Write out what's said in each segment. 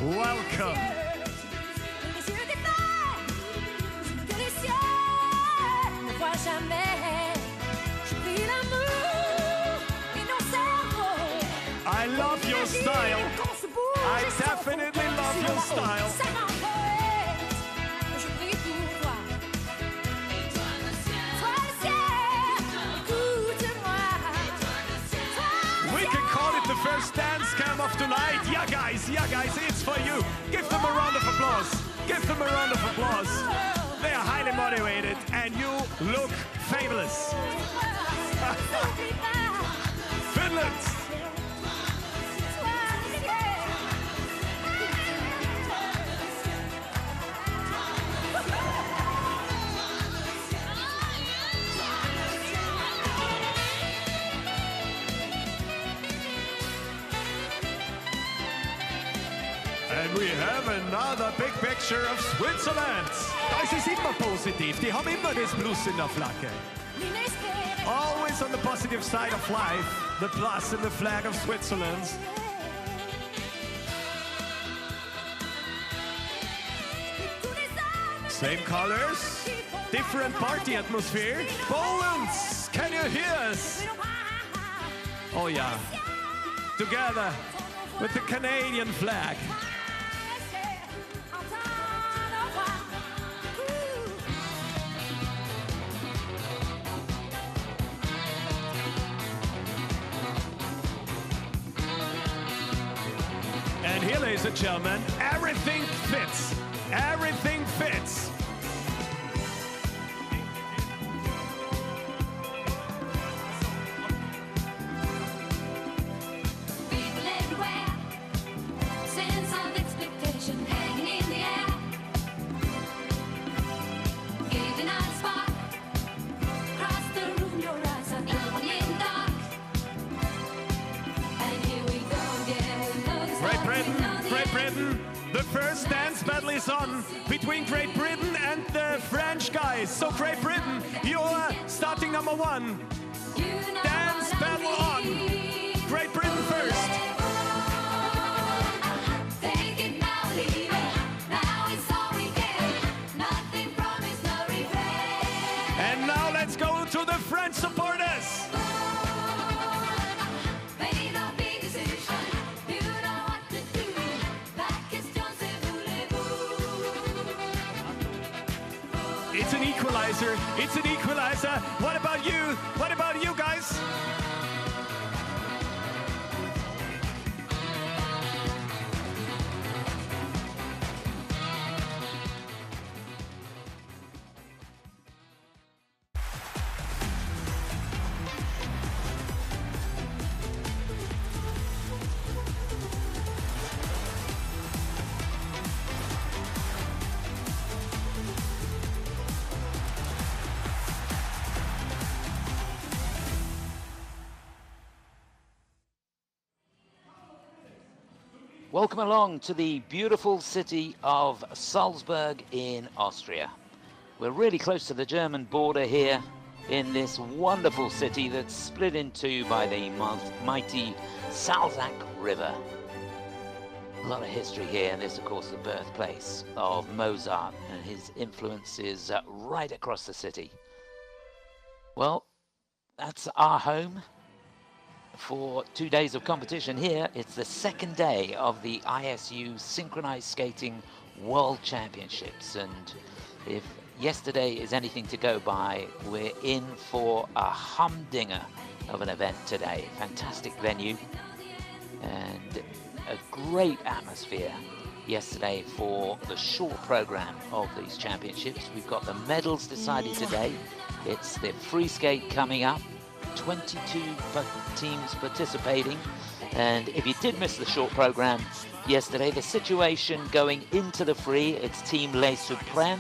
Welcome. I love your style. I definitely love your style. We can call it the first dance cam of tonight. Yeah guys, it's for you. Give them a round of applause. Give them a round of applause. They are highly motivated and you look fabulous. Finland. And we have another big picture of Switzerland. Das ist immer positiv. Die haben immer das Plus in der Flagge. Always on the positive side of life. The plus in the flag of Switzerland. Same colors, different party atmosphere. Poland, can you hear us? Oh yeah, together with the Canadian flag. And here, ladies and gentlemen, everything fits. Everything fits. Great Britain, the first dance battle is on between Great Britain and the French guys. So Great Britain, you're starting number one. Dance battle on. Great Britain first. And now let's go to the French supporters. It's an equalizer. It's an equalizer. What about you? What about you guys? Welcome along to the beautiful city of Salzburg in Austria. We're really close to the German border here in this wonderful city that's split in two by the mighty Salzach River. A lot of history here, and this of course the birthplace of Mozart and his influences right across the city. Well, that's our home. For 2 days of competition here, it's the second day of the ISU Synchronized Skating World Championships. And if yesterday is anything to go by, we're in for a humdinger of an event today. Fantastic venue and a great atmosphere yesterday for the short program of these championships. We've got the medals decided today. It's the free skate coming up. 22 teams participating, and if you did miss the short program yesterday, the situation going into the free, it's Team Les Suprêmes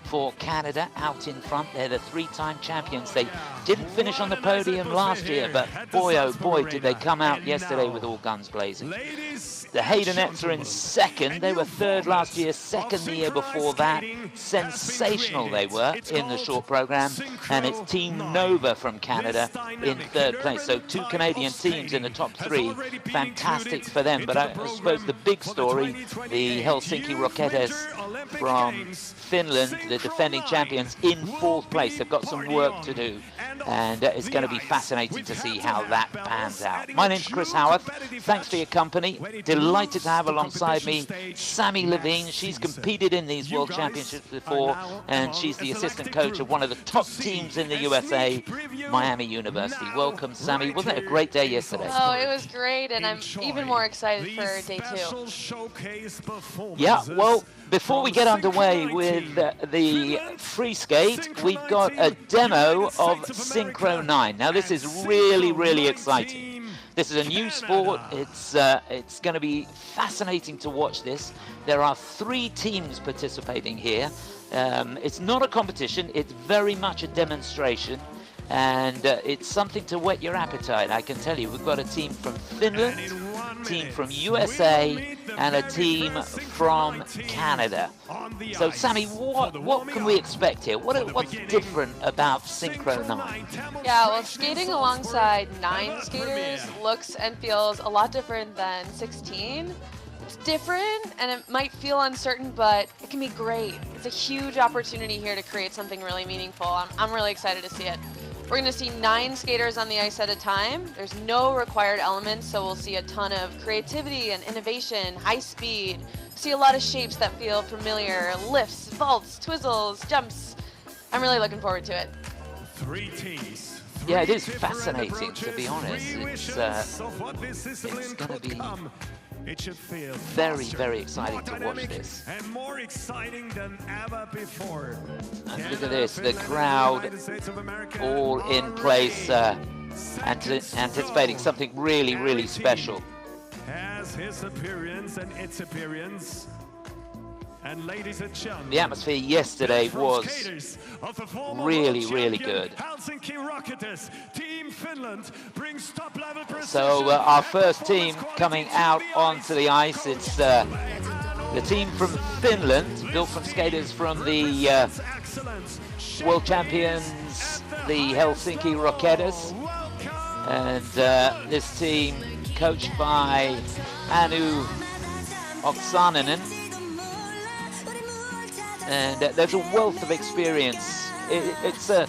for Canada out in front. They're the three-time champions. They didn't finish on the podium last year, but boy, oh boy, did they come out yesterday with all guns blazing. The Haydenettes are in second. They were third last year, second the year before that. Sensational they were in the short program. And it's Team Nova from Canada in third place. So 2 Canadian teams in the top 3. Fantastic for them. But I suppose the big story, the Helsinki Rocketas from Finland, the defending champions, in 4th place. They've got some work to do. And it's going to be fascinating to see how that pans out. My name's Chris Howarth. Thanks for your company. Delighted to have alongside me Sammy Levine. She's competed in these World Championships before, and she's the assistant coach of one of the top teams in the USA, Miami University. Welcome, Sammy. Wasn't it a great day yesterday? Oh, it was great, and I'm even more excited for day 2. Yeah, well, before we get underway with the free skate, we've got a demo of Synchro 9. Now, this is really, really exciting. This is a new sport. It's going to be fascinating to watch this. There are 3 teams participating here. It's not a competition. It's very much a demonstration. And it's something to whet your appetite, I can tell you. We've got a team from Finland, a team from USA, and a team from Canada. So, Sammy, what can we expect here? What's different about Synchro 9? Yeah, well, skating alongside 9 skaters looks and feels a lot different than 16. It's different, and it might feel uncertain, but it can be great. It's a huge opportunity here to create something really meaningful. I'm really excited to see it. We're going to see 9 skaters on the ice at a time. There's no required elements, so we'll see a ton of creativity and innovation, high speed. See a lot of shapes that feel familiar, lifts, vaults, twizzles, jumps. I'm really looking forward to it. 3 teams. Yeah, it is fascinating, to be honest. It's going to be very, very exciting to watch this. And more exciting than ever before. And look at this, the crowd all in place, anticipating something really, really special. Has his appearance and its appearance. And ladies and gentlemen, the atmosphere yesterday was really, really good. Helsinki Rocketas, Team Finland brings top-level precision. So our first team coming out onto the ice, it's the team from Finland, built from skaters from the World Champions, the Helsinki Rocketas. And this team coached by Anu Oksaninen. And there's a wealth of experience. It's a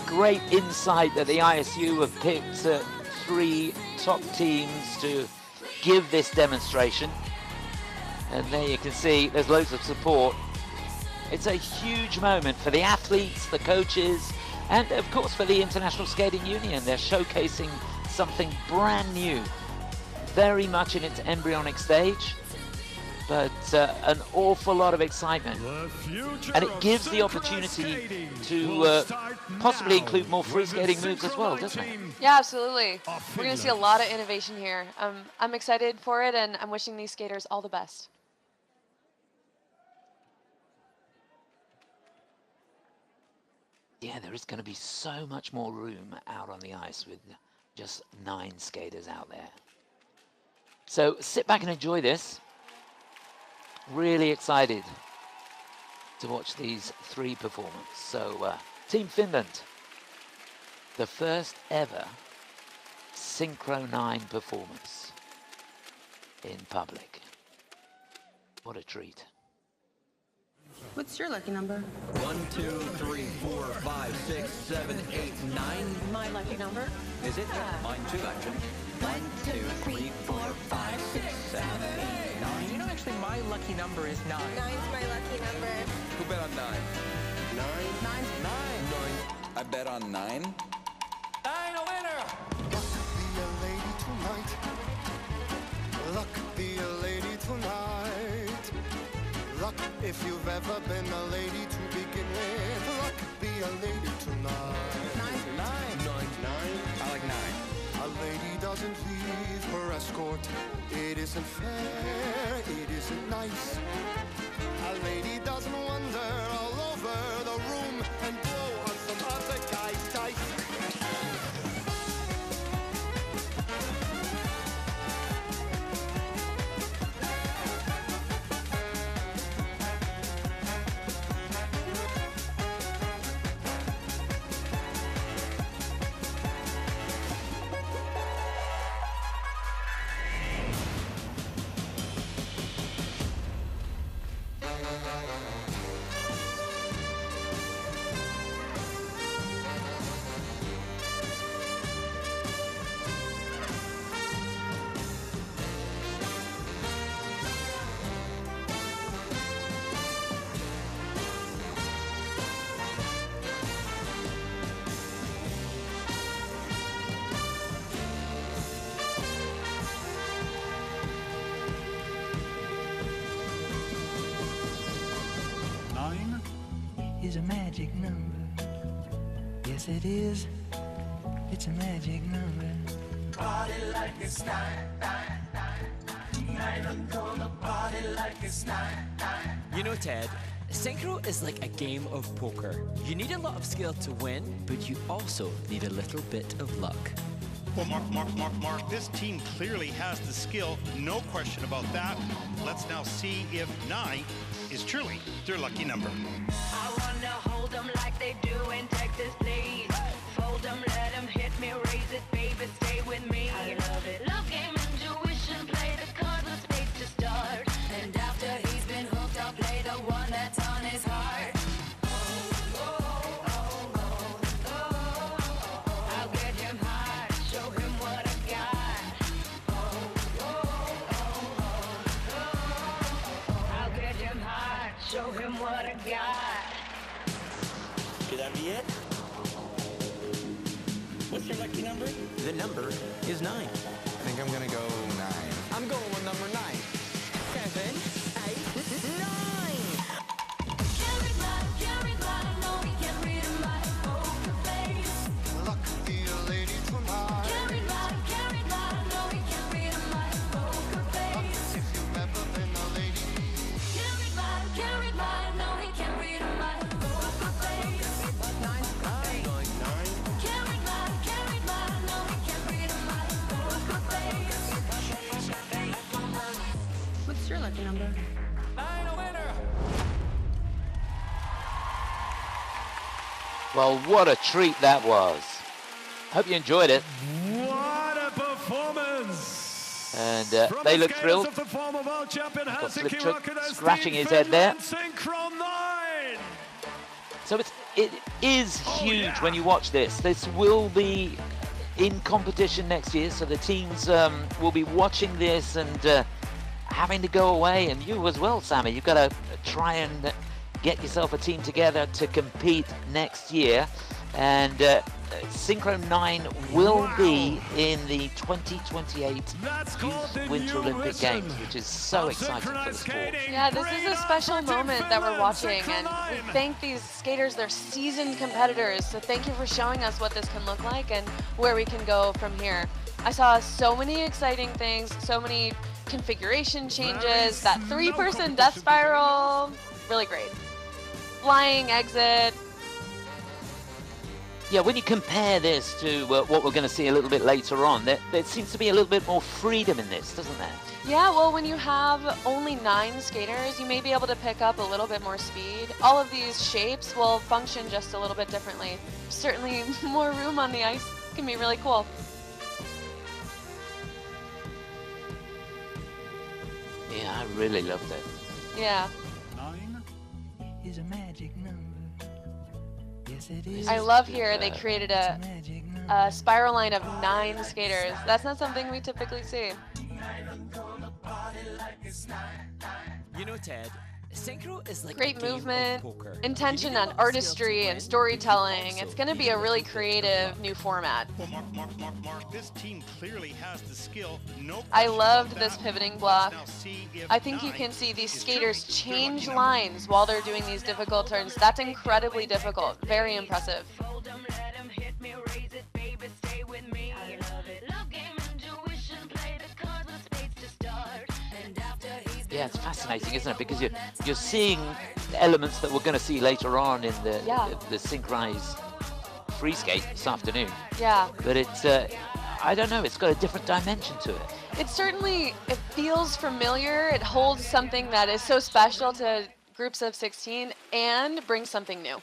great insight that the ISU have picked 3 top teams to give this demonstration. And there you can see there's loads of support. It's a huge moment for the athletes, the coaches, and of course for the International Skating Union. They're showcasing something brand new, very much in its embryonic stage. But an awful lot of excitement, and it gives the opportunity to possibly include more free skating moves as well, doesn't it? Yeah, absolutely. We're going to see a lot of innovation here. I'm excited for it, and I'm wishing these skaters all the best. Yeah, there is going to be so much more room out on the ice with just 9 skaters out there. So sit back and enjoy this. Really excited to watch these 3 performances. So, Team Finland, the first ever Synchro 9 performance in public. What a treat. What's your lucky number? 1, 2, 3, 4, 5, 6, 7, 8, 9. My lucky number? Is it? Mine too, actually. 1, 2, 3, 4, 5, 6, 7, 8, 9. You know, actually, my lucky number is 9. 9's my lucky number. Who bet on 9? 9. 9's 9. I bet on 9. 9, a winner! Be a lady tonight. Luck, be a lady tonight. Luck, if you've ever been a lady to begin with. Luck, be a lady tonight. 9. 9. I like 9. A lady doesn't leave her escort. It isn't fair, it isn't nice. A lady doesn't wander all over the room and blow on some other guy. is a magic number. Yes, it is. It's a magic number. Party like it's I'm gonna party like it's You know, Ted, Synchro is like a game of poker. You need a lot of skill to win, but you also need a little bit of luck. Well, Mark, this team clearly has the skill, no question about that. Let's now see if 9 is truly their lucky number. I wanna hold them like they do in Texas, please. Fold them, let them hit me, raise it, baby, stay with me. I love it. Love game, intuition, play the card with space to start. And after he's been hooked, I'll play the one that's on his heart. I'll get him hard, show him what I got. I'll get him hard, show him what I got. Could that be it? What's your lucky number? The number is 9. I think I'm gonna go 9. I'm going with number 9. 7, 8, 9. Carry mine, no, we can read my poker face. Luck be a lady tonight. Carry mine, no, we can read my poker face. If you've ever been a lady. Carry mine, no, we can read my poker face. 9. I'm going 9. Carry mine, no, we can read my poker face. What's your lucky number? 9 a winner. Well, what a treat that was. Hope you enjoyed it. What a performance! And From they the look skaters thrilled. of the former world champion Got Slip Helsinki Trick Rocketas scratching Team his head there. Finland Synchro 9! So it is huge yeah. when you watch this. This will be in competition next year, so the teams will be watching this and having to go away. And you as well, Sammy. You've got to try and get yourself a team together to compete next year. And Synchro 9 will be in the 2028 That's called Youth the Winter new Olympic rhythm Games, which is so of exciting for the synchronized sport. skating. Yeah, this Bring is it a up special for Team moment that we're Finland, watching, Synchro and we 9. thank these skaters. They're seasoned competitors, so thank you for showing us what this can look like and where we can go from here. I saw so many exciting things, so many configuration changes, that 3-person death spiral, really great. Flying exit. Yeah, when you compare this to what we're going to see a little bit later on, there seems to be a little bit more freedom in this, doesn't there? Yeah, well, when you have only 9 skaters, you may be able to pick up a little bit more speed. All of these shapes will function just a little bit differently. Certainly more room on the ice can be really cool. Yeah, I really loved it. Yeah. 9 is a magic number. Yes, it is. I love here they created It's a a magic number. spiral line of 9 skaters. That's not something we typically see. You know, Ted, Synchro is like Great a game movement, of poker. intention You need a on lot of skill artistry to and win, storytelling. but It's you going to also be a need really little bit of creative luck. new format. Well, Mark, this team clearly has the skill, no I question loved about this that. pivoting block. Let's now see if I think you 9 can see these is skaters truly their change lucky number. lines while they're doing these difficult turns. That's incredibly difficult. Very impressive. Fold them, let them hit me, raise it, baby, stay with me. I love it. Love game, intuition, play the card with spades to start. And after he's been Yeah, it's fascinating, isn't it? Because you're seeing elements that we're going to see later on in the synchronized free skate this afternoon. Yeah. But it's I don't know, it's got a different dimension to it. It certainly, it feels familiar. It holds something that is so special to groups of 16 and brings something new.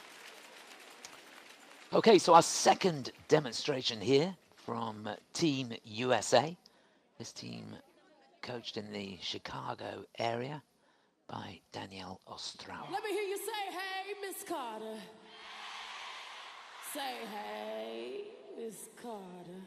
Okay, so our second demonstration here from Team USA. This team coached in the Chicago area by Danielle Ostrow. Let me hear you say, hey, Miss Carter. Say, hey, Miss Carter.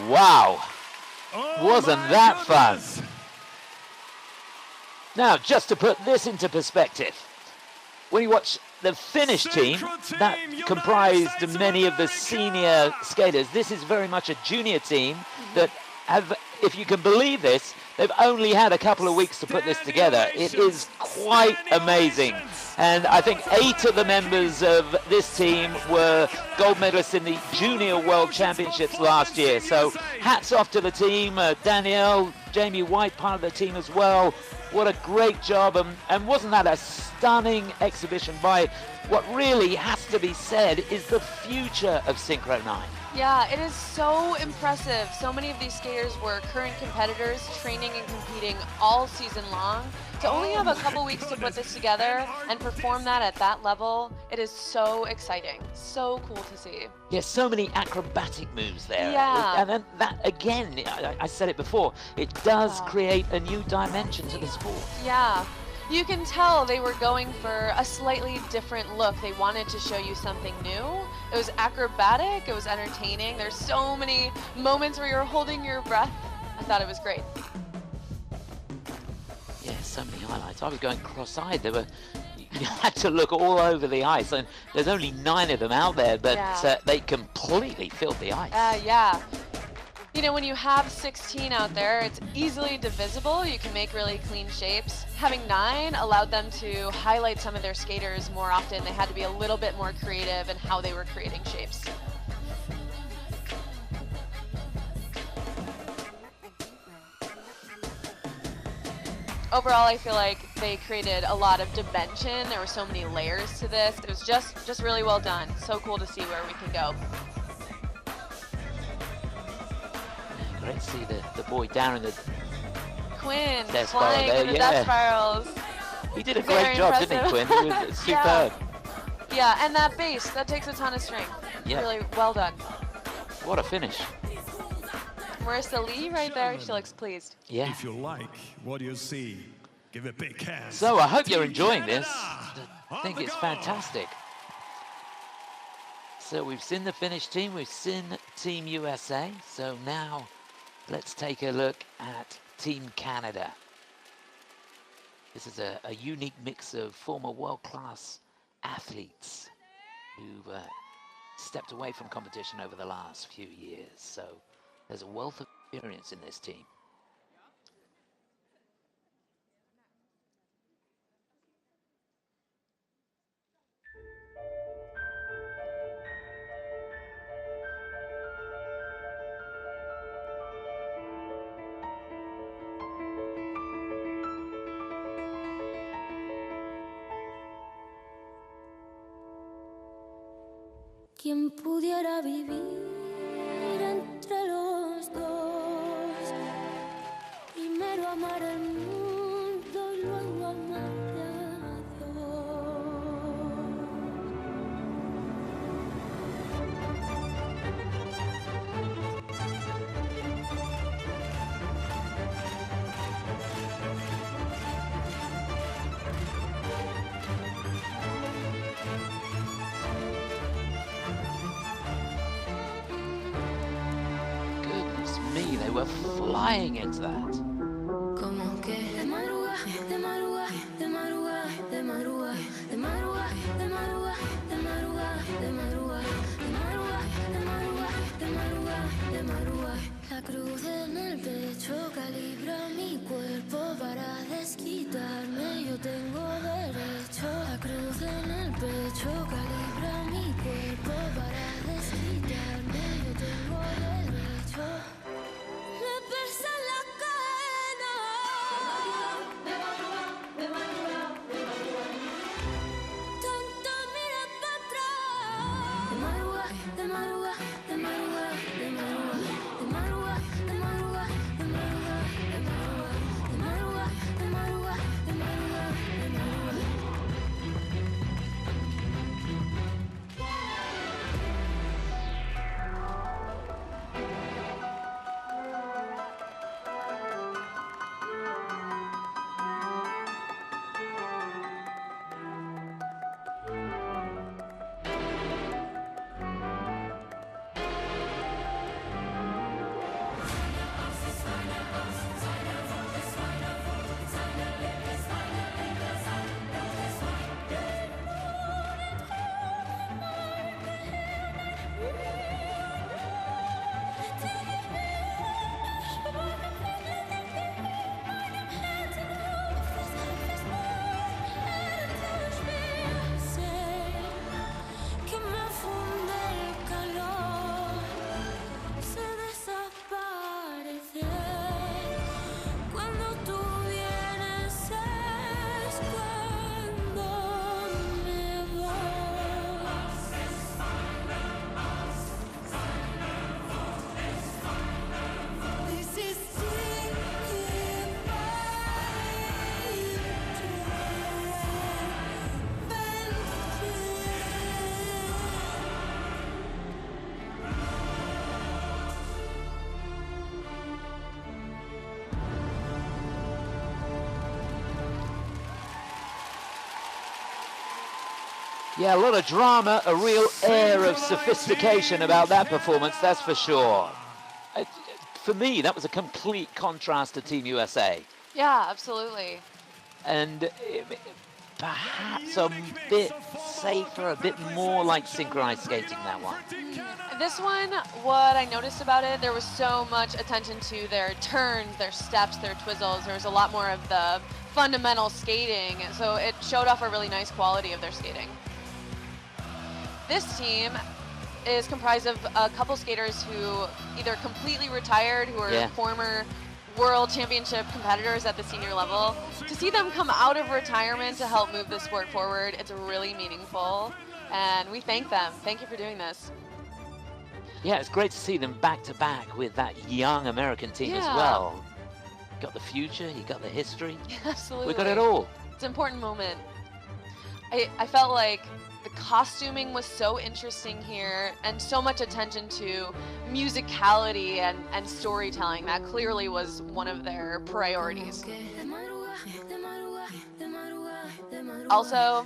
Wow. Wasn't that fun? Now, just to put this into perspective, when you watch the Finnish team, that comprised many of the senior skaters, this is very much a junior team that have, if you can believe this, they've only had a couple of weeks to put this together. It is quite amazing. And I think 8 of the members of this team were gold medalists in the Junior World Championships last year. So hats off to the team. Danielle, Jamie White, part of the team as well. What a great job. And wasn't that a stunning exhibition by what really has to be said is the future of Synchro 9? Yeah, it is so impressive. So many of these skaters were current competitors, training and competing all season long. To only have a couple weeks to put this together and perform that at that level, it is so exciting. So cool to see. Yes, so many acrobatic moves there. Yeah. And then that, again, I said it before, it does create a new dimension to the sport. Yeah. You can tell they were going for a slightly different look. They wanted to show you something new. It was acrobatic, it was entertaining. There's so many moments where you're holding your breath. I thought it was great. Yeah, so many highlights. I was going cross-eyed. You had to look all over the ice, and there's only 9 of them out there, but they completely filled the ice. Yeah. You know, when you have 16 out there, it's easily divisible. You can make really clean shapes. Having 9 allowed them to highlight some of their skaters more often. They had to be a little bit more creative in how they were creating shapes. Overall, I feel like they created a lot of dimension. There were so many layers to this. It was just really well done. So cool to see where we can go. Great to see the boy down in the Quinn death flying spiral in the death spirals. He did a great job, didn't he, Quinn? He was superb. Yeah, and that base, that takes a ton of strength. Yeah. Really well done. What a finish. Marissa Lee right there, she looks pleased. Yeah. If you like what you see, give a big hand. So I hope you're enjoying this. I think it's fantastic. So we've seen the Finnish team, we've seen Team USA. So now let's take a look at Team Canada. This is a unique mix of former world-class athletes who've stepped away from competition over the last few years. So there's a wealth of experience in this team. ¿Quién pudiera vivir entre los dos? Primero amar el mundo y luego amar a They were flying into that. Como que de madrugada, de madrugada, de madrugada, de madrugada, de madrugada, de madrugada, de madrugada, de madrugada, de madrugada, de madrugada, de madrugada. La cruz en el pecho calibra mi cuerpo para desquitarme. Yo tengo derecho. La cruz en el pecho calibra mi cuerpo para desquitarme. Yo tengo derecho. Me pesa la cara. Yeah, a lot of drama, a real air of sophistication about that performance, that's for sure. For me, that was a complete contrast to Team USA. Yeah, absolutely. And perhaps a bit safer, a bit more like synchronized skating, that one. This one, what I noticed about it, there was so much attention to their turns, their steps, their twizzles. There was a lot more of the fundamental skating, so it showed off a really nice quality of their skating. This team is comprised of a couple skaters who either completely retired, who are former World Championship competitors at the senior level. To see them come out of retirement to help move the sport forward, it's really meaningful, and we thank them. Thank you for doing this. Yeah, it's great to see them back to back with that young American team as well. You got the future, you got the history. Absolutely. We got it all. It's an important moment. I felt like the costuming was so interesting here, and so much attention to musicality and storytelling. That clearly was one of their priorities. Also,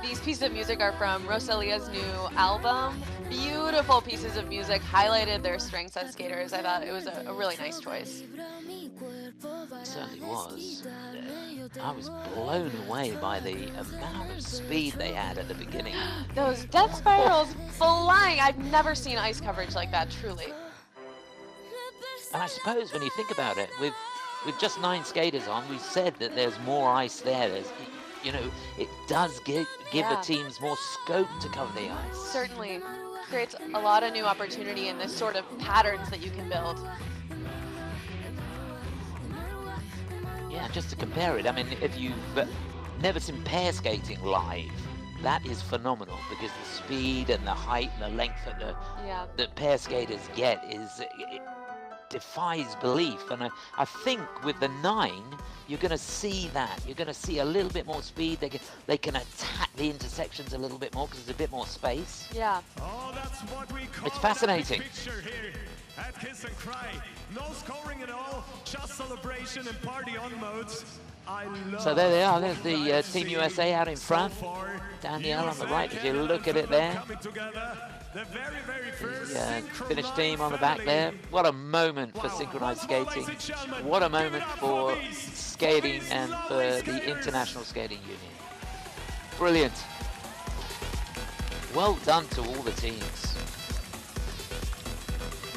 these pieces of music are from Rosalia's new album. Beautiful pieces of music, highlighted their strengths as skaters. I thought it was a really nice choice. It certainly was. I was blown away by the amount of speed they had at the beginning. Those death spirals flying. I've never seen ice coverage like that, truly. And I suppose when you think about it, with just 9 skaters on, we said that there's more ice there. There's, you know, it does give the teams more scope to cover the ice. Certainly. Creates a lot of new opportunity in this sort of patterns that you can build. Yeah, just to compare it, I mean, if you've never seen pair skating live, that is phenomenal, because the speed and the height and the length that pair skaters get it defies belief. And I think with the 9, you're going to see that. You're going to see a little bit more speed. They can attack the intersections a little bit more because there's a bit more space. Yeah. Oh, that's what we call it's fascinating. At Kiss and Cry. No scoring at all, just celebration and party on modes. I love so there they are, there's the Team USA out in front. Danielle on the right, if you look at it there. The very first Finnish team on the back there. What a moment for synchronized skating. What a moment for skating and for the International Skating Union. Brilliant. Well done to all the teams.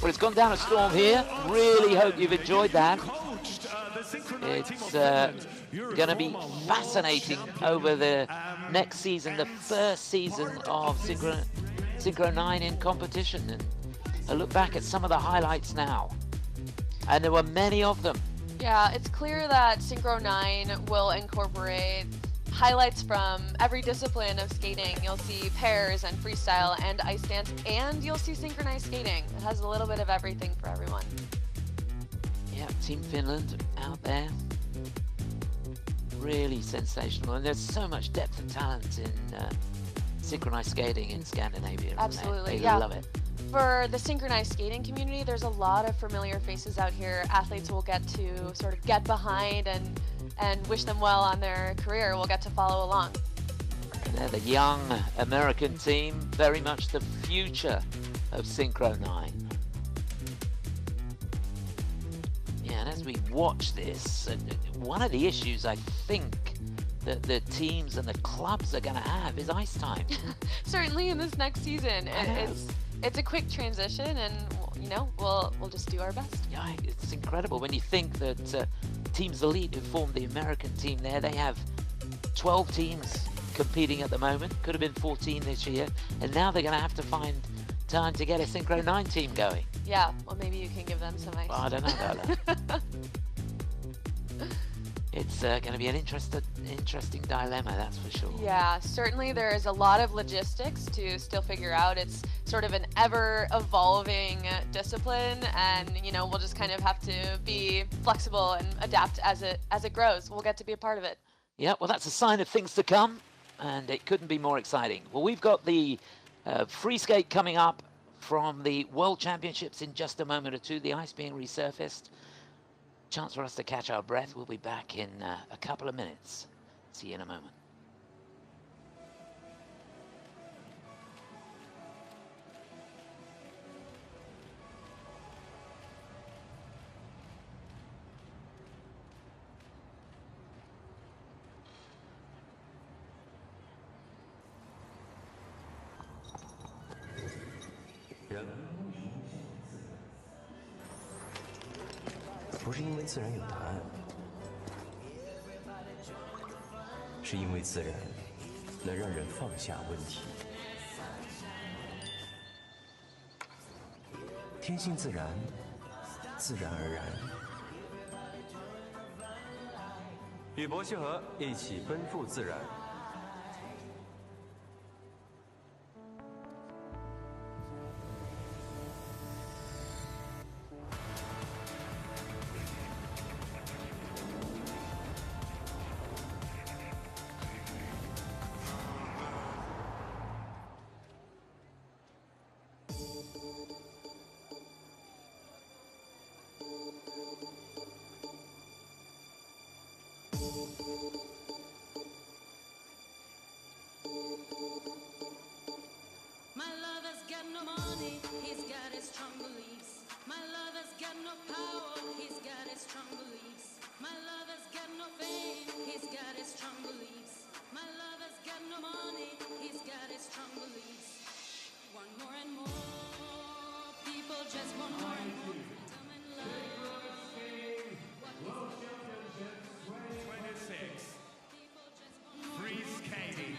Well, it's gone down a storm here. Really hope you've enjoyed that. It's going to be fascinating over the next season, the first season of Synchro 9 in competition. And a look back at some of the highlights now. And there were many of them. Yeah, it's clear that Synchro 9 will incorporate highlights from every discipline of skating. You'll see pairs and freestyle and ice dance, and you'll see synchronized skating. It has a little bit of everything for everyone. Yeah, Team Finland out there. Really sensational. And there's so much depth and talent in synchronized skating in Scandinavia. Absolutely, they yeah. love it. For the synchronized skating community, there's a lot of familiar faces out here. Athletes will get to sort of get behind and wish them well on their career. We'll get to follow along. They're the young American team, very much the future of Synchro 9. Yeah, and as we watch this, one of the issues I think that the teams and the clubs are going to have is ice time. Certainly in this next season. It's a quick transition, and you know, we'll just do our best. Yeah, it's incredible when you think that Teams Elite, who formed the American team there, they have 12 teams competing at the moment. Could have been 14 this year, and now they're going to have to find time to get a Synchro 9 team going. Yeah, well, maybe you can give them some ice. Well, I don't know about that. It's going to be an interesting dilemma, that's for sure. Yeah, certainly there is a lot of logistics to still figure out. It's sort of an ever-evolving discipline, and you know, we'll just kind of have to be flexible and adapt as it grows. We'll get to be a part of it. Yeah, well, that's a sign of things to come, and it couldn't be more exciting. Well, we've got the free skate coming up from the World Championships in just a moment or two, the ice being resurfaced. Chance for us to catch our breath. We'll be back in a couple of minutes. See you in a moment. 人不是因为自然有答案，是因为自然能让人放下问题。天性自然，自然而然。与博西河一起奔赴自然。My lover's got no money, he's got his strong beliefs. My lover's got no power, he's got his strong beliefs. My lover's got no fame, he's got his strong beliefs. My lover's got no money, he's got his strong beliefs. Want more and more, people just want more and more freedom and love. 26. Free skating.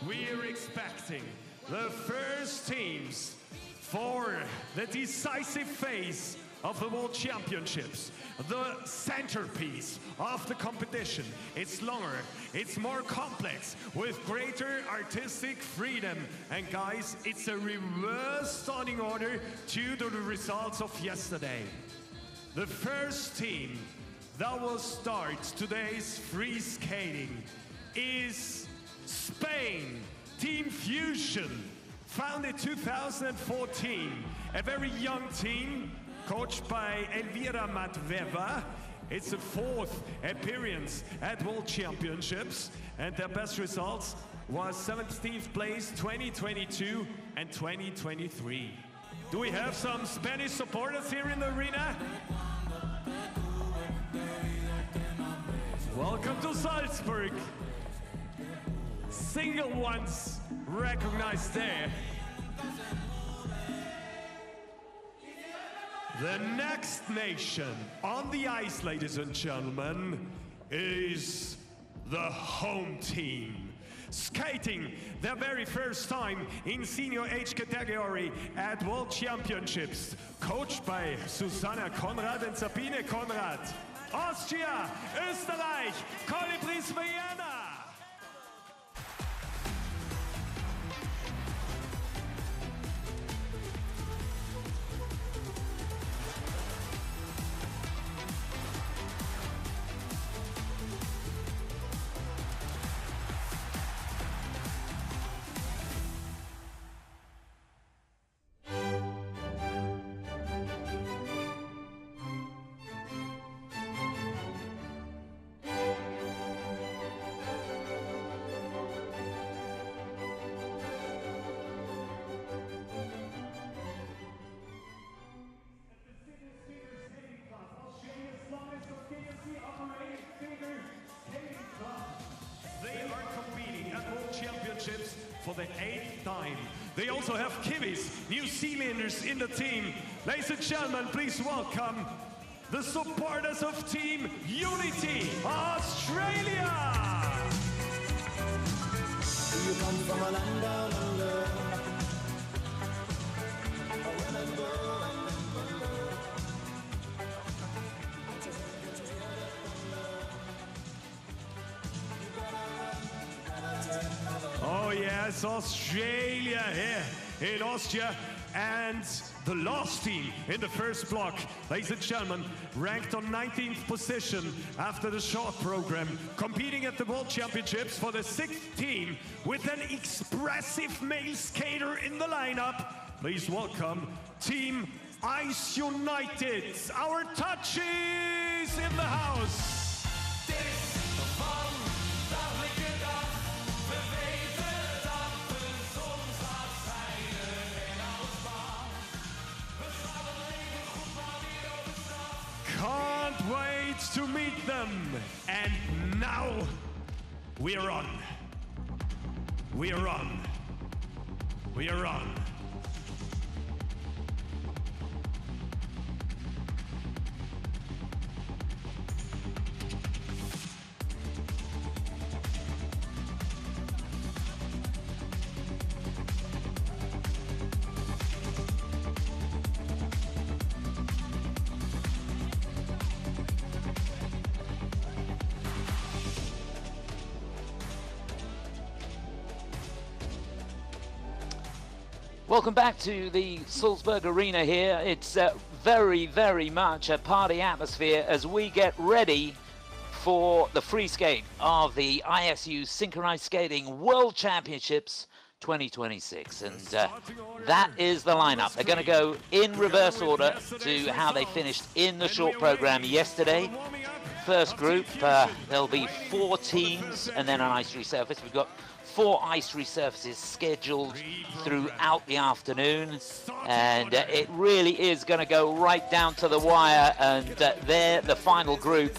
We're expecting the first teams for the decisive phase of the World Championships. The centerpiece of the competition. It's longer, it's more complex, with greater artistic freedom. And guys, it's a reverse starting order to the results of yesterday. The first team that will start today's free skating is Spain, Team Fusion, founded 2014, a very young team coached by Elvira Matveva. It's the fourth appearance at World Championships, and their best results was 17th place 2022 and 2023. Do we have some Spanish supporters here in the arena? Welcome to Salzburg. Single ones recognized there. The next nation on the ice, ladies and gentlemen, is the home team. Skating their very first time in senior age category at World Championships, coached by Susanna Konrad and Sabine Konrad. Austria, Österreich, Calibri Vienna. For the 8th time. They also have Kiwis, New Zealanders in the team. Ladies and gentlemen, please welcome the supporters of Team Unity, Australia! You come from a land down under. Oh yes, Australia here in Austria, and the last team in the first block, ladies and gentlemen, ranked on 19th position after the short program, competing at the World Championships for the 6th team with an expressive male skater in the lineup. Please welcome Team Ice United, our touchies in the house. Can't wait to meet them. And now we're on. We're on. We're on. Welcome back to the Salzburg Arena here. It's very, very much a party atmosphere as we get ready for the free skate of the ISU Synchronized Skating World Championships 2026. And that is the lineup. They're going to go in reverse order to how they finished in the short program yesterday. First group, there'll be 4 teams and then an ice resurface. We've got 4 ice resurfaces scheduled throughout the afternoon, and it really is going to go right down to the wire. And they're the final group,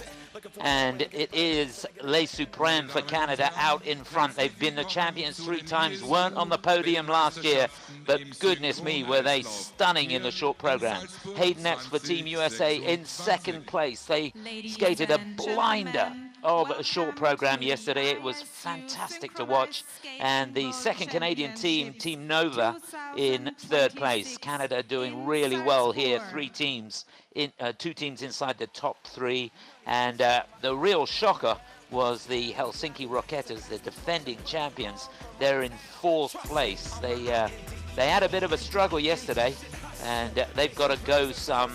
and it is Les Supremes for Canada out in front. They've been the champions 3 times, weren't on the podium last year, but goodness me, were they stunning in the short program. Haydenettes for Team USA in second place. They skated a blinder of a short program yesterday. It was fantastic to watch. And the second Canadian team, Team Nova, in third place. Canada doing really well here. 3 teams, 2 teams inside the top 3. And the real shocker was the Helsinki Rocketas, the defending champions. They're in 4th place. They had a bit of a struggle yesterday, and they've got to go some.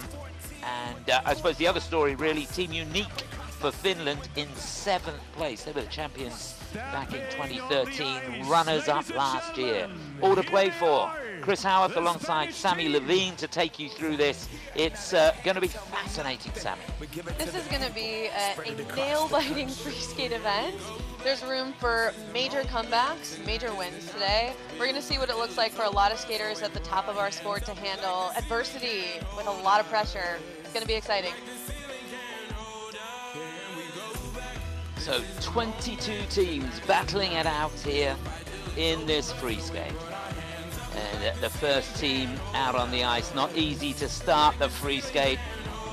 And I suppose the other story, really, Team Unique for Finland in 7th place. They were the champions back in 2013, runners-up last year. All to play for. Chris Howarth alongside Sammy Levine to take you through this. It's going to be fascinating, Sammy. This is going to be a nail-biting free skate event. There's room for major comebacks, major wins today. We're going to see what it looks like for a lot of skaters at the top of our sport to handle adversity with a lot of pressure. It's going to be exciting. So 22 teams battling it out here in this free skate. And the first team out on the ice, not easy to start the free skate.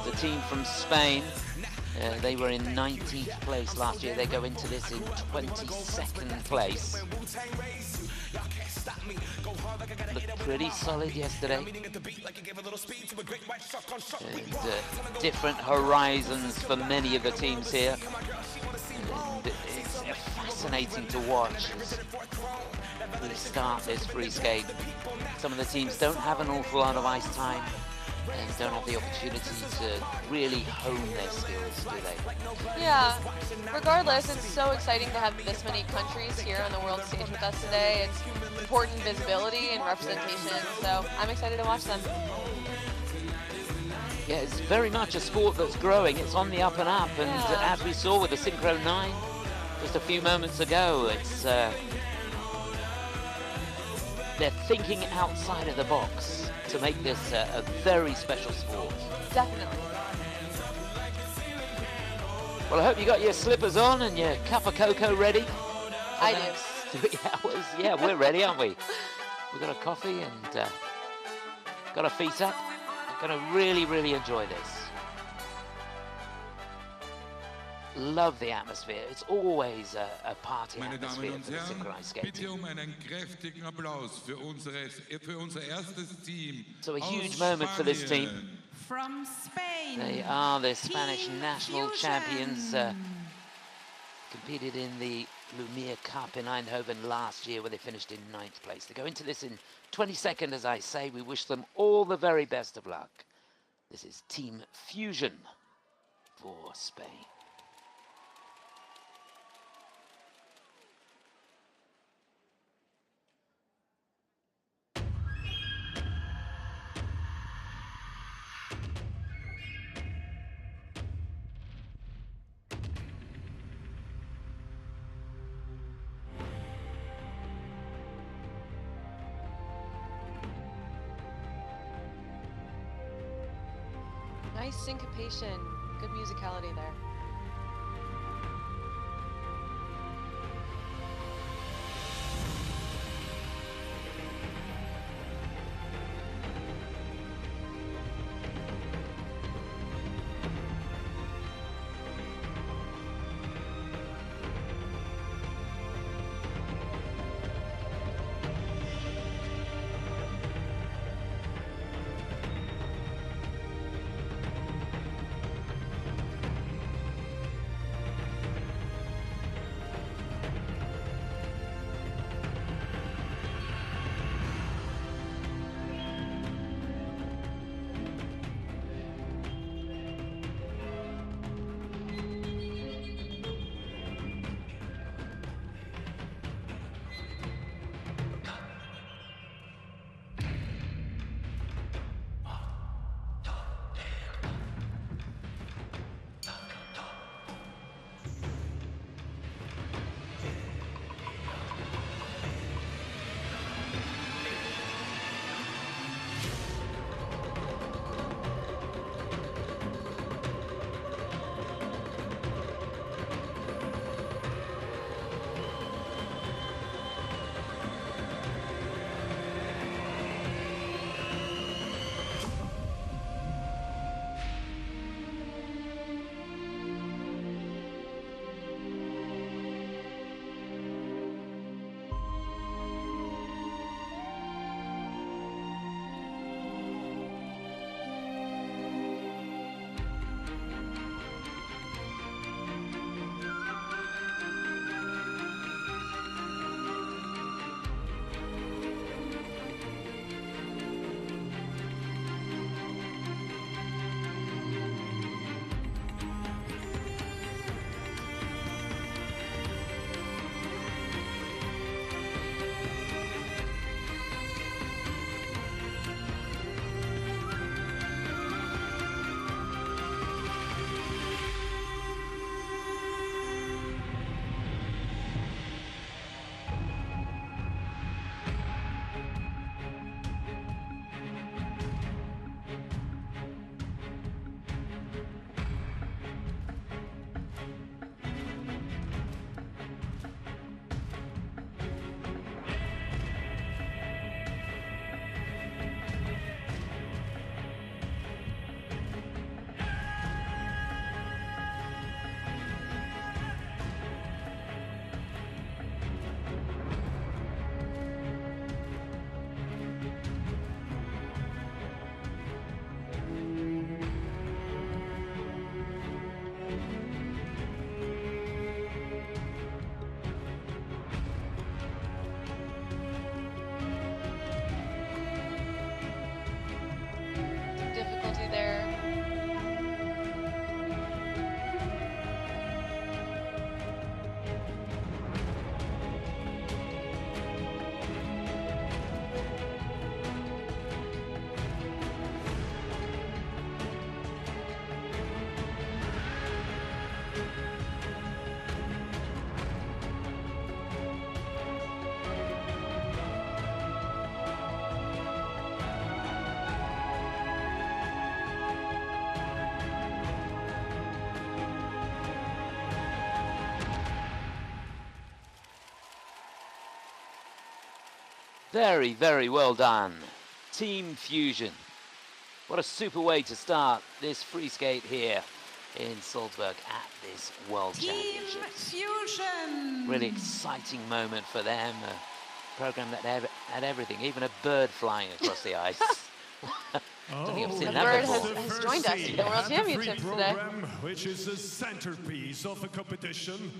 The team from Spain, they were in 19th place last year. They go into this in 22nd place. Looked pretty solid yesterday. And, different horizons for many of the teams here. And it's fascinating to watch as we start this free skate. Some of the teams don't have an awful lot of ice time and don't have the opportunity to really hone their skills, do they? Yeah, regardless, it's so exciting to have this many countries here on the world stage with us today. It's important visibility and representation, so I'm excited to watch them. Yeah, it's very much a sport that's growing. It's on the up and up, and as we saw with the Synchro 9 just a few moments ago, it's they're thinking outside of the box to make this a very special sport. Definitely. Well, I hope you got your slippers on and your cup of cocoa ready. I do. 3 hours. Yeah, we're ready, aren't we? We've got a coffee and got our feet up. We're going to really, really enjoy this. Love the atmosphere. It's always a party atmosphere for the synchronized skating. So a huge moment for this team. From Spain. They are the Spanish national champions. Competed in the Lumiere Cup in Eindhoven last year where they finished in 9th place. They go into this in 22nd, as I say. We wish them all the very best of luck. This is Team Fusion for Spain. Nice syncopation, good musicality there. Very, very well done. Team Fusion. What a super way to start this free skate here in Salzburg at this World Championships. Fusion! Really exciting moment for them. A program that had everything, even a bird flying across the ice. I don't think I've seen The that bird before. has joined us for the World Championships today. Which is the centerpiece of the competition.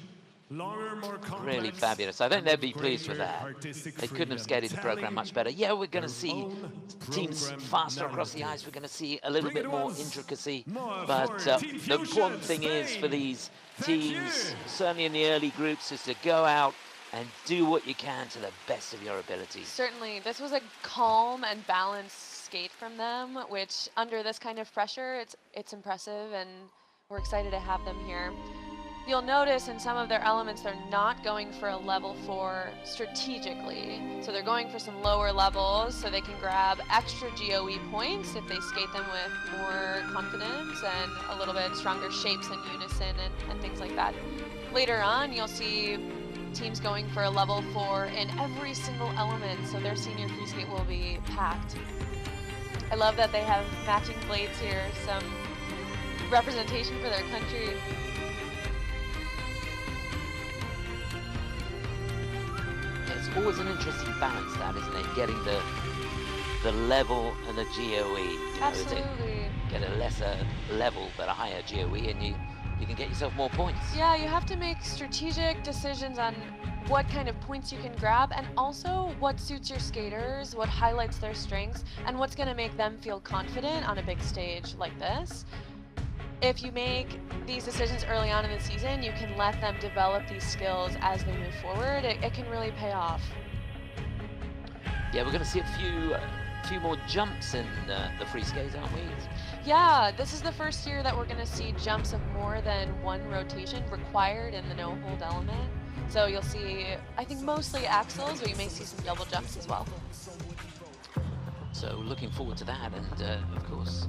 Longer, more complex, Really fabulous. I think they'd be pleased with that. They couldn't have skated the program much better. Yeah, we're going to see teams faster across the ice. We're going to see a little bit more intricacy. But the important thing is for these teams, certainly in the early groups, is to go out and do what you can to the best of your abilities. Certainly. This was a calm and balanced skate from them, which under this kind of pressure, it's impressive, and we're excited to have them here. You'll notice in some of their elements, they're not going for a level 4 strategically. So they're going for some lower levels so they can grab extra GOE points if they skate them with more confidence and a little bit stronger shapes in unison and things like that. Later on, you'll see teams going for a level 4 in every single element, so their senior free skate will be packed. I love that they have matching blades here, some representation for their country. It's always an interesting balance, that, isn't it? Getting the level and the GOE. Absolutely. Get a lesser level but a higher GOE, and you can get yourself more points. Yeah, you have to make strategic decisions on what kind of points you can grab, and also what suits your skaters, what highlights their strengths, and what's going to make them feel confident on a big stage like this. If you make these decisions early on in the season, you can let them develop these skills as they move forward. It can really pay off. Yeah, we're going to see a few more jumps in the free skates, aren't we? Yeah, this is the first year that we're going to see jumps of more than one rotation required in the no-hold element. So you'll see, I think, mostly Icicles, but you may see some double jumps as well. So looking forward to that, and of course,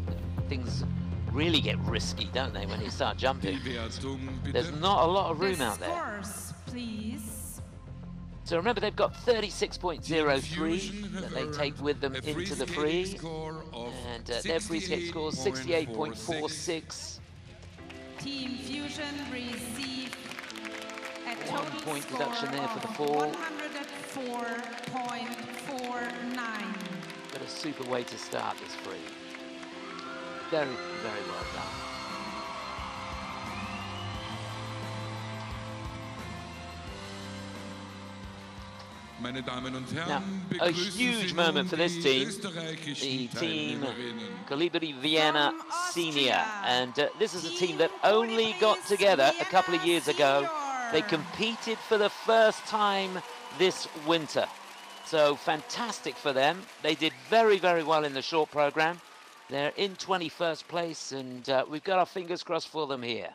things really get risky, don't they, when you start jumping? There's not a lot of room out there. Scores, please. So remember, they've got 36.03 that they take with them into the free, and their free skate score is 68.46. Team Fusion receive a 1 total point score deduction there for the of fall. 104.49. But a super way to start this free. Very, very well done. Now, a huge moment for this team, the team Calibri Vienna Senior. And this is a team that only got together a couple of years ago. They competed for the first time this winter. So fantastic for them. They did very, very well in the short program. They're in 21st place, and we've got our fingers crossed for them here.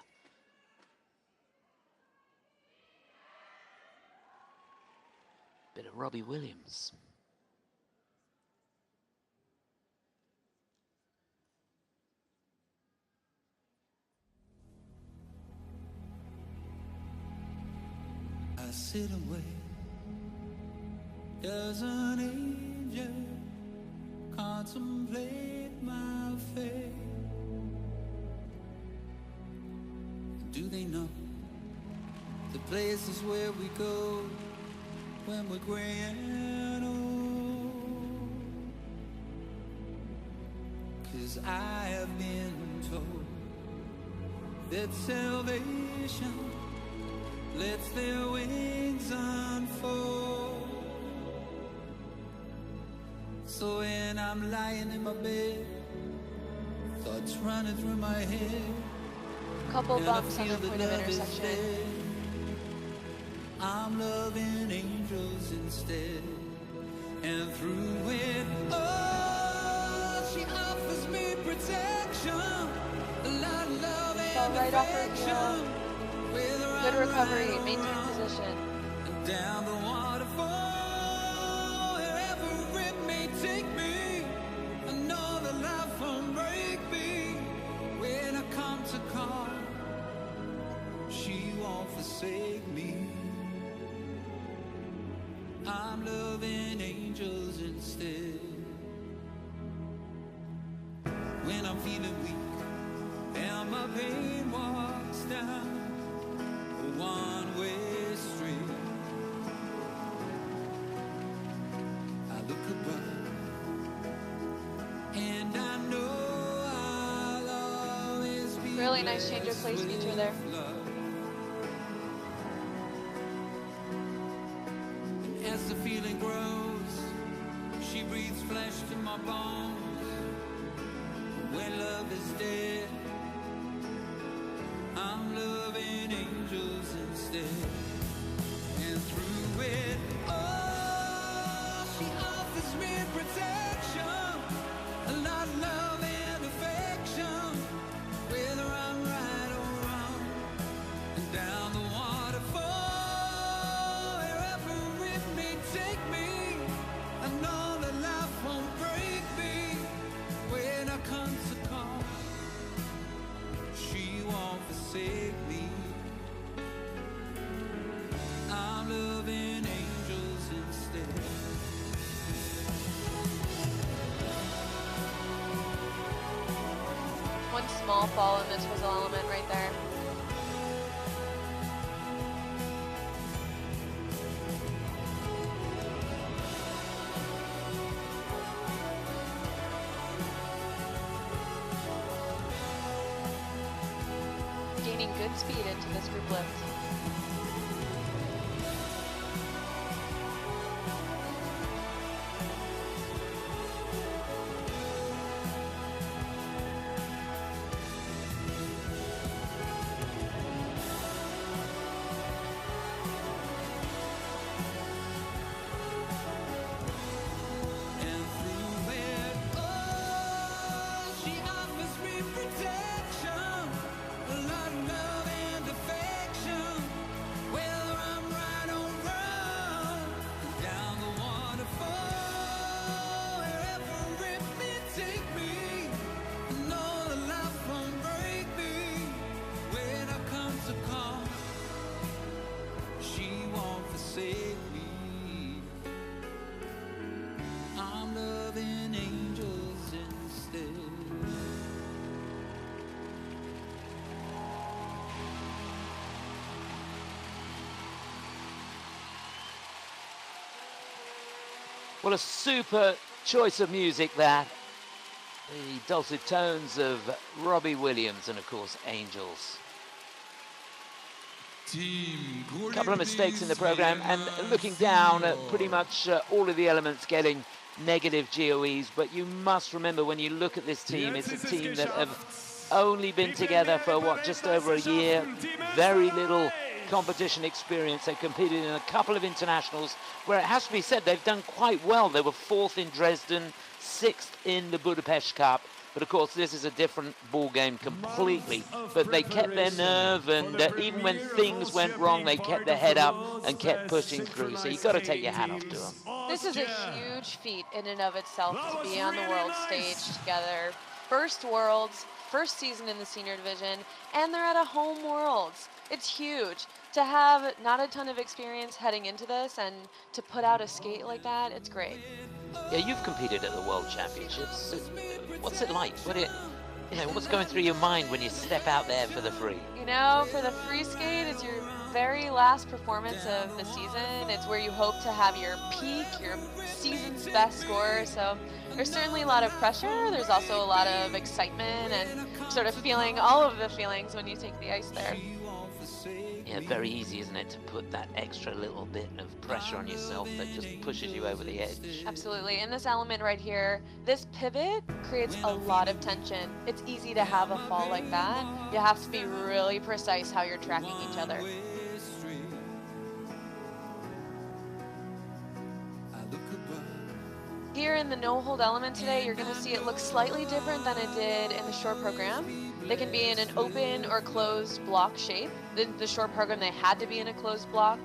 Bit of Robbie Williams. I sit away as an angel, contemplate my fate. Do they know the places where we go when we're gray and old? 'Cause I have been told that salvation lets their wings unfold. So when I'm lying in my bed, thoughts running through my head, Couple bumps on the point of intersection. I'm loving angels instead. And through it all, she offers me protection, a lot of love and Right off her affection. heel. Good recovery, maintain position. And down the waterfall, wherever it may take me, I know that life won't break me. When I come to call, she won't forsake me. I'm loving angels. angels instead. When I'm feeling weak and my pain walks down a one-way street, I look above and I know I'll always be Really nice change of place feature there. As the feeling grows, she breathes flesh to my bones. When love is dead, I'm loving angels instead. And through it all, she offers me protection, a lot of love and affection, whether I'm right or wrong. And down the waterfall, wherever it may take me, I know that life won't break me. When I come to call, she won't forsake me. I'm loving angels instead. One small fall in this whistle element right there. Gaining good speed into this group lift. And through it all, she offers me protection, a lot of love and affection, whether I'm right or wrong. Down the waterfall, wherever it may take me, I know that life won't break me. When I come to call, she won't forsake me. I'm loving angels instead. Well, a super choice of music there. The dulcet tones of Robbie Williams and, of course, Angels. A couple of mistakes in the program, and looking down at pretty much all of the elements getting negative GOEs, but you must remember when you look at this team, it's a team that have only been together for, what, just over a year, very little competition experience. They competed in a couple of internationals where it has to be said they've done quite well. They were 4th in Dresden, 6th in the Budapest Cup. But of course, this is a different ball game completely. But they kept their nerve, and even when things went wrong, they kept their head up and kept pushing through. So you've got to take your hat off to them. This is a huge feat in and of itself to be on the world stage together. First Worlds, first season in the senior division, and they're at a home Worlds. It's huge. To have not a ton of experience heading into this and to put out a skate like that, it's great. Yeah, you've competed at the World Championships. What's it like? What's going through your mind when you step out there for the free? You know, for the free skate, it's your very last performance of the season. It's where you hope to have your peak, your season's best score. So there's certainly a lot of pressure. There's also a lot of excitement and sort of feeling all of the feelings when you take the ice there. Yeah, very easy, isn't it, to put that extra little bit of pressure on yourself that just pushes you over the edge. Absolutely. In this element right here, this pivot creates a lot of tension. It's easy to have a fall like that. You have to be really precise how you're tracking each other. Here in the no-hold element today, you're going to see it look slightly different than it did in the short program. They can be in an open or closed block shape. The short program, they had to be in a closed block.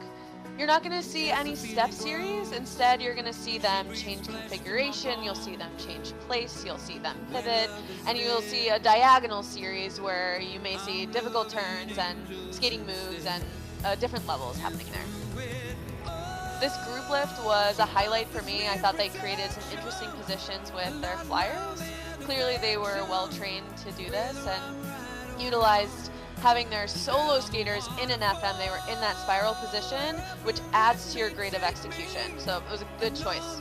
You're not going to see any step series. Instead, you're going to see them change configuration. You'll see them change place. You'll see them pivot. And you'll see a diagonal series where you may see difficult turns and skating moves and different levels happening there. This group lift was a highlight for me. I thought they created some interesting positions with their flyers. Clearly they were well trained to do this and utilized having their solo skaters in an FM. They were in that spiral position, which adds to your grade of execution. So it was a good choice.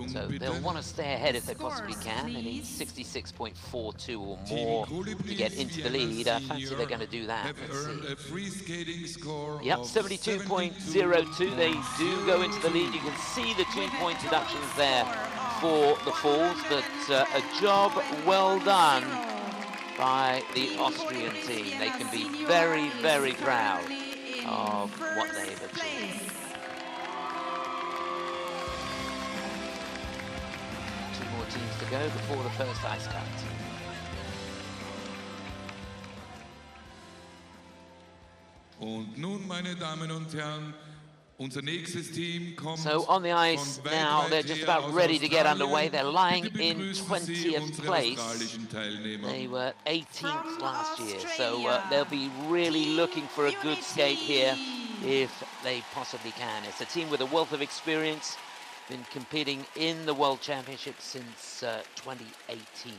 So they'll want to stay ahead if they possibly can. They need 66.42 or more to get into the lead. I fancy they're going to do that. Let's see. Yep, 72.02. They do go into the lead. You can see the 2-point deductions there for the falls, but a job well done by the Austrian team. They can be very, very proud of what they've achieved. Teams to go before the first ice cut. Und nun, meine Damen und Herren, unser nächstes Team kommt. So on the ice now, they're just about ready to get underway. They're lying in 20th place. They were 18th last year, so they'll be really looking for a good skate here if they possibly can. It's a team with a wealth of experience. Been competing in the World Championship since 2018.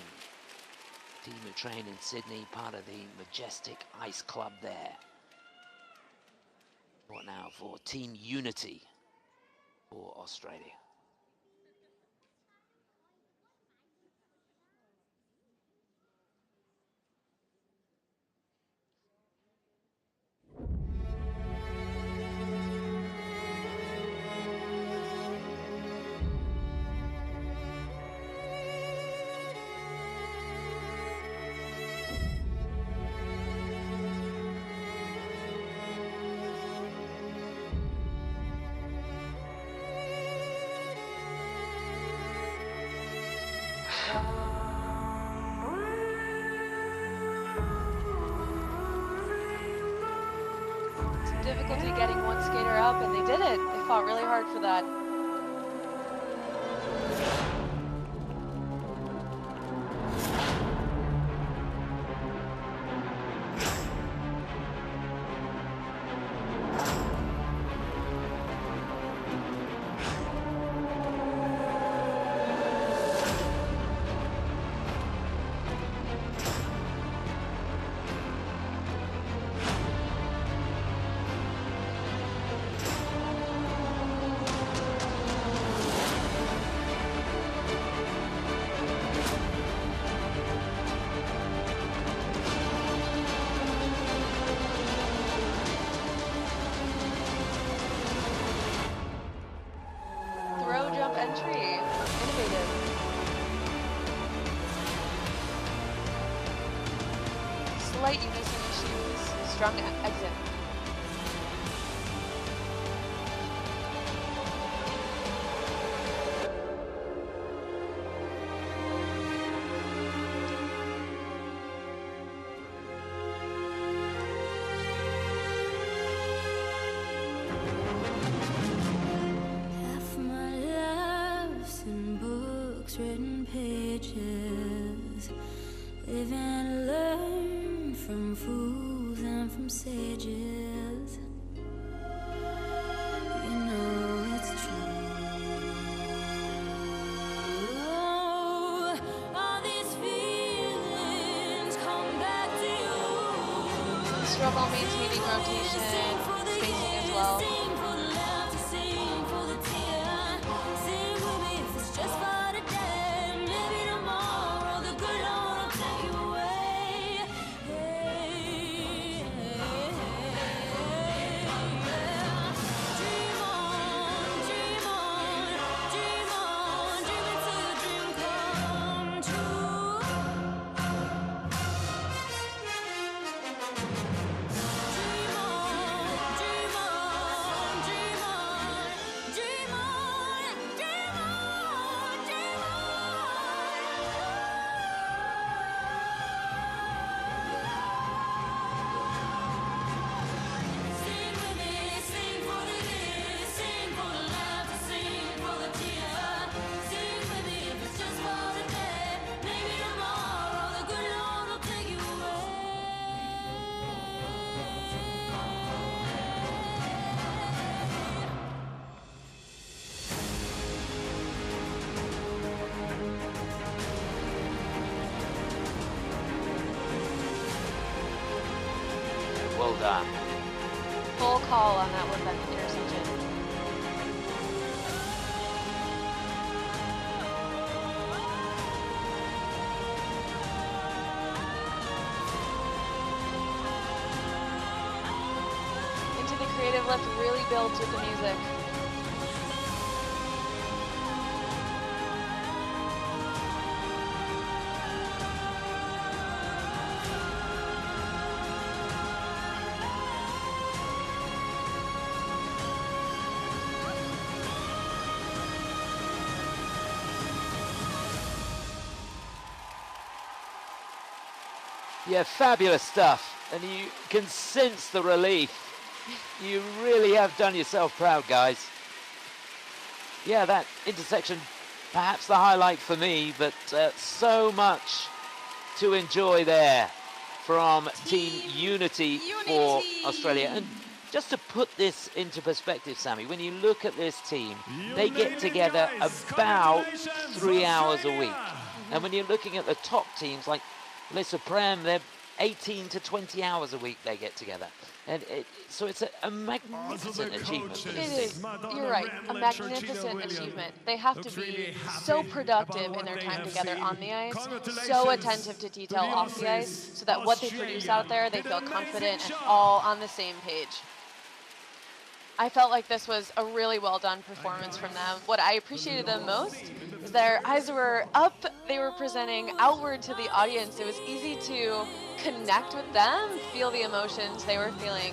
Team who train in Sydney, part of the Majestic Ice Club there. What now for Team Unity for Australia? Difficulty getting one skater up, and they did it. They fought really hard for that. Entry, innovative. Slight unison issues, strong exit. Written pages, live and learn from fools and from sages. You know it's true. All these feelings come back to you. Struggle maintaining rotation, spacing as well. done. Full call on that one, interception. Into the creative lift really builds with the music. Yeah, fabulous stuff. And you can sense the relief. You really have done yourself proud, guys. Yeah, that intersection, perhaps the highlight for me, but so much to enjoy there from Team Unity for Australia. And just to put this into perspective, Sammy, when you look at this team, they get together about 3 hours a week. And when you're looking at the top teams like Les Supreme, they're 18 to 20 hours a week they get together. And so it's a magnificent achievement for this It is, team. you're right, a magnificent achievement. They have to be so productive in their time together on the ice, so attentive to detail off the ice, so that what they produce out there, they feel confident and all on the same page. I felt like this was a really well done performance from them. What I appreciated the most is their eyes were up, they were presenting outward to the audience. It was easy to connect with them, feel the emotions they were feeling.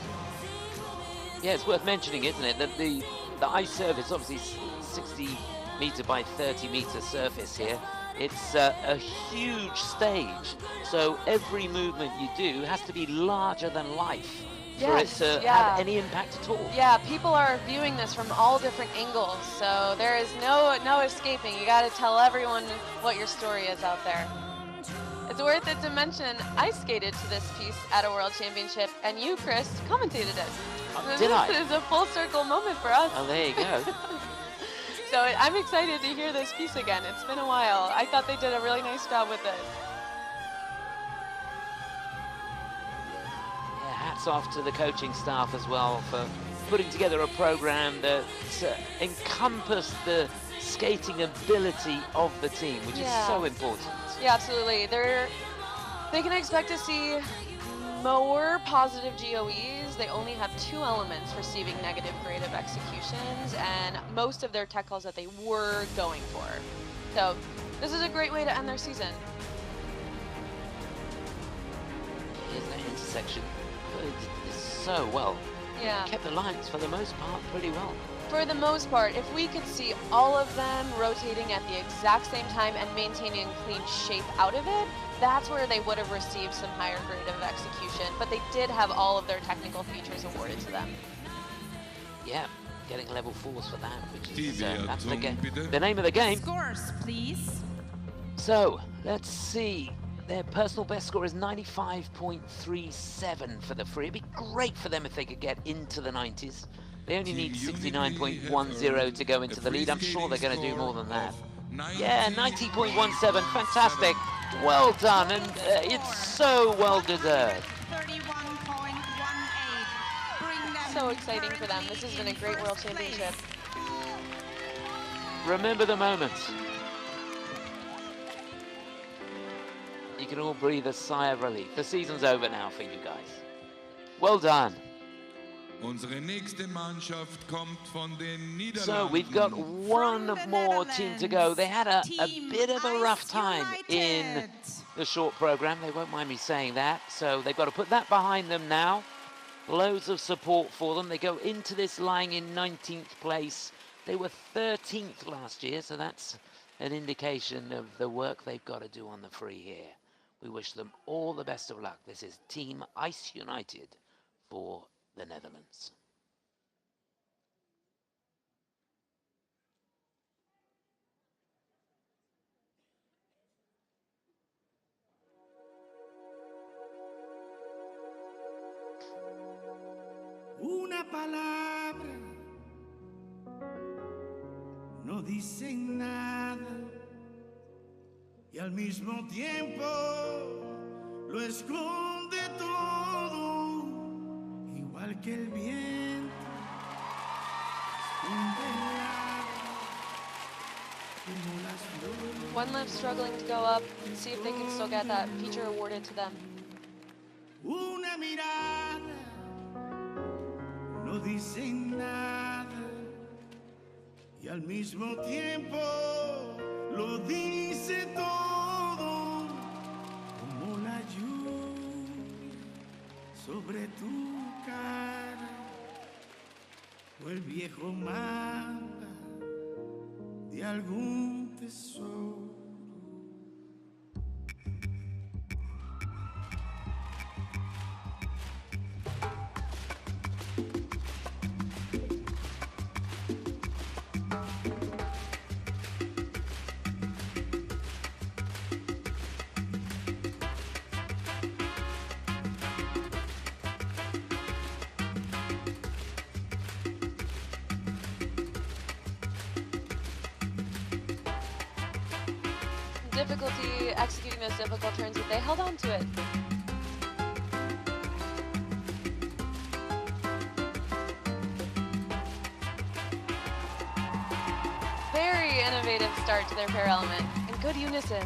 Yeah, it's worth mentioning, isn't it, that the ice surface, obviously 60 meter by 30 meter surface here. It's a huge stage, so every movement you do has to be larger than life. For it to have any impact at all. Yeah, people are viewing this from all different angles, so there is no escaping. You got to tell everyone what your story is out there. It's worth it to mention I skated to this piece at a World Championship, and you, Chris, commentated it. Did I? This is a full circle moment for us. Oh, there you go. So I'm excited to hear this piece again. It's been a while. I thought they did a really nice job with it. Hats off to the coaching staff as well for putting together a program that encompassed the skating ability of the team, which is so important. Yeah, absolutely. They can expect to see more positive GOEs. They only have 2 elements receiving negative creative executions, and most of their tech calls that they were going for. So this is a great way to end their season. Here's that intersection. It's so well. Yeah. Kept the lines for the most part pretty well. For the most part, if we could see all of them rotating at the exact same time and maintaining clean shape out of it, that's where they would have received some higher grade of execution. But they did have all of their technical features awarded to them. Yeah, getting level 4s for that, which is that's the name of the game. Scores, please. So let's see. Their personal best score is 95.37 for the free. It'd be great for them if they could get into the 90s. They only need 69.10 to go into the lead. I'm sure they're going to do more than that. Yeah, 90.17, fantastic. Well done, and it's so well deserved. 31.18. So exciting for them. This has been a great World Championship. Remember the moments. You can all breathe a sigh of relief. The season's over now for you guys. Well done. So we've got one more team to go. They had a bit of a rough time in the short program. They won't mind me saying that. So they've got to put that behind them now. Loads of support for them. They go into this lying in 19th place. They were 13th last year, so that's an indication of the work they've got to do on the free here. We wish them all the best of luck. This is Team Ice United for the Netherlands. Una palabra no dicen nada y al mismo tiempo lo esconde todo. que el viento hunde el agua como las flores. One left struggling to go up. See if they can still get that feature awarded to them. Una mirada no dice nada y al mismo tiempo lo dice todo, como la lluvia sobre tu cara o el viejo mapa de algún tesoro. Difficulty executing those difficult turns, but they held on to it. Very innovative start to their pair element, and good unison.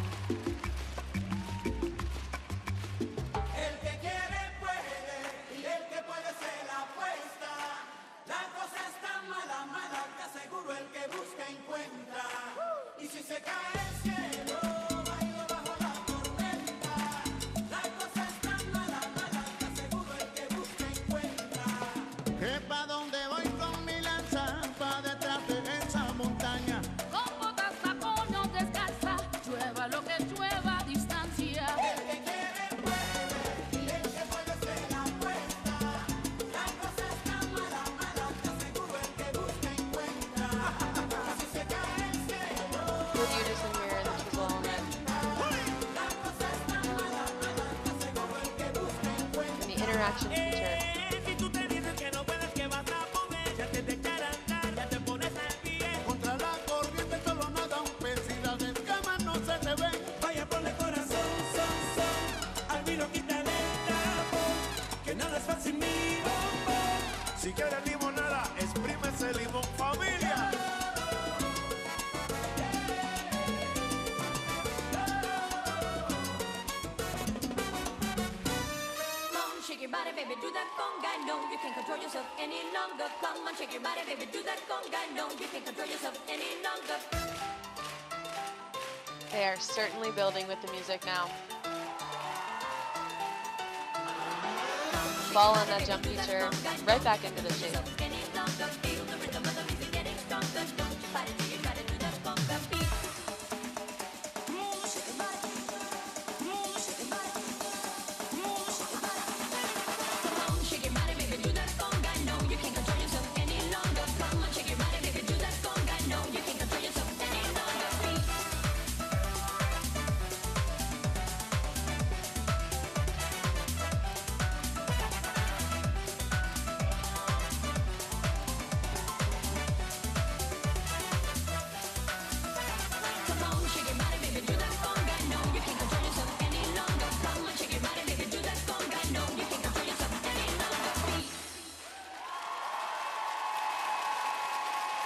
Interaction feature. Si quieres limonada, exprime ese limón, familia. Shake your body, baby, do that conga. No, you can't control yourself any longer. Come on, shake your body, baby, do that conga. No, you can't control yourself any longer. They are certainly building with the music now. Ball on that jump feature, right back into the shape.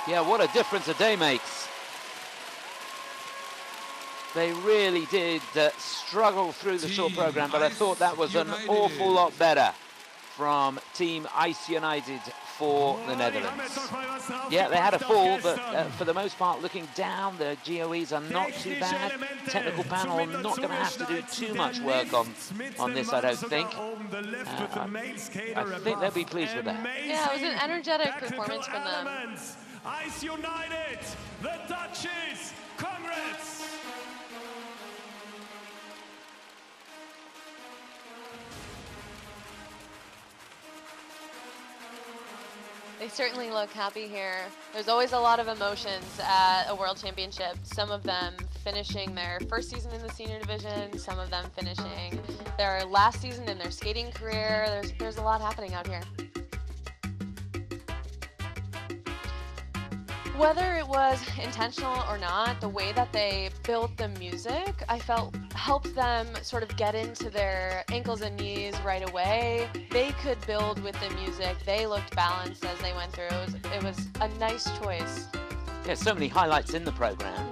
Yeah, what a difference a day makes. They really did struggle through the short program, but I thought that was an awful lot better from Team Ice United for the Netherlands. Yeah, they had a fall, but for the most part, looking down, the GOEs are not too bad. Technical panel not going to have to do too much work on this, I don't think. I think they'll be pleased with that. Yeah, it was an energetic performance from them. Ice United, the Dutchies, congrats! They certainly look happy here. There's always a lot of emotions at a World Championship. Some of them finishing their first season in the senior division, some of them finishing their last season in their skating career. There's a lot happening out here. Whether it was intentional or not, the way that they built the music, I felt helped them sort of get into their ankles and knees right away. They could build with the music. They looked balanced as they went through. It was a nice choice. Yeah, so many highlights in the program.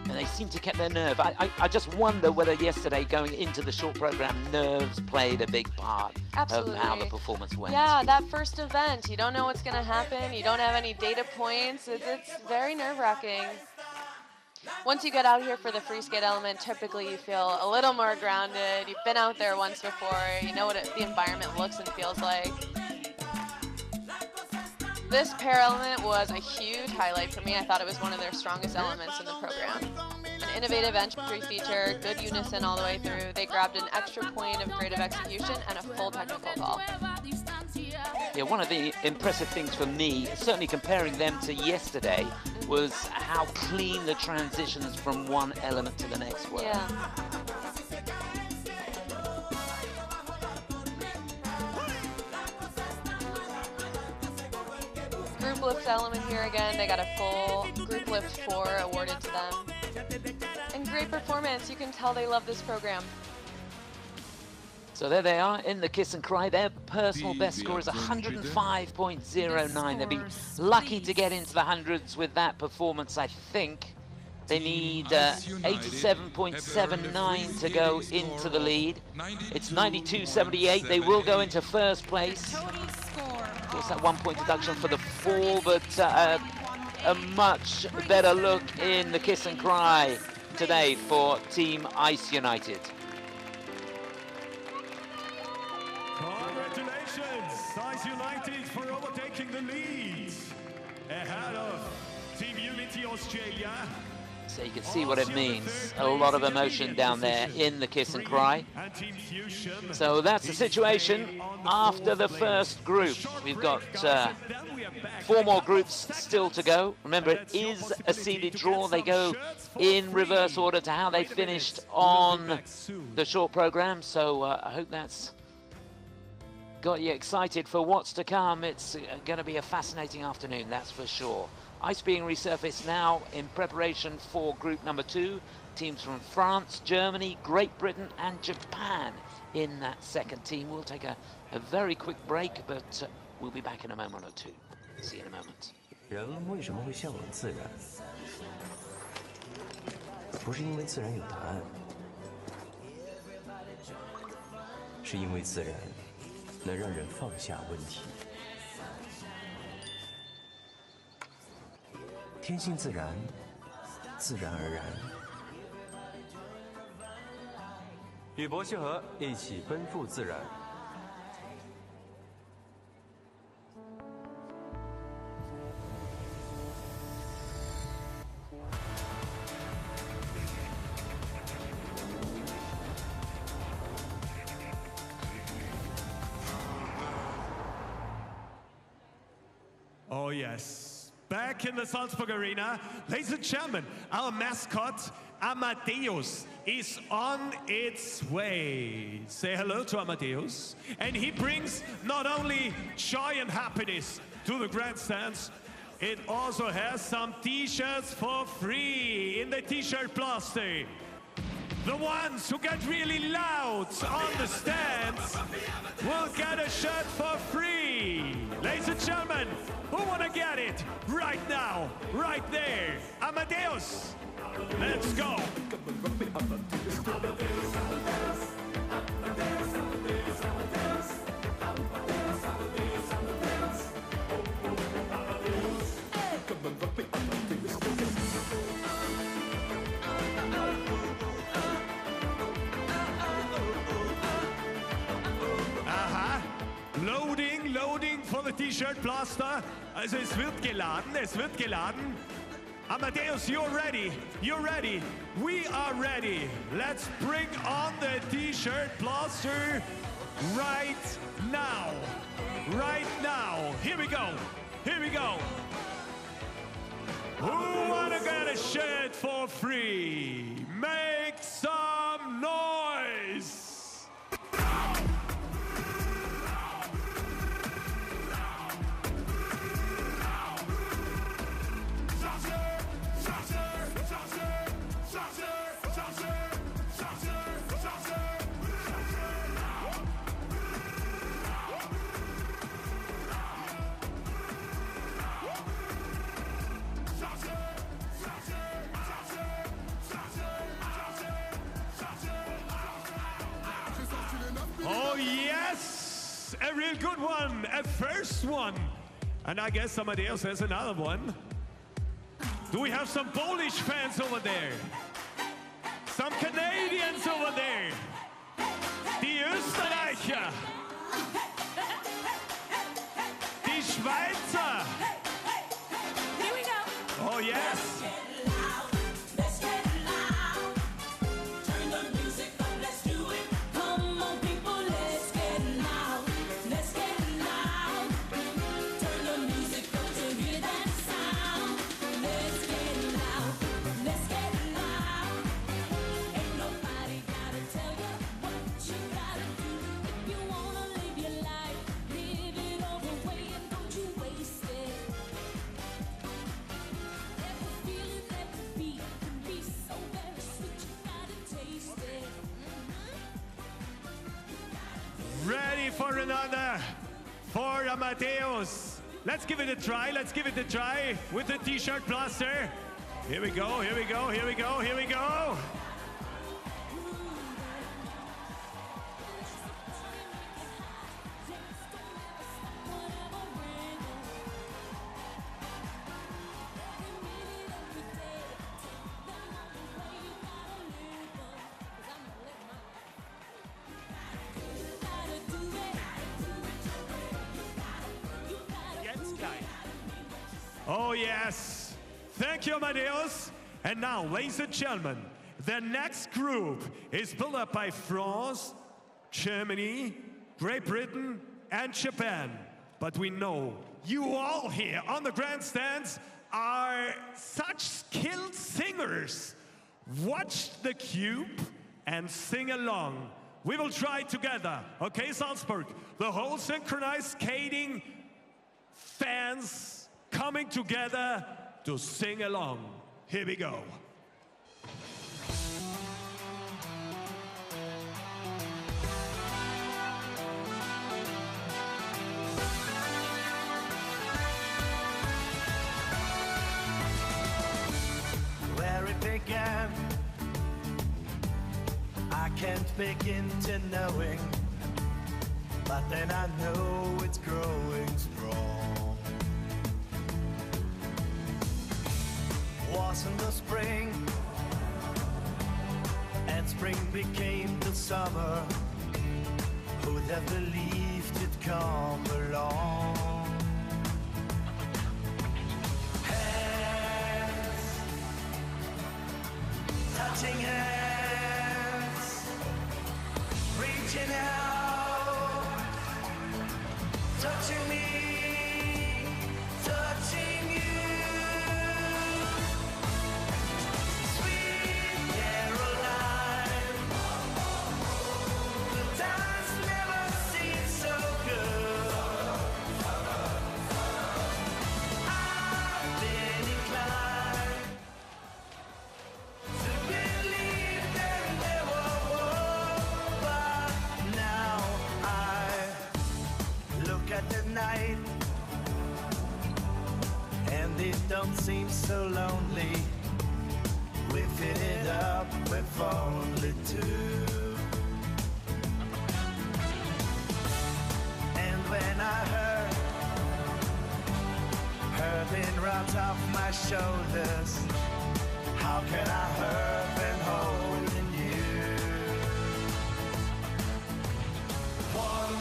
And they seem to keep their nerve. I just wonder whether yesterday, going into the short program, nerves played a big part Absolutely. of how the performance went. Yeah, that first event, you don't know what's going to happen. You don't have any data points. It's very nerve-wracking. Once you get out here for the free skate element, typically you feel a little more grounded. You've been out there once before. You know what the environment looks and feels like. This pair element was a huge highlight for me. I thought it was one of their strongest elements in the program. An innovative entry feature, good unison all the way through. They grabbed an extra point of creative execution and a full technical call. Yeah, one of the impressive things for me, certainly comparing them to yesterday, was how clean the transitions from one element to the next were. Yeah. Group lift element here again. They got a full group lift 4 awarded to them. And great performance. You can tell they love this program. So there they are in the kiss and cry. Their personal best score is 105.09. They've been lucky to get into the hundreds with that performance, I think. They need 87.79 to go into the lead. It's 92.78. They will go into first place. Of course, that 1 point deduction for the fall, but a much better look in the kiss and cry today for Team Ice United. Congratulations, Ice United, for overtaking the lead ahead of Team Unity Australia. So you can see what it means. A lot of emotion down there in the kiss and cry. So that's the situation after the first group. We've got 4 more groups still to go. Remember, it is a seeded draw. They go in reverse order to how they finished on the short program. So I hope that's got you excited for what's to come. It's going to be a fascinating afternoon, that's for sure. Ice being resurfaced now in preparation for group number 2. Teams from France, Germany, Great Britain and Japan in that second team. We'll take a very quick break, but we'll be back in a moment or two. See you in a moment. 人为什么会向往自然？不是因为自然有答案，是因为自然能让人放下问题。天性自然，自然而然。与博西河一起奔赴自然。Oh yes, back in the Salzburg arena, ladies and gentlemen, our mascot Amadeus is on its way. Say hello to Amadeus. And he brings not only joy and happiness to the grandstands, it also has some t-shirts for free in the t-shirt plastic. The ones who get really loud on the stands will get a shirt for free. Ladies and gentlemen, who want to get it right now, right there? Amadeus, let's go. Loading for the T-shirt blaster. Also es wird geladen. Amadeus, you're ready. We are ready. Let's bring on the T-shirt blaster right now. Here we go. Who wanna get a shirt for free? Make some noise. A real good one, a first one. And I guess somebody else has another one. Do we have some Polish fans over there? Some Canadians over there? Die Österreicher? Die Schweizer? Here we go. Oh yes. Ready for another for Amadeus. Let's give it a try. Let's give it a try with the t-shirt blaster. Here we go. Here we go. Here we go. Here we go. Oh yes, thank you Amadeus. And now, ladies and gentlemen, the next group is built up by France, Germany, Great Britain, and Japan. But we know you all here on the grandstands are such skilled singers. Watch the cube and sing along. We will try together. Okay, Salzburg, the whole synchronized skating fans coming together to sing along. Here we go. Where it began, I can't begin to knowing, but then I know it's growing strong. Was in the spring, and spring became the summer. Who'd have believed it'd come along? Hands, touching hands, reaching out, touching me, touching you. Night, and it don't seem so lonely. We fit it up with only two. And when I heard it right off my shoulders, how can I hurt when holding you? One.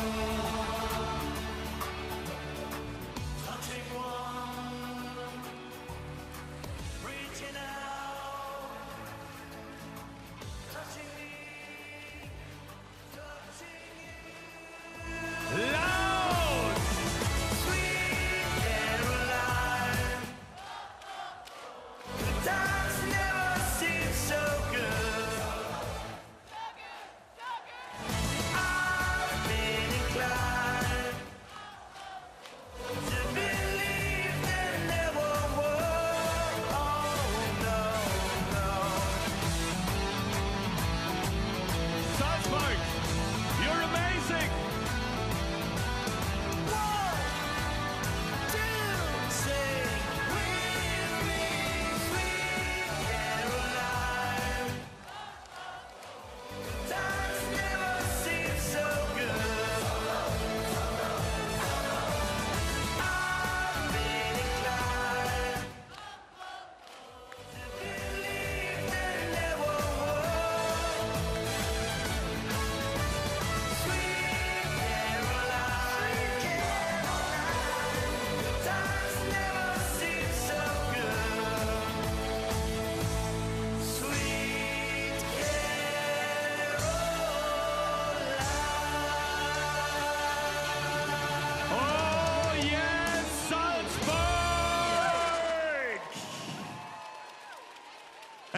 Times never seem so good.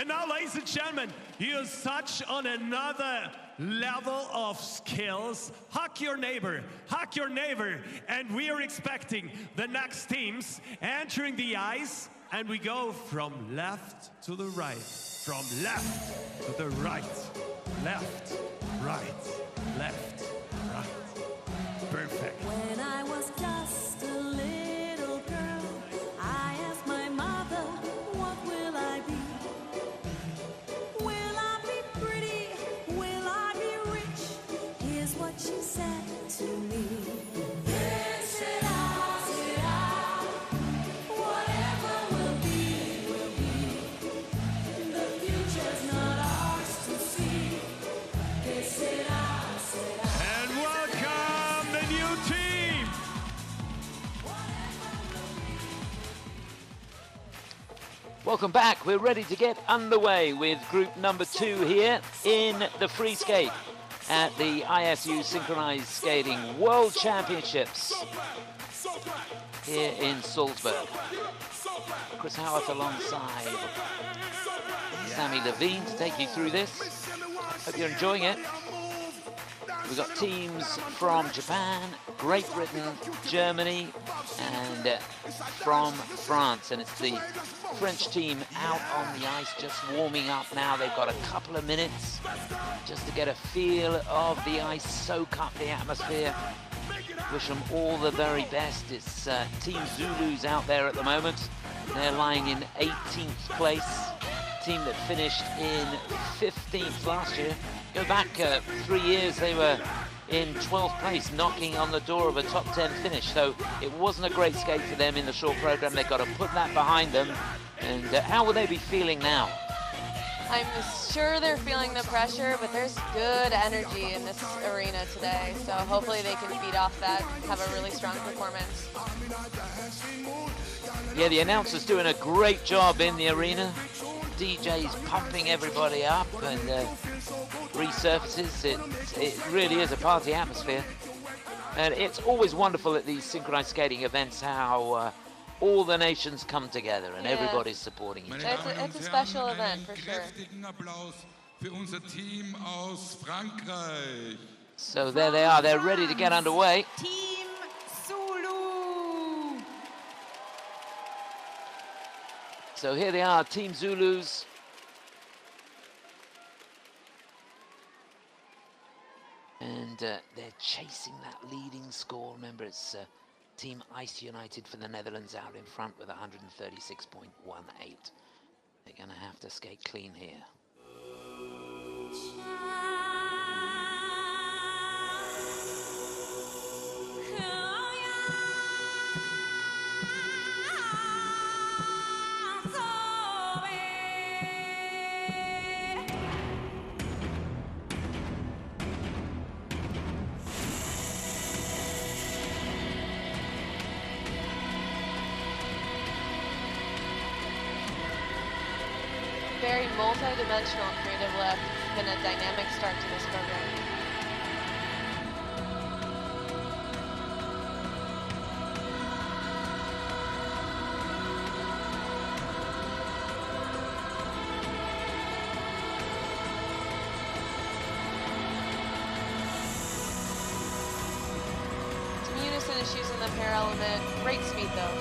And now, ladies and gentlemen, you touch on another level of skills. Hug your neighbor, and we are expecting the next teams entering the ice, and we go from left to the right, from left to the right, left, right, left, right. Perfect. When I was just a little girl, I asked my mother, what will I be? Will I be pretty? Will I be rich? Here's what she said to me. Yes, said I, whatever will be, will be. The future's not ours to see. Yes, said I. And welcome the new team. Welcome back. We're ready to get underway with group number 2 here in the free skate at the ISU Synchronized Skating World Championships here in Salzburg. Chris Howarth alongside Sammy Levine to take you through this. Hope you're enjoying it. We've got teams from Japan, Great Britain, Germany, and from France. And it's the French team out on the ice, just warming up now. They've got a couple of minutes just to get a feel of the ice, soak up the atmosphere. Wish them all the very best. It's Team Zoulous out there at the moment. They're lying in 18th place. Team that finished in 15th last year. Go back 3 years, they were in 12th place, knocking on the door of a top 10 finish. So it wasn't a great skate for them in the short program. They've got to put that behind them. And how will they be feeling now? I'm sure they're feeling the pressure, but there's good energy in this arena today. So hopefully they can feed off that, have a really strong performance. Yeah, the announcer's doing a great job in the arena. DJ's pumping everybody up and resurfaces. It really is a party atmosphere. And it's always wonderful at these synchronized skating events how all the nations come together and everybody's supporting each other. It's a special event for sure. So there they are, they're ready to get underway. Team Zulu. So here they are, Team Zoulous. And they're chasing that leading score. Remember, it's Team Ice United for the Netherlands out in front with 136.18. They're going to have to skate clean here. Very multi-dimensional creative lift. It's been a dynamic start to this program. Some unison issues in the pair element. Great speed though.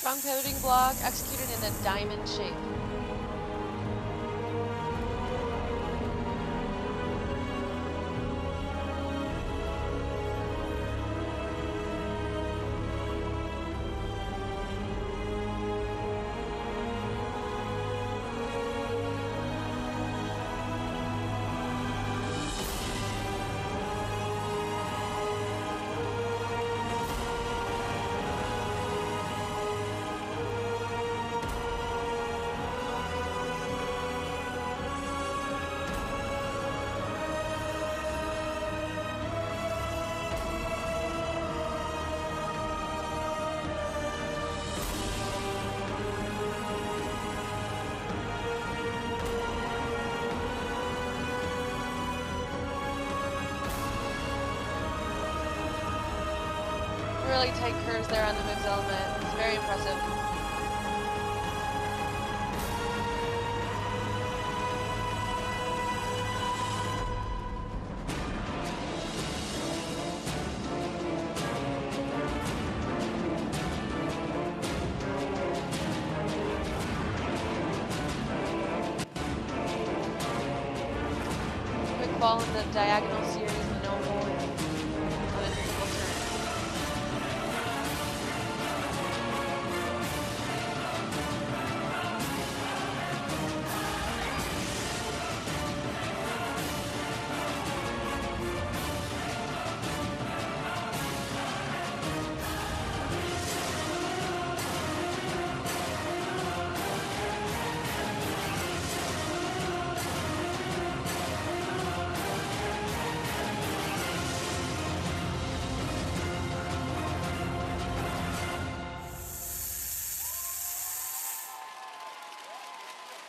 strong pivoting block executed in a diamond shape. Really tight curves there on the mixed element. It's very impressive. Quick fall in the diagonal series, the no hold. And then triple turn.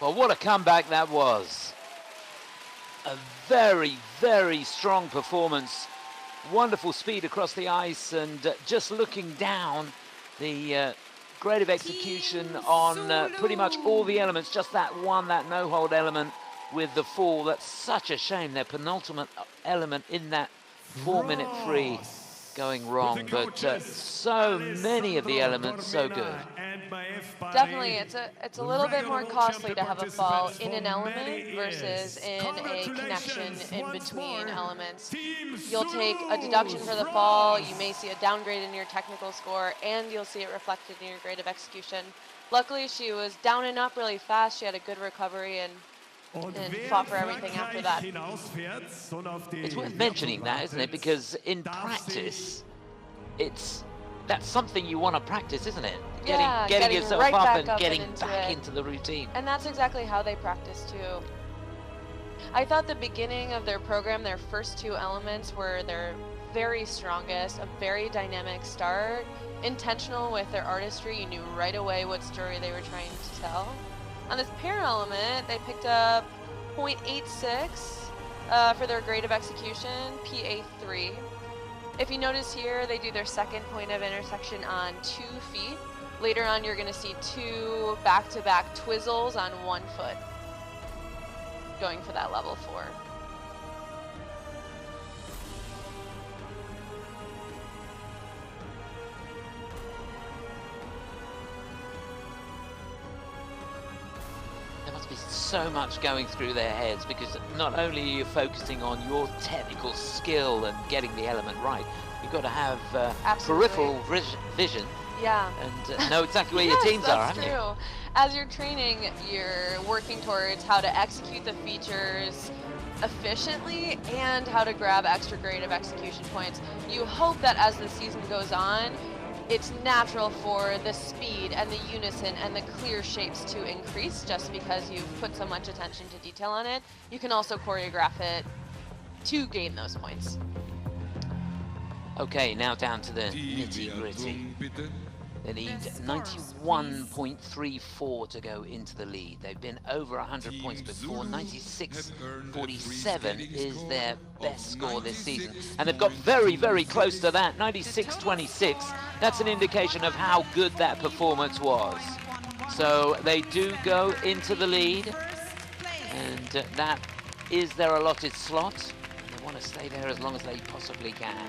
Well, what a comeback that was. A very, very strong performance. Wonderful speed across the ice, and just looking down, the grade of execution on pretty much all the elements. Just that one, that no-hold element with the fall. That's such a shame. Their penultimate element in that 4-minute free going wrong, but so many of the elements so good. Definitely, it's a little bit more costly to have a fall in an element versus in a connection in between elements. You'll take a deduction for the fall, you may see a downgrade in your technical score, and you'll see it reflected in your grade of execution. Luckily, she was down and up really fast. She had a good recovery and fought for everything after that. It's worth mentioning that, isn't it? Because in practice, that's something you want to practice, isn't it? Getting yourself right up and up getting and back into the routine. And that's exactly how they practice too. I thought the beginning of their program, their first two elements were their very strongest, a very dynamic start, intentional with their artistry. You knew right away what story they were trying to tell. On this pair element, they picked up 0.86 for their grade of execution, PA3. If you notice here, they do their second point of intersection on 2 feet. Later on, you're going to see 2 back-to-back twizzles on 1 foot, going for that level 4. There must be so much going through their heads, because not only are you focusing on your technical skill and getting the element right, you've got to have peripheral vision. Yeah. And know exactly where your teams are, haven't you? As you're training, you're working towards how to execute the features efficiently and how to grab extra grade of execution points. You hope that as the season goes on, it's natural for the speed and the unison and the clear shapes to increase just because you've put so much attention to detail on it. You can also choreograph it to gain those points. Okay, now down to the nitty-gritty. They need 91.34 to go into the lead. They've been over 100 points before. 96.47 is their best score this season. And they've got very, very close to that, 96.26. That's an indication of how good that performance was. So they do go into the lead, and that is their allotted slot. They want to stay there as long as they possibly can.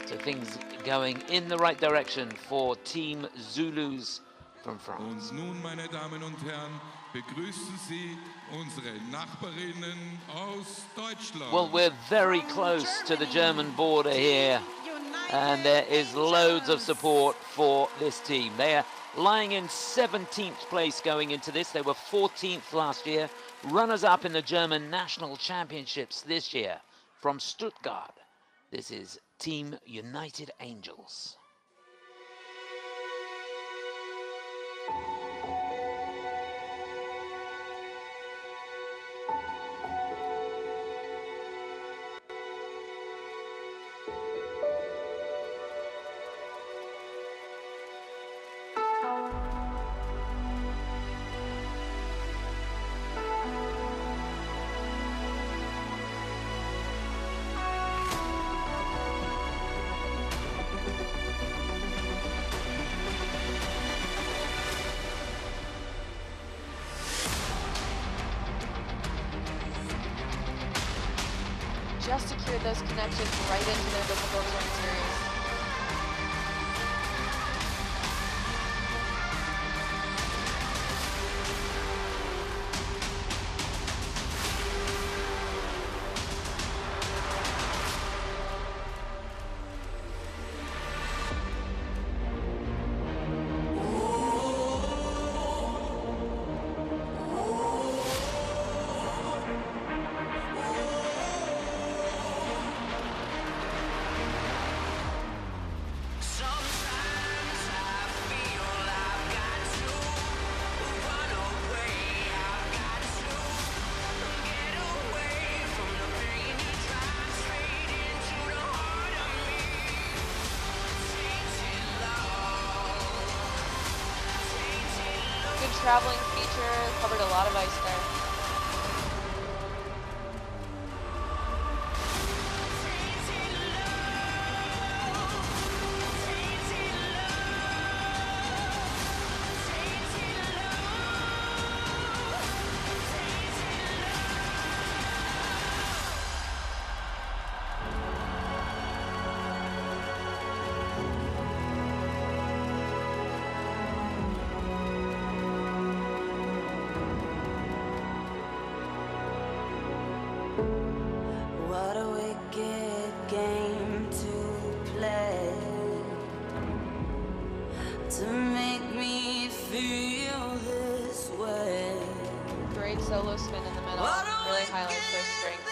So things going in the right direction for Team Zoulous from France. Und nun, meine Damen und Herren, begrüßen Sie unsere Nachbarinnen aus Deutschland. Well, we're very close to the German border here, and there is loads of support for this team. They are lying in 17th place going into this. They were 14th last year, runners-up in the German National Championships this year. From Stuttgart, this is Team United Angels. Just secured those connections right into their difficult turn series. Traveling feature, covered a lot of ice there. What a wicked game to play, to make me feel this way. Great solo spin in the middle, really highlights their strengths.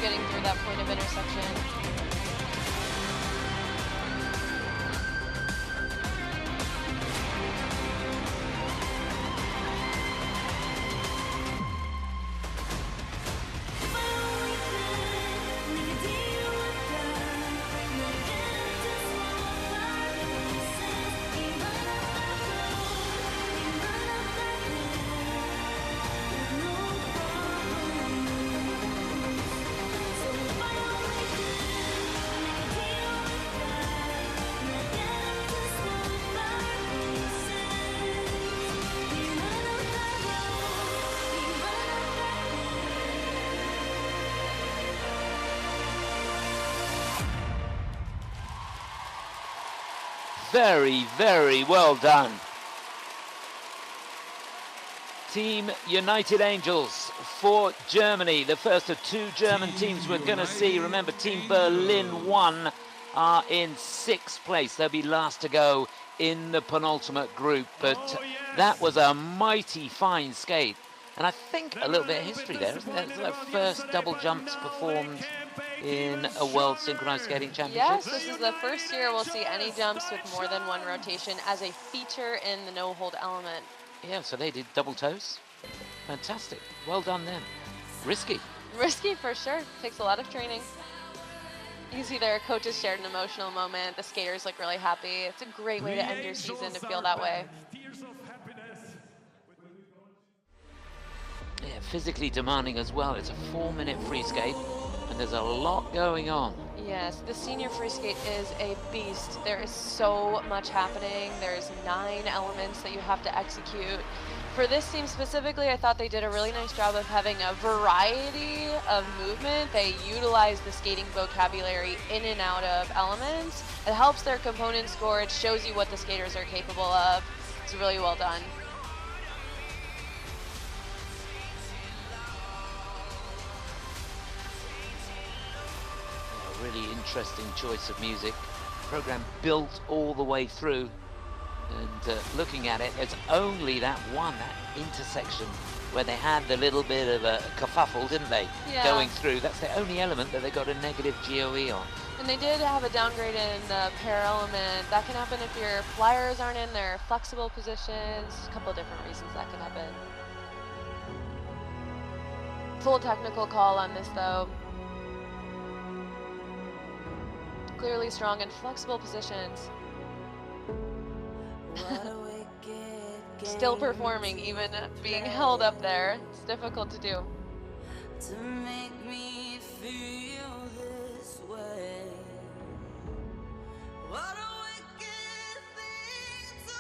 Getting through that point of intersection. Very, very well done. Team United Angels for Germany, the first of two German teams we're going to see. Remember, Team Berlin 1 are in 6th place. They'll be last to go in the penultimate group, but that was a mighty fine skate And I think a little bit of history there, isn't there? It's their first double jumps performed in a World Synchronized Skating Championships. Yes, this is the first year we'll see any jumps with more than one rotation as a feature in the no-hold element. Yeah, so they did double toes. Fantastic. Well done then. Risky. Risky for sure. Takes a lot of training. You can see their coaches shared an emotional moment. The skaters look really happy. It's a great way to end your season to feel that way. Yeah, physically demanding as well. It's a 4-minute free skate, and there's a lot going on. Yes, the senior free skate is a beast. There is so much happening. There's 9 elements that you have to execute. For this team specifically, I thought they did a really nice job of having a variety of movement. They utilize the skating vocabulary in and out of elements. It helps their component score. It shows you what the skaters are capable of. It's really well done. A really interesting choice of music. Program built all the way through. And looking at it, it's only that intersection where they had the little bit of a kerfuffle, didn't they? Yeah. Going through. That's the only element that they got a negative GOE on. And they did have a downgrade in the pair element. That can happen if your flyers aren't in their flexible positions. A couple of different reasons that can happen. Full technical call on this though. Clearly strong in flexible positions. Still performing, even being held up there. It's difficult to do. To make me feel this way. What a wicked thing to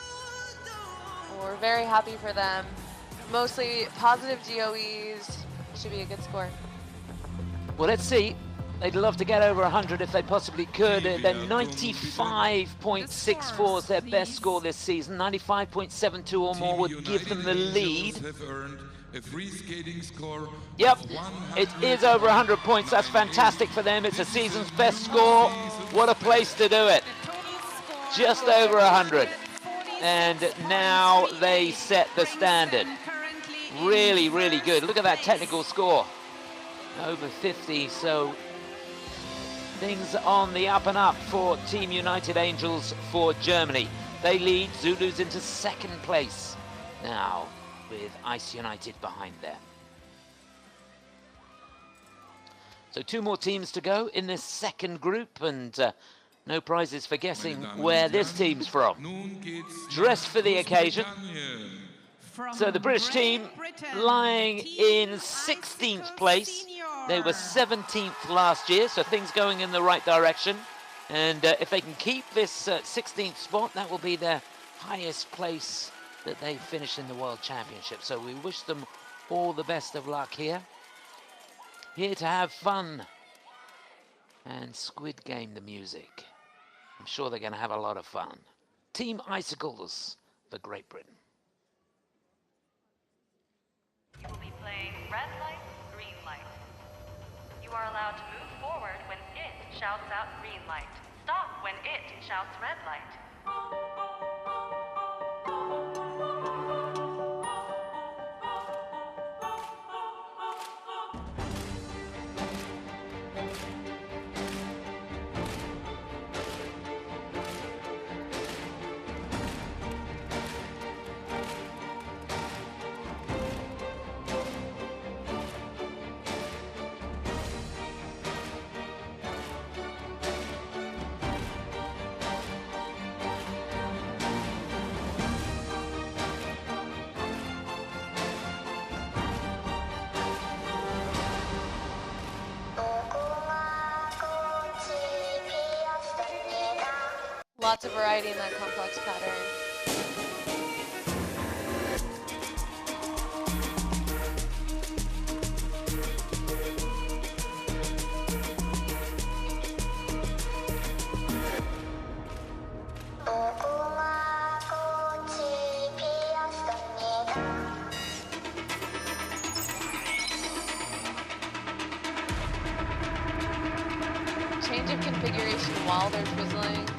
do. We're very happy for them. Mostly positive GOEs. Should be a good score. Well, let's see. They'd love to get over 100 if they possibly could. They're 95.64 is their best score this season. 95.72 or more would give them the lead. Yep, it is over 100 points. That's fantastic for them. It's a season's best score. What a place to do it. Just over 100. And now they set the standard. Really, really good. Look at that technical score. Over 50, so things on the up and up for Team United Angels for Germany. They lead Zoulous into second place now with Ice United behind them. So 2 more teams to go in this second group, and no prizes for guessing where this team's from. Dressed for the occasion. So the British team lying in 16th place. They were 17th last year, so things going in the right direction. And if they can keep this 16th spot, that will be their highest place that they finish in the World Championship. So we wish them all the best of luck here. Here to have fun and Squid Game the music. I'm sure they're going to have a lot of fun. Team Icicles for Great Britain. You will be playing red light, green light. You are allowed to move forward when it shouts out green light. Stop when it shouts red light. Lots of variety in that complex pattern. Change of configuration while they're twizzling.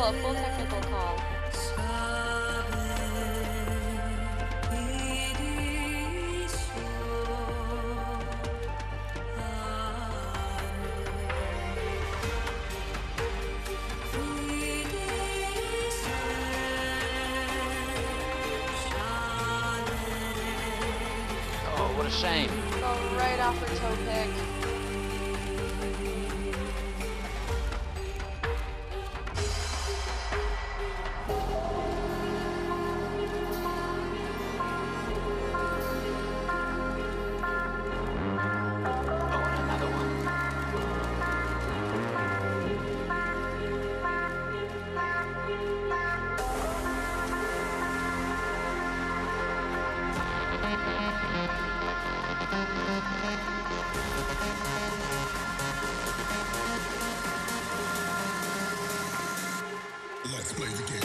a full technical call. Oh, what a shame. Go right off her toe pick. Let's play the game.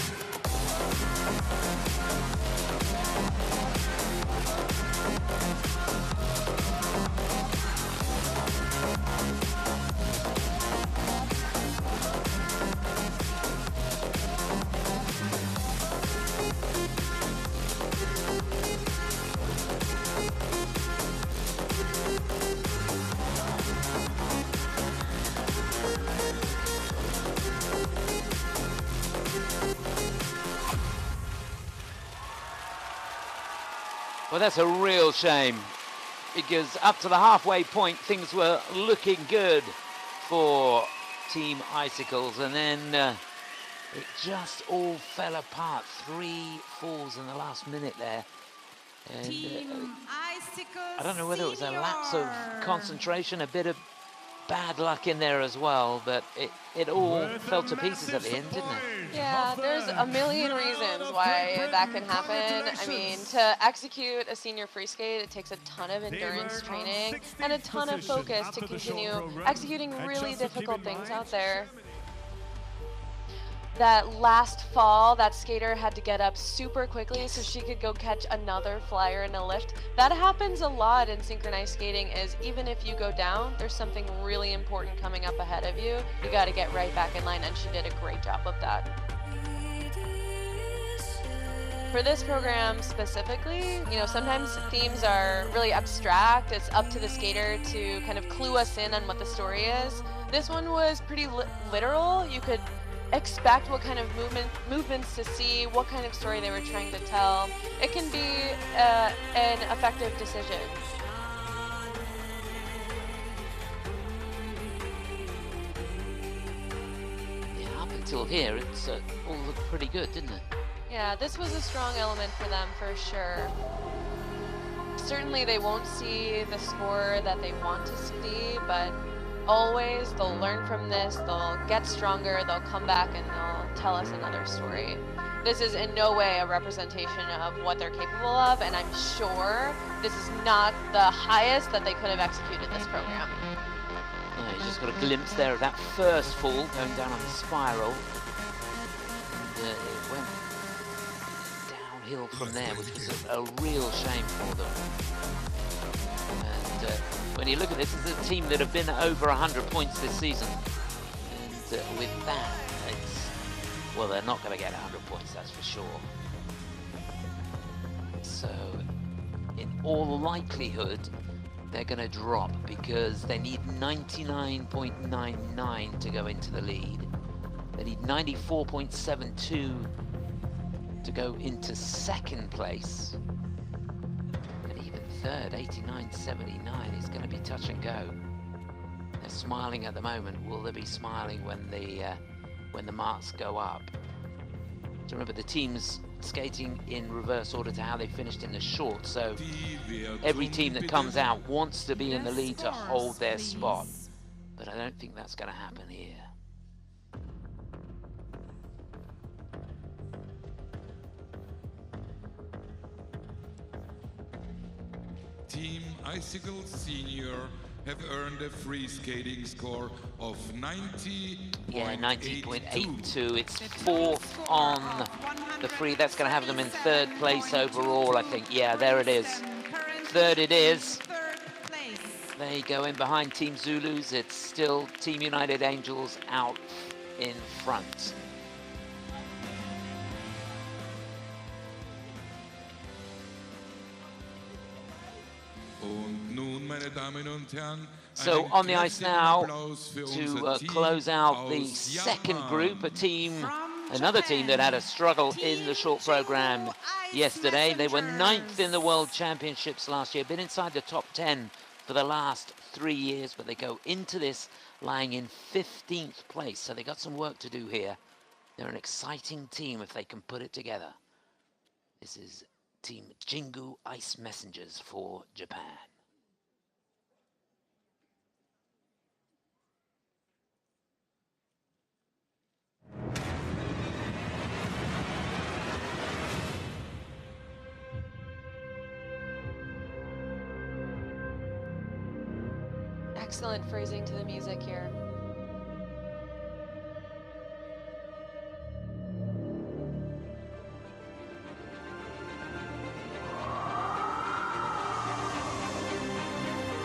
Well, that's a real shame, because up to the halfway point, things were looking good for Team Icicles, and then it just all fell apart. 3 falls in the last minute there. And, Team Icicles I don't know whether it was a lapse of concentration, a bit of bad luck in there as well, but it all fell to pieces at the end, didn't it? Yeah, there's a million reasons why that can happen. I mean, to execute a senior free skate, it takes a ton of endurance training and a ton of focus to continue executing really difficult things out there. That last fall, that skater had to get up super quickly so she could go catch another flyer in a lift. That happens a lot in synchronized skating, is even if you go down, there's something really important coming up ahead of you. You got to get right back in line, and she did a great job of that. For this program specifically, you know, sometimes themes are really abstract. It's up to the skater to kind of clue us in on what the story is. This one was pretty literal. You could expect what kind of movements to see, what kind of story they were trying to tell. It can be an effective decision. Yeah, up until here, it's all looked pretty good, didn't it? Yeah, this was a strong element for them for sure. Certainly they won't see the score that they want to see, but always they'll learn from this, they'll get stronger, they'll come back and they'll tell us another story. This is in no way a representation of what they're capable of, and I'm sure this is not the highest that they could have executed this program. Yeah, you just got a glimpse there of that first fall going down on the spiral. And it went downhill from there, which was a real shame for them. And when you look at this, it's a team that have been over 100 points this season. And with that, well, they're not going to get 100 points, that's for sure. So, in all likelihood, they're going to drop because they need 99.99 to go into the lead. They need 94.72 to go into second place. And even third, 89.79 is going to be touch and go. They're smiling at the moment. Will they be smiling when the marks go up? So remember, the teams skating in reverse order to how they finished in the short, so every team that comes out wants to be in the lead to hold their spot, but I don't think that's going to happen here. Team Icicles Senior have earned a free skating score of 90.82. Yeah, 90.82. It's fourth on the free. That's going to have them in third place overall, I think. Yeah, there it is. Third it is. They go in behind Team Zoulous. It's still Team United Angels out in front. So on the ice now to close out the second group, another team that had a struggle in the short program yesterday. They were 9th in the World Championships last year, been inside the top 10 for the last 3 years, but they go into this lying in 15th place. So they got some work to do here. They're an exciting team if they can put it together. This is Team Jingu Ice Messengers for Japan. Excellent phrasing to the music here.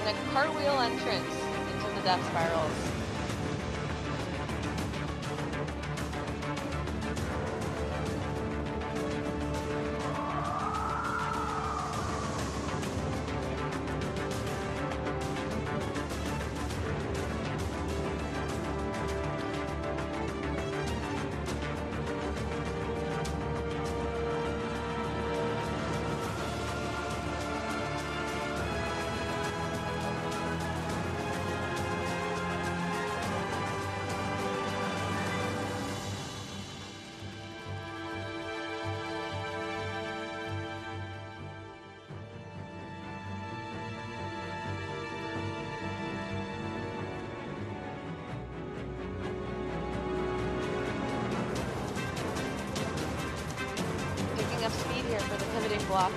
And a cartwheel entrance into the death spirals. Speed here for the pivoting block.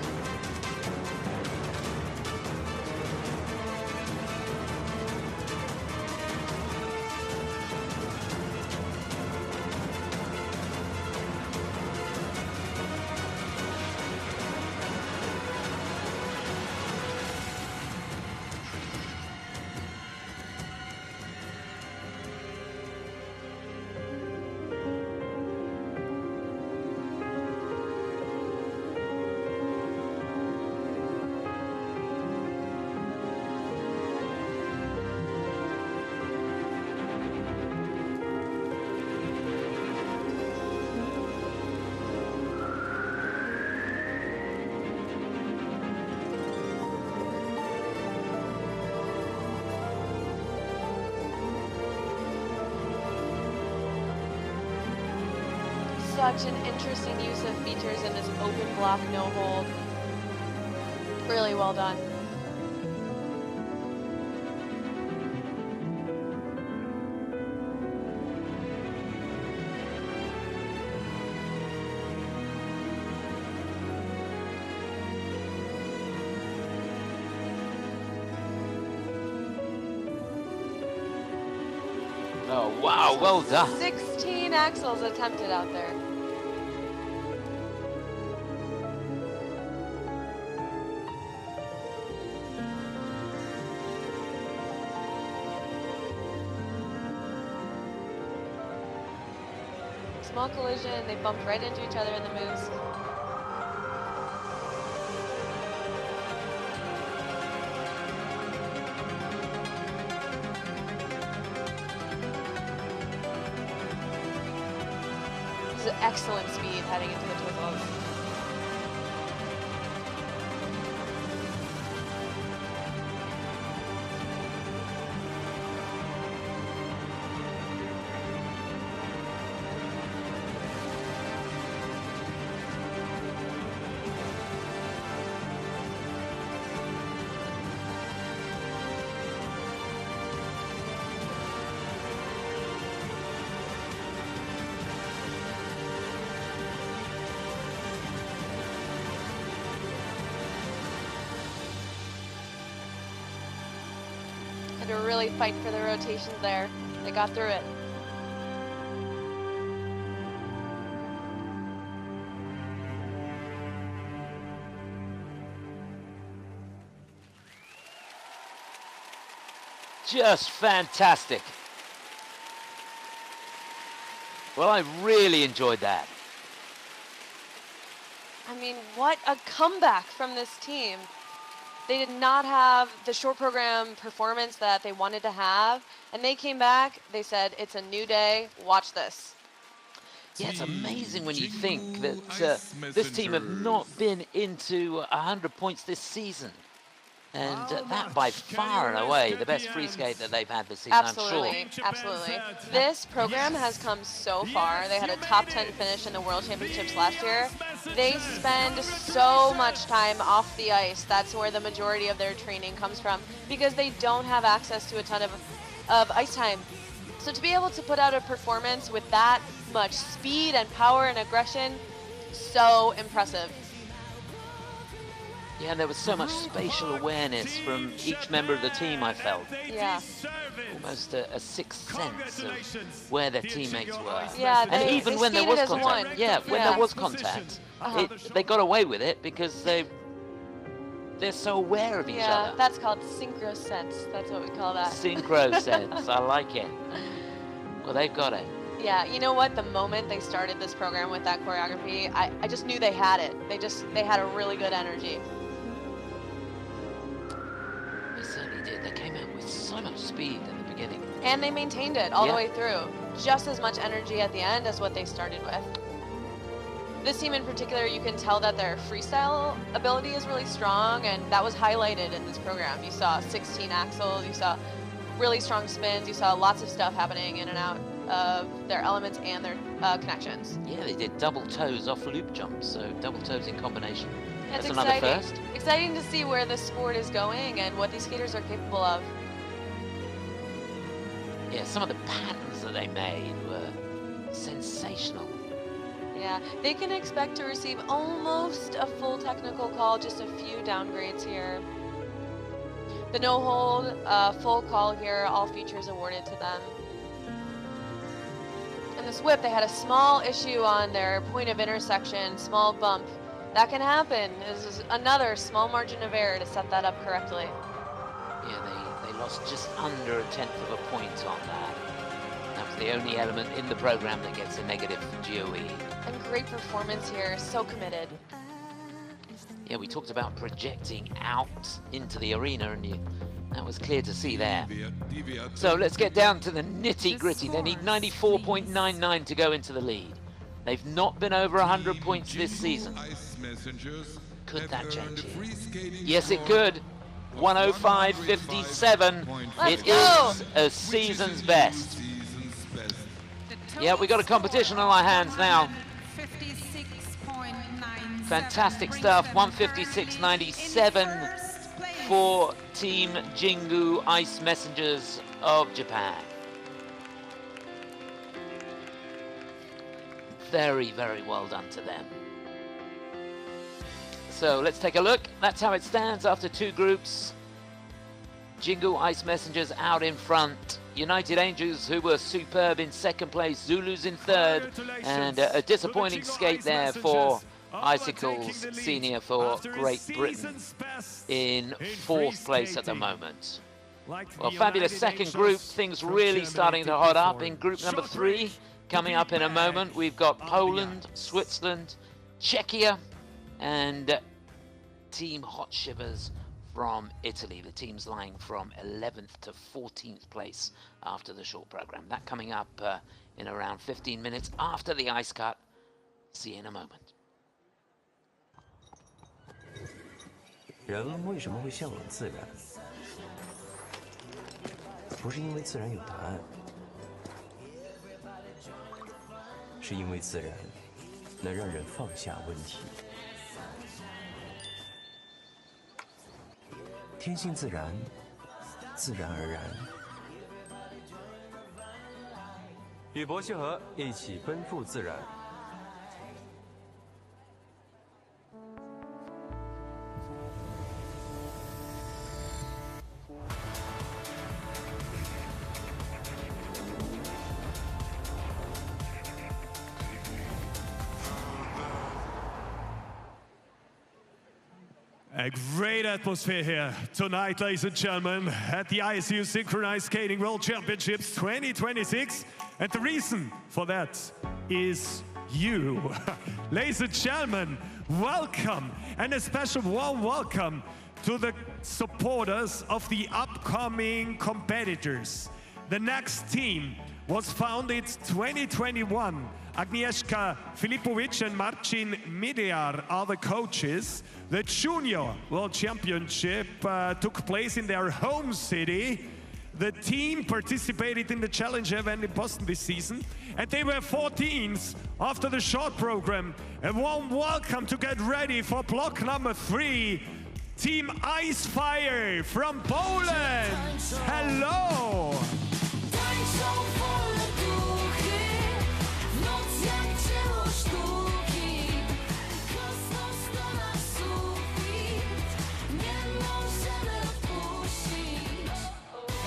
Such an interesting use of features in this open block no hold. Really well done. Oh wow, well done. 16 axles attempted out there. Small collision, they bumped right into each other in the moves. This is excellent speed heading into the twizzles. To really fight for the rotations there. They got through it. Just fantastic. Well, I really enjoyed that. I mean, what a comeback from this team. They did not have the short program performance that they wanted to have, and they came back, they said, it's a new day, watch this. Yeah, it's amazing when you think that this team have not been into 100 points this season. And that by far and away the best free skate that they've had this season, Absolutely, I'm sure. absolutely. This program has come so far. They had a top 10 finish in the World Championships last year. They spend so much time off the ice. That's where the majority of their training comes from, because they don't have access to a ton of ice time. So to be able to put out a performance with that much speed and power and aggression, so impressive. Yeah, there was so much spatial awareness from each member of the team, I felt. Yeah. Almost a sixth sense of where their teammates were. Yeah, and even when there was contact, there was contact, they got away with it because they're so aware of each other. Yeah, that's called synchro sense. That's what we call that. Synchro sense, I like it. Well, they've got it. Yeah, you know what? The moment they started this program with that choreography, I just knew they had it. They had a really good energy. They certainly did. They came out with so much speed at the beginning. And they maintained it all the way through. Just as much energy at the end as what they started with. This team in particular, you can tell that their freestyle ability is really strong, and that was highlighted in this program. You saw 16 axles, you saw really strong spins, you saw lots of stuff happening in and out of their elements and their connections. Yeah, they did double toes off loop jumps, so double toes in combination. It's That's another first. Exciting to see where this sport is going and what these skaters are capable of. Yeah, some of the patterns that they made were sensational. Yeah, they can expect to receive almost a full technical call, just a few downgrades here. The no-hold, full call here, all features awarded to them. In this whip, they had a small issue on their point of intersection, small bump. That can happen. This is another small margin of error to set that up correctly. Yeah, they lost just under 1/10 of a point on that. That was the only element in the program that gets a negative GOE. And great performance here, so committed. Yeah, we talked about projecting out into the arena, and that was clear to see there. So let's get down to the nitty-gritty. They need 94.99 to go into the lead. They've not been over 100 points this season. Could that change here? Yes, it could. 105.57. It is a season's best. Yeah, we got a competition on our hands now. Fantastic stuff. 156.97 for Team Jingu Ice Messengers of Japan. Very, very well done to them. So let's take a look. That's how it stands after two groups. Jingu Ice Messengers out in front. United Angels, who were superb, in second place. Zoulous in third. And a disappointing skate there for Icicles Senior for Great Britain in fourth place at the moment. Well, fabulous second group. Things really starting to hot up in group number 3. Coming up in a moment, we've got Poland, Switzerland, Czechia, and Team Hot Shivers from Italy. The team's lying from 11th to 14th place after the short program. That coming up in around 15 minutes after the ice cut. See you in a moment. 人为什么会向往自然？不是因为自然有答案，是因为自然能让人放下问题。天性自然，自然而然。与博西河一起奔赴自然。 A great atmosphere here tonight, ladies and gentlemen, at the ISU Synchronized Skating World Championships 2026. And the reason for that is you. Ladies and gentlemen, welcome, and a special warm welcome to the supporters of the upcoming competitors. The next team was founded 2021. Agnieszka Filipovic and Marcin Midiar are the coaches. The Junior World Championship took place in their home city. The team participated in the Challenge event in Boston this season, and they were 14th after the short program. A warm welcome to get ready for block number 3. Team Ice Fire from Poland. Hello!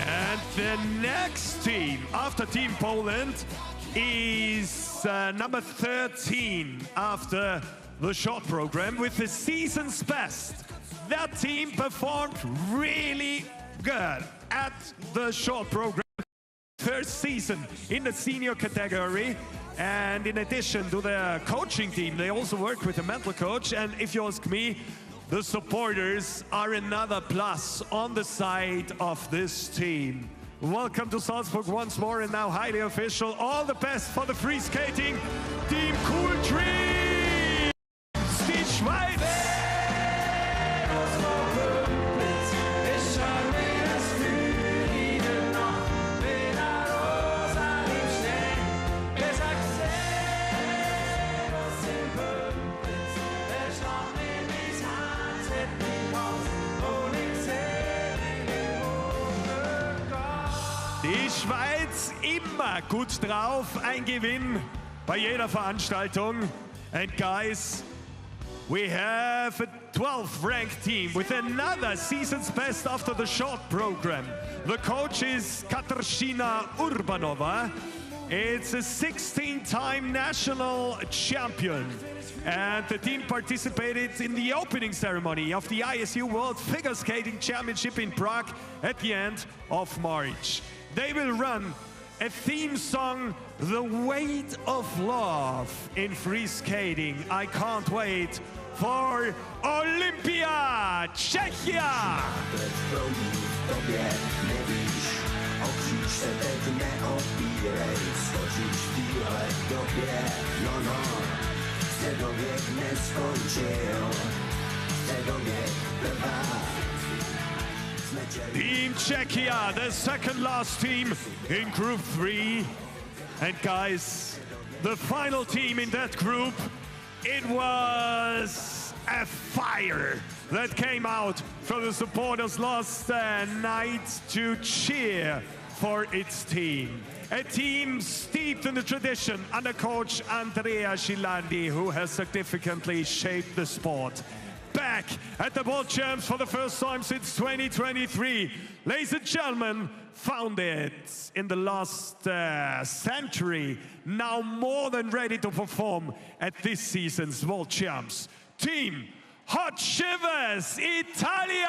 And the next team after Team Poland is number 13 after the short program with the season's best. That team performed really good at the short program. First season in the senior category. And in addition to their coaching team, they also work with a mental coach. And if you ask me, the supporters are another plus on the side of this team. Welcome to Salzburg once more, and now highly official. All the best for the free skating team Cool Dreams! Die Schweiz! Die Schweiz immer gut drauf, ein Gewinn bei jeder Veranstaltung. And guys, we have a 12th ranked team with another season's best after the short program. The coach is Katarzyna Urbanova. It's a 16-time national champion. And the team participated in the opening ceremony of the ISU World Figure Skating Championship in Prague at the end of March. They will run a theme song, The Weight of Love, in free skating. I can't wait for Olympia, Czechia! Team Czechia, the second last team in Group 3. And guys, the final team in that group, it was a fire that came out from the supporters last night to cheer for its team. A team steeped in the tradition under coach Andrea Schilandi, who has significantly shaped the sport. Back at the World Champs for the first time since 2023. Ladies and gentlemen, founded in the last century, now more than ready to perform at this season's World Champs. Team Hot Shivers, Italia!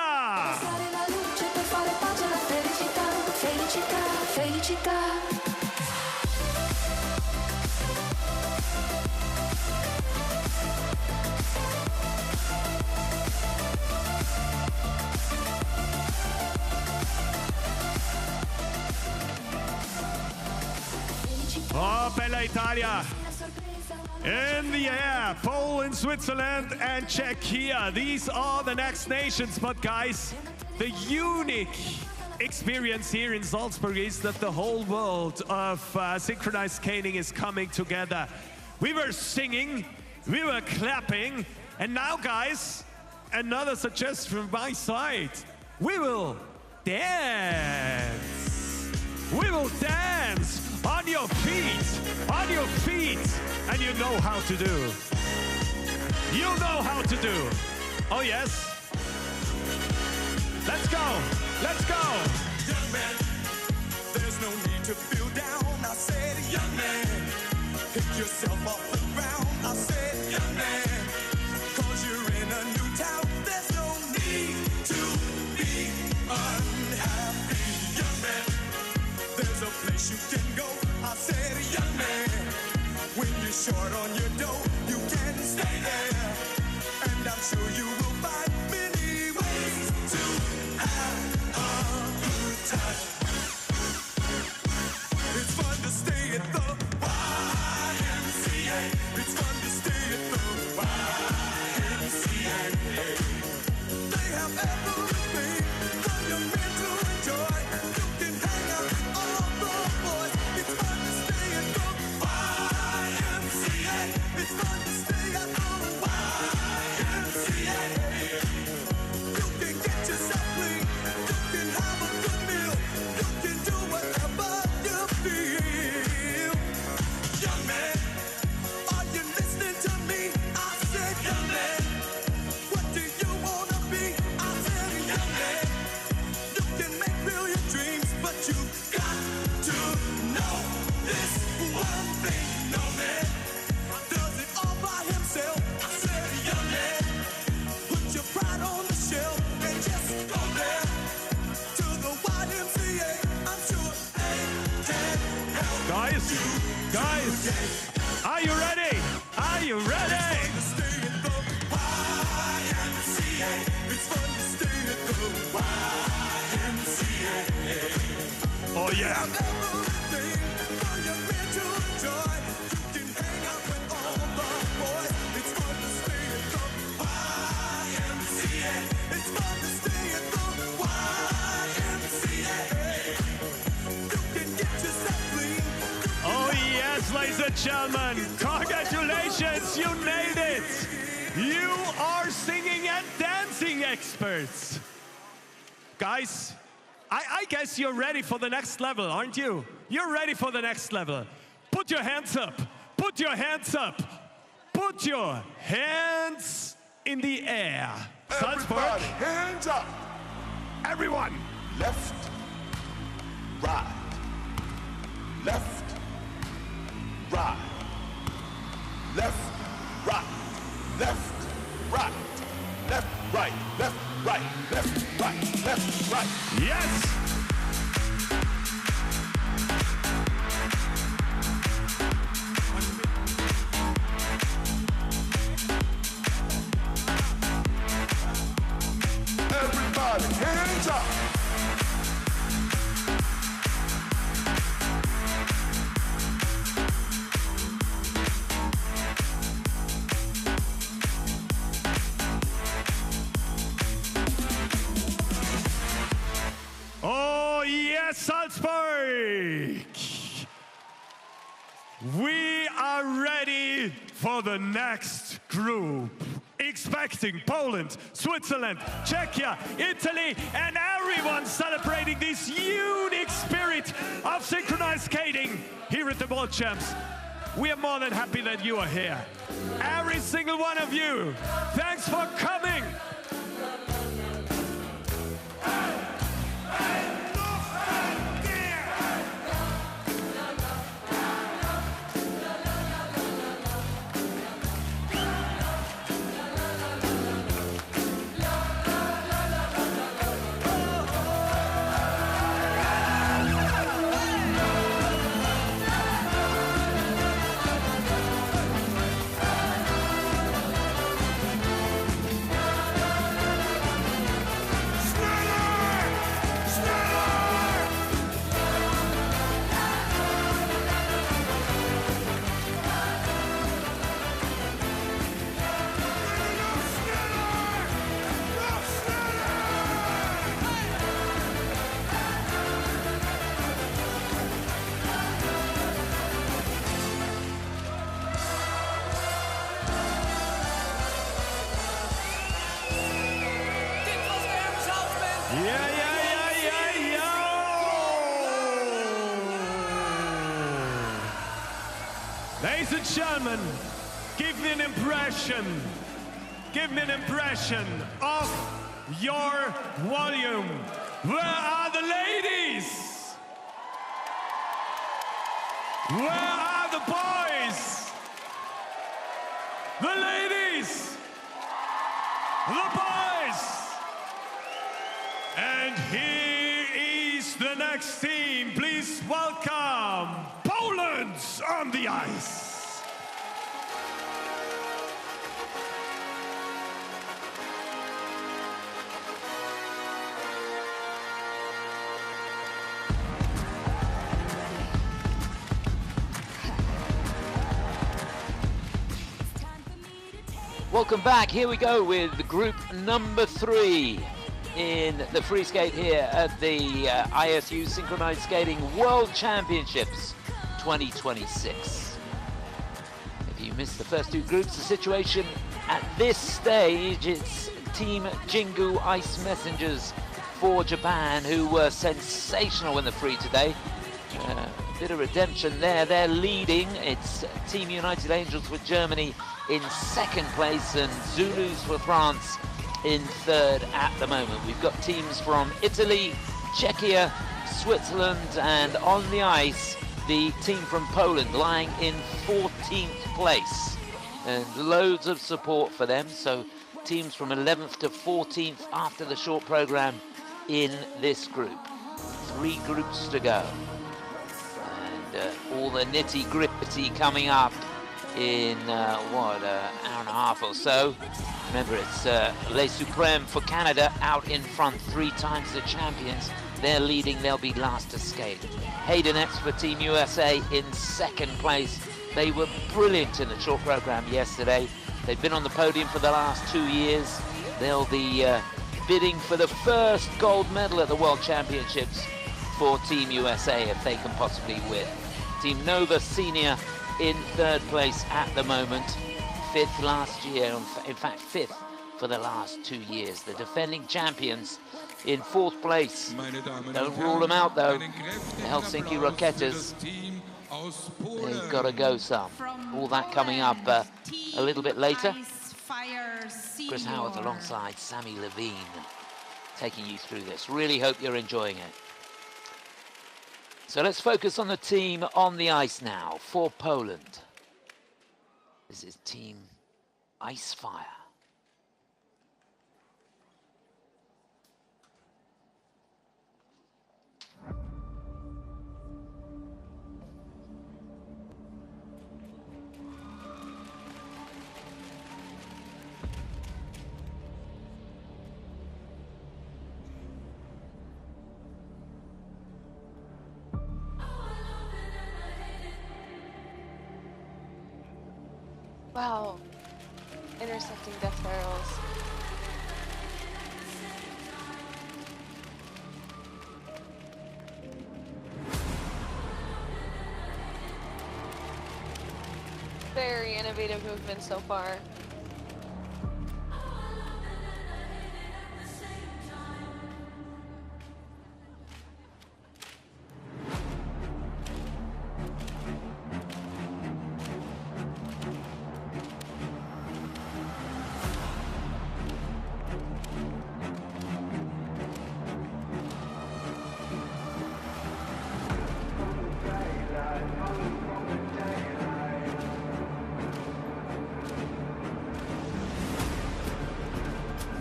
Oh, Bella Italia. In the air, Poland, Switzerland, and Czechia. These are the next nations. But guys, the unique experience here in Salzburg is that the whole world of synchronized skating is coming together. We were singing, we were clapping, and now, guys, another suggestion from my side. We will dance. We will dance. On your feet, and you know how to do. You know how to do. Oh yes. Let's go, let's go. Young man, there's no need to feel down. I said, young man, pick yourself off the ground. I said, young man, 'cause you're in a new town. There's no need to be unhappy. Young man, there's a place you can go. I said, young man, when you're short on your dough, you can stay there. And I'm sure you will find many ways Guys, are you ready? Are you ready? Oh yeah. Oh yes, ladies and gentlemen, congratulations, you nailed it. You are singing and dancing experts. Guys, I guess you're ready for the next level, aren't you? You're ready for the next level. Put your hands up. Put your hands up. Put your hands in the air. Salzburg. Everybody, hands up. Everyone. Left, right, left, right, left, right, left, right, left, right, left, right, left, right, left, right. Yes. Everybody, hands up. Oh yes, Salzburg! We are ready for the next group. Expecting Poland, Switzerland, Czechia, Italy, and everyone celebrating this unique spirit of synchronized skating here at the World Champs. We are more than happy that you are here. Every single one of you, thanks for coming. Ladies and gentlemen, give me an impression. Give me an impression of your volume. Where are the ladies? Where are the boys? The ladies. The boys. And here is the next team. Please welcome Poland on the ice. Welcome back. Here we go with group number 3 in the free skate here at the ISU Synchronized Skating World Championships 2026. If you missed the first 2 groups, the situation at this stage, it's Team Jingu Ice Messengers for Japan, who were sensational in the free today. Bit of redemption there. They're leading. It's Team United Angels with Germany in 2nd place and Zoulous for France in 3rd at the moment. We've got teams from Italy, Czechia, Switzerland, and on the ice, the team from Poland lying in 14th place. And loads of support for them. So teams from 11th to 14th after the short program in this group. 3 groups to go. all the nitty-gritty coming up in, what, an hour and a half or so. Remember, it's Les Suprêmes for Canada out in front, 3 times the champions. They're leading, they'll be last to skate. Haydenettes for Team USA in 2nd place. They were brilliant in the short program yesterday. They've been on the podium for the last 2 years. They'll be bidding for the first gold medal at the World Championships for Team USA if they can possibly win. Team Nova Senior in 3rd place at the moment. 5th last year, in fact 5th for the last 2 years. The defending champions in 4th place. Don't rule them out though. The Helsinki Rocketas, they've got to go some. All that coming up a little bit later. Chris Howard alongside Sammy Levine taking you through this. Really hope you're enjoying it. So let's focus on the team on the ice now for Poland. This is Team Ice Fire. Wow. Intersecting death barrels. Very innovative movement so far.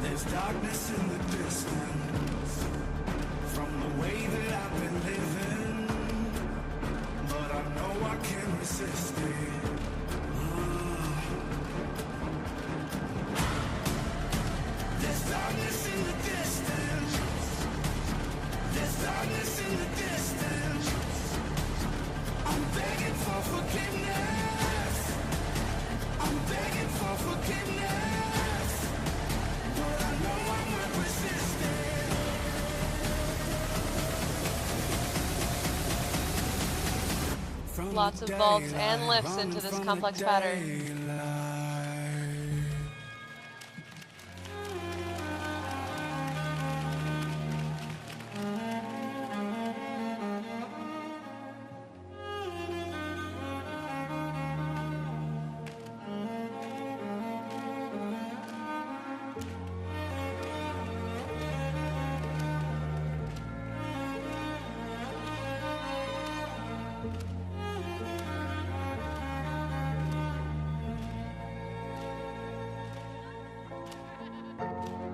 There's darkness in the distance from the way that I've been living, but I know I can't resist it. There's darkness in the distance. There's darkness in the distance. I'm begging for forgiveness. I'm begging for forgiveness. Lots of vaults and lifts into this complex pattern.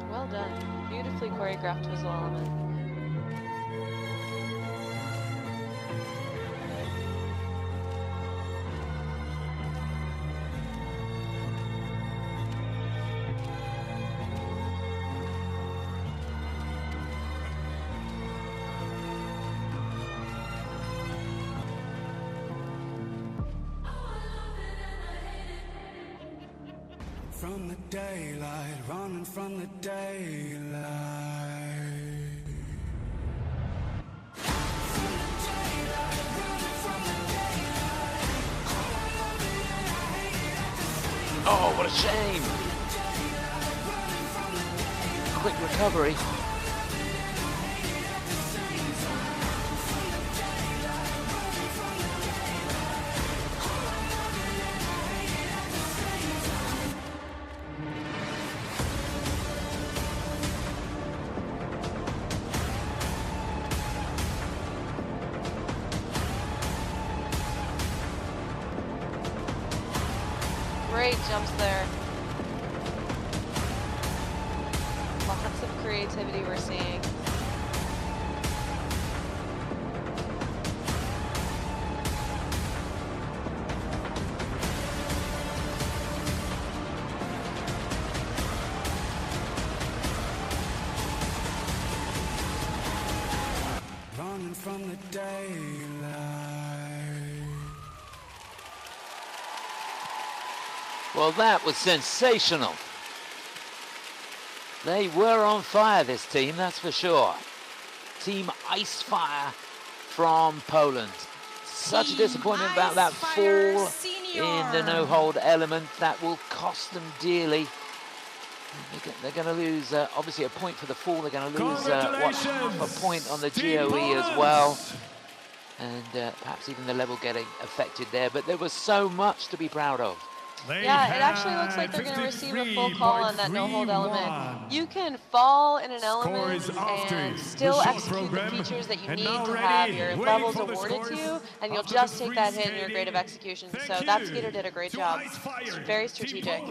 Well done. Beautifully choreographed visual element. From the daylight, running from the daylight. Oh, what a shame. Quick recovery. Great jumps there. Lots of creativity we're seeing. Well, that was sensational. They were on fire, this team, that's for sure. Team Icefire from Poland. Such a disappointment about that fall in the no-hold element. That will cost them dearly. They're going to lose, obviously, a point for the fall. They're going to lose, half a point on the GOE as well. And perhaps even the level getting affected there. But there was so much to be proud of. Yeah, it actually looks like they're going to receive a full call on that no-hold element. You can fall in an element and still execute the features that you need to have your levels awarded to you, and you'll just take that hit in your grade of execution. So that skater did a great job. Very strategic.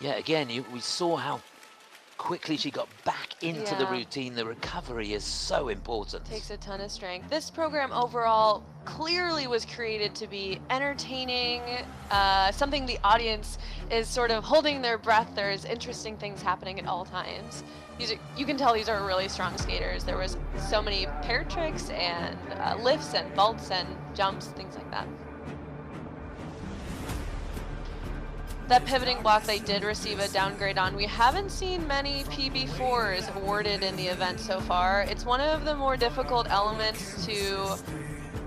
Yeah, again, we saw how quickly she got back into the routine. The recovery is so important. Takes a ton of strength. This program overall clearly was created to be entertaining, something the audience is sort of holding their breath. There's interesting things happening at all times. You can tell these are really strong skaters. There was so many pair tricks and lifts and vaults and jumps, things like that. That pivoting block they did receive a downgrade on. We haven't seen many PB4s awarded in the event so far. It's one of the more difficult elements to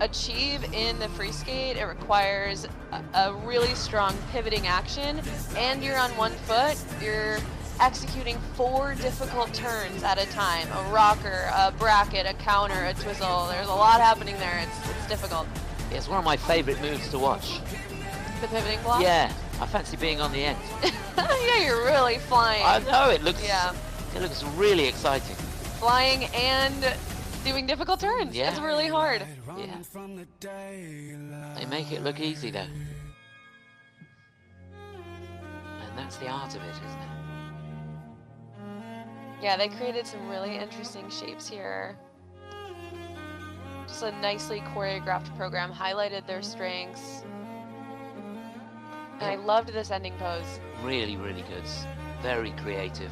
achieve in the free skate. It requires a really strong pivoting action, and you're on one foot. You're executing 4 difficult turns at a time. A rocker, a bracket, a counter, a twizzle. There's a lot happening there. It's difficult. It's one of my favorite moves to watch. The pivoting block? Yeah, I fancy being on the end. Yeah, you're really flying. I know, it looks really exciting. Flying and doing difficult turns. Yeah. It's really hard. Yeah. They make it look easy though. And that's the art of it, isn't it? Yeah, they created some really interesting shapes here. Just a nicely choreographed program, highlighted their strengths. And I loved this ending pose. Really, really good. Very creative.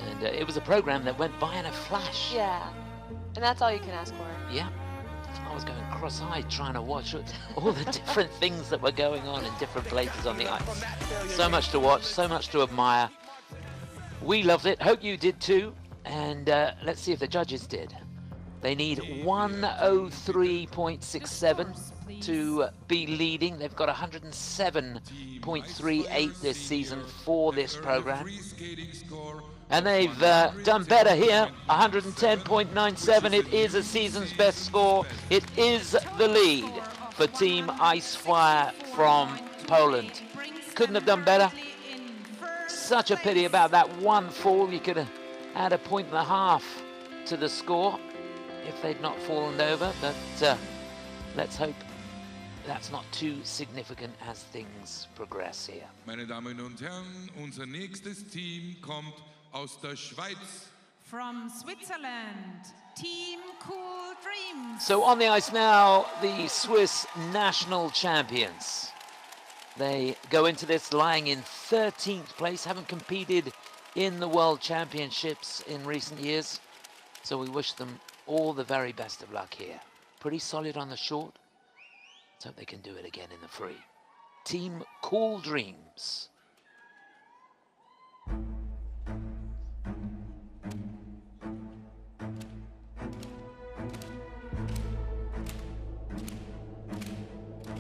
And it was a program that went by in a flash. Yeah. And that's all you can ask for. Yeah. I was going cross-eyed trying to watch all the different things that were going on in different places on the ice. So much to watch, so much to admire. We loved it. Hope you did too. And let's see if the judges did. They need 103.67 to be leading. They've got 107.38 this season for this program. And they've done better here, 110.97. It is a season's best score. It is the lead for Team Icefire from Poland. Couldn't have done better. Such a pity about that one fall. You could have had 1.5 points to the score if they'd not fallen over, but let's hope that's not too significant as things progress here. Meine Damen und Herren, unser nächstes Team kommt aus der Schweiz. From Switzerland, Team Cool Dreams. So on the ice now, the Swiss national champions. They go into this lying in 13th place, haven't competed in the World Championships in recent years. So we wish them all the very best of luck here. Pretty solid on the short. Let's hope they can do it again in the free. Team Cool Dreams.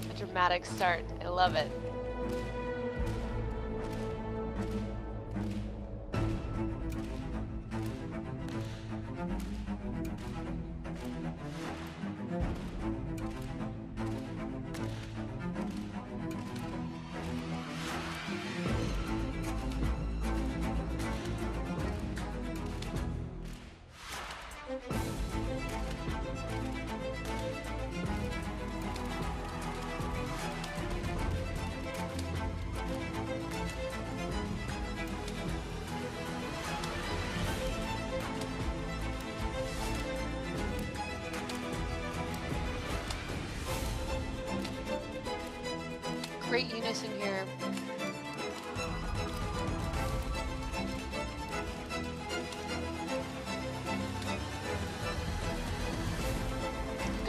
A dramatic start. I love it.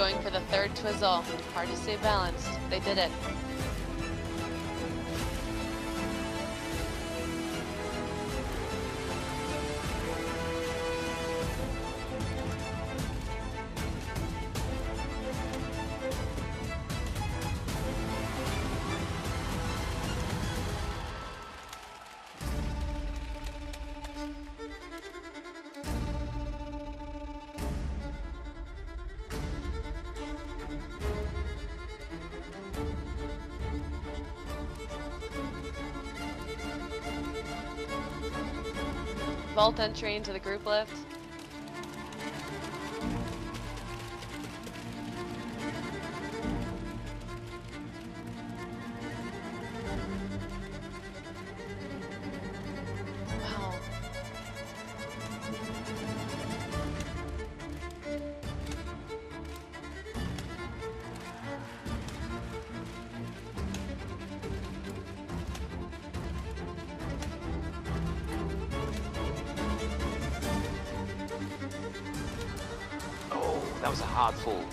going for the third twizzle. Hard to stay balanced. They did it. Vault entry into the group lift. Wow. That was a hard fall.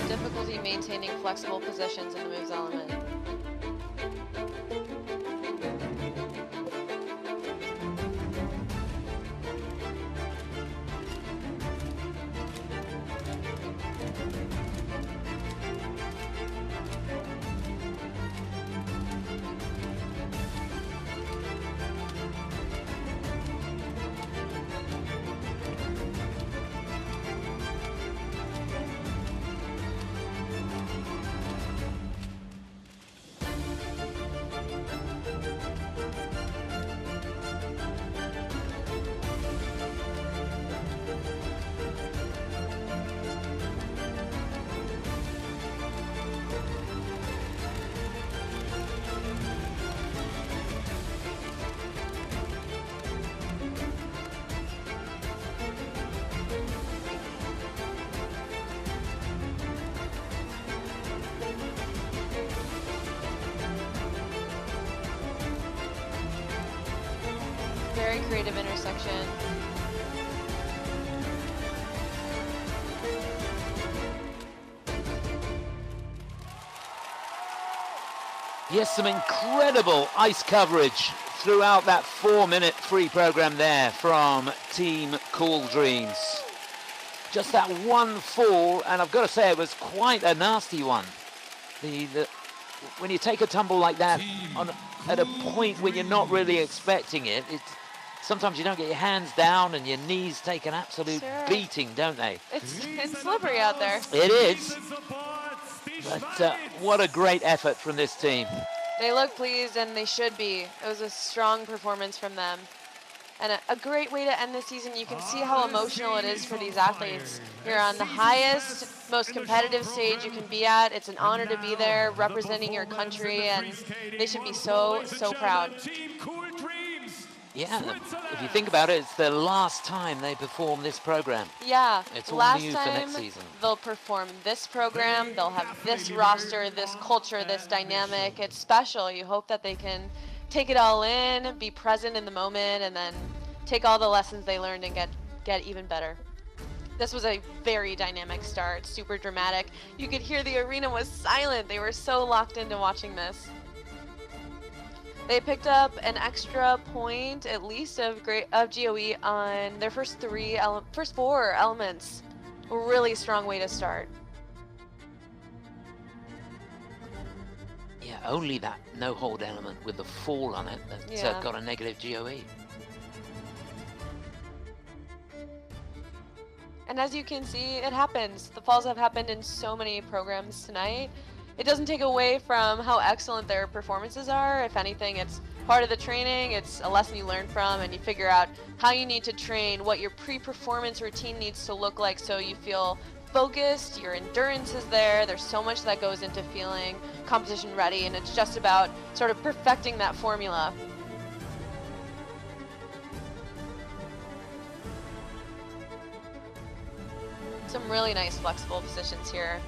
Difficulty maintaining flexible positions in the moves element. Very creative intersection. Yes, some incredible ice coverage throughout that 4-minute free program there from Team Cool Dreams. Just that one fall, and I've got to say it was quite a nasty one. When you take a tumble like that at a point where you're not really expecting it, sometimes you don't get your hands down and your knees take an absolute beating, don't they? It's slippery out there. It is. But what a great effort from this team. They look pleased, and they should be. It was a strong performance from them. And a great way to end the season. You can see how emotional it is for these athletes. You're on the highest, most competitive stage you can be at. It's an honor to be there representing your country, and they should be so, so proud. Yeah, if you think about it, it's the last time they perform this program. Yeah, it's all last new time for next season. They'll perform this program, they'll have this roster, this culture, this dynamic. It's special. You hope that they can take it all in, be present in the moment, and then take all the lessons they learned and get even better. This was a very dynamic start, super dramatic. You could hear the arena was silent. They were so locked into watching this. They picked up an extra point, at least, of GOE on their first four elements. A really strong way to start. Yeah, only that no-hold element with the fall on it that got a negative GOE. And as you can see, it happens. The falls have happened in so many programs tonight. It doesn't take away from how excellent their performances are. If anything, it's part of the training. It's a lesson you learn from, and you figure out how you need to train, what your pre-performance routine needs to look like so you feel focused, your endurance is there. There's so much that goes into feeling competition ready, and it's just about sort of perfecting that formula. Some really nice flexible positions here.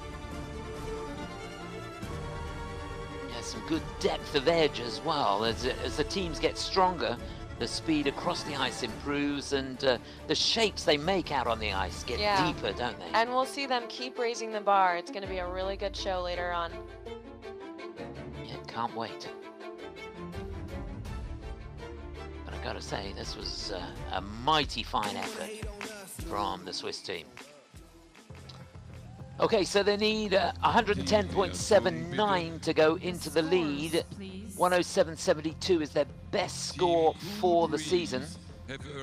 Yeah, some good depth of edge as well. As the teams get stronger, the speed across the ice improves, and the shapes they make out on the ice get deeper, don't they? And we'll see them keep raising the bar. It's going to be a really good show later on. Yeah, can't wait. But I gotta say, this was a mighty fine effort from the Swiss team. Okay, so they need 110.79 to go into the lead. 107.72 is their best score for the season.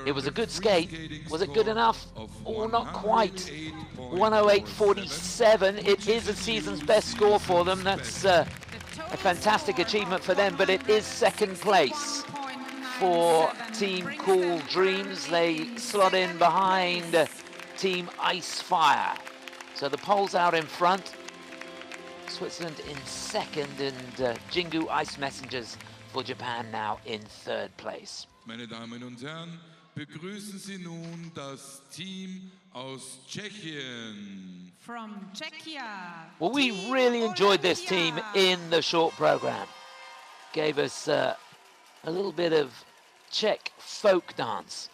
It was a good skate. Was it good enough? Oh, not quite. 108.47. It is a season's best score for them. That's a fantastic achievement for them, but it is second place for Team Cool Dreams. They slot in behind Team Ice Fire. So the Poles out in front, Switzerland in second, and Jingu Ice Messengers for Japan now in third place. Meine Damen und Herren, begrüßen Sie nun das Team aus Tschechien. From Czechia. Well, we really enjoyed this team in the short program. Gave us a little bit of Czech folk dance,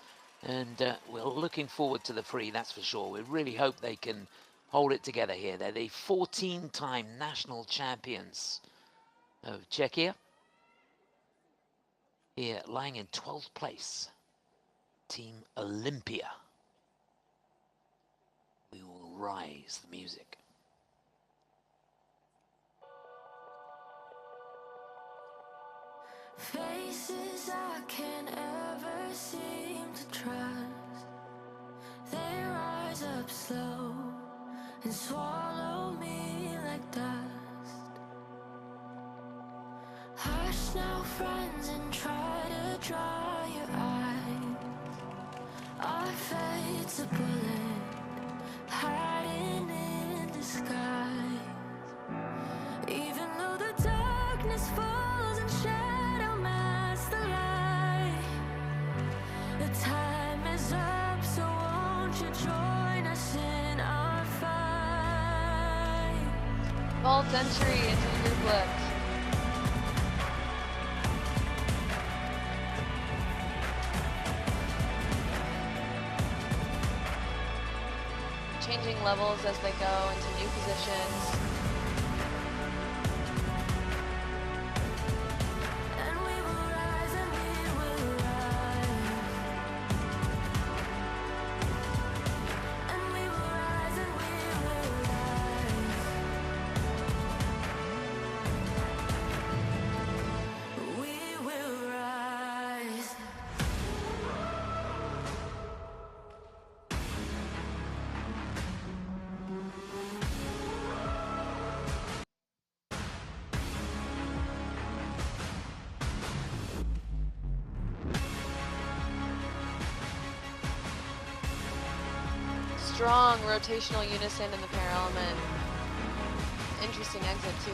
and we're looking forward to the free, that's for sure. We really hope they can hold it together here. They're the 14-time national champions of Czechia. Here, lying in 12th place, Team Olympia. We will rise the music. Faces I can't ever seem to trust. They rise up slow and swallow me like dust. Hush now, friends, and try to dry your eyes. Our fate's a bullet hiding in disguise. Even though the darkness falls and shadow masks the light, the time is up, so won't you join us in our fight? Vault entry into the group look. Changing levels as they go into new positions. And we will rise, and we will rise. And we will rise, and we will rise. We will rise. Strong rotational unison in the pair element. Interesting exit too.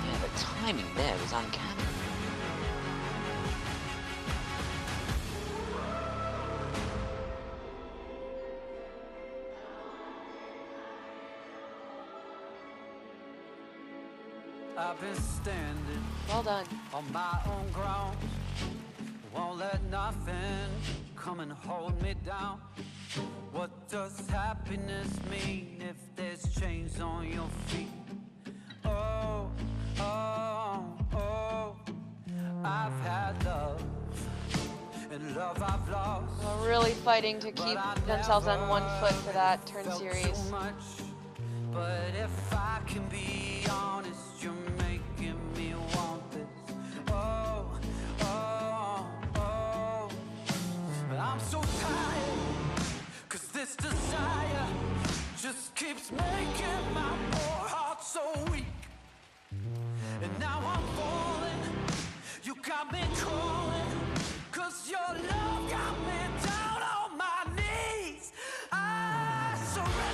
Yeah, the timing there was uncanny. I've been standing Well done. on my own ground. Won't let nothing come and hold me down. What does happiness mean if there's chains on your feet? Oh, oh, oh, I've had love, and love I've lost. Well, really fighting to keep themselves on one foot for that turn Felt series. so much, but if I can be honest, you're making me want this. Oh, oh, oh, but I'm so tired, 'cause this desire just keeps making my poor heart so weak. And now I'm falling, you got me crawling, 'cause your love got me down on my knees. I surrender.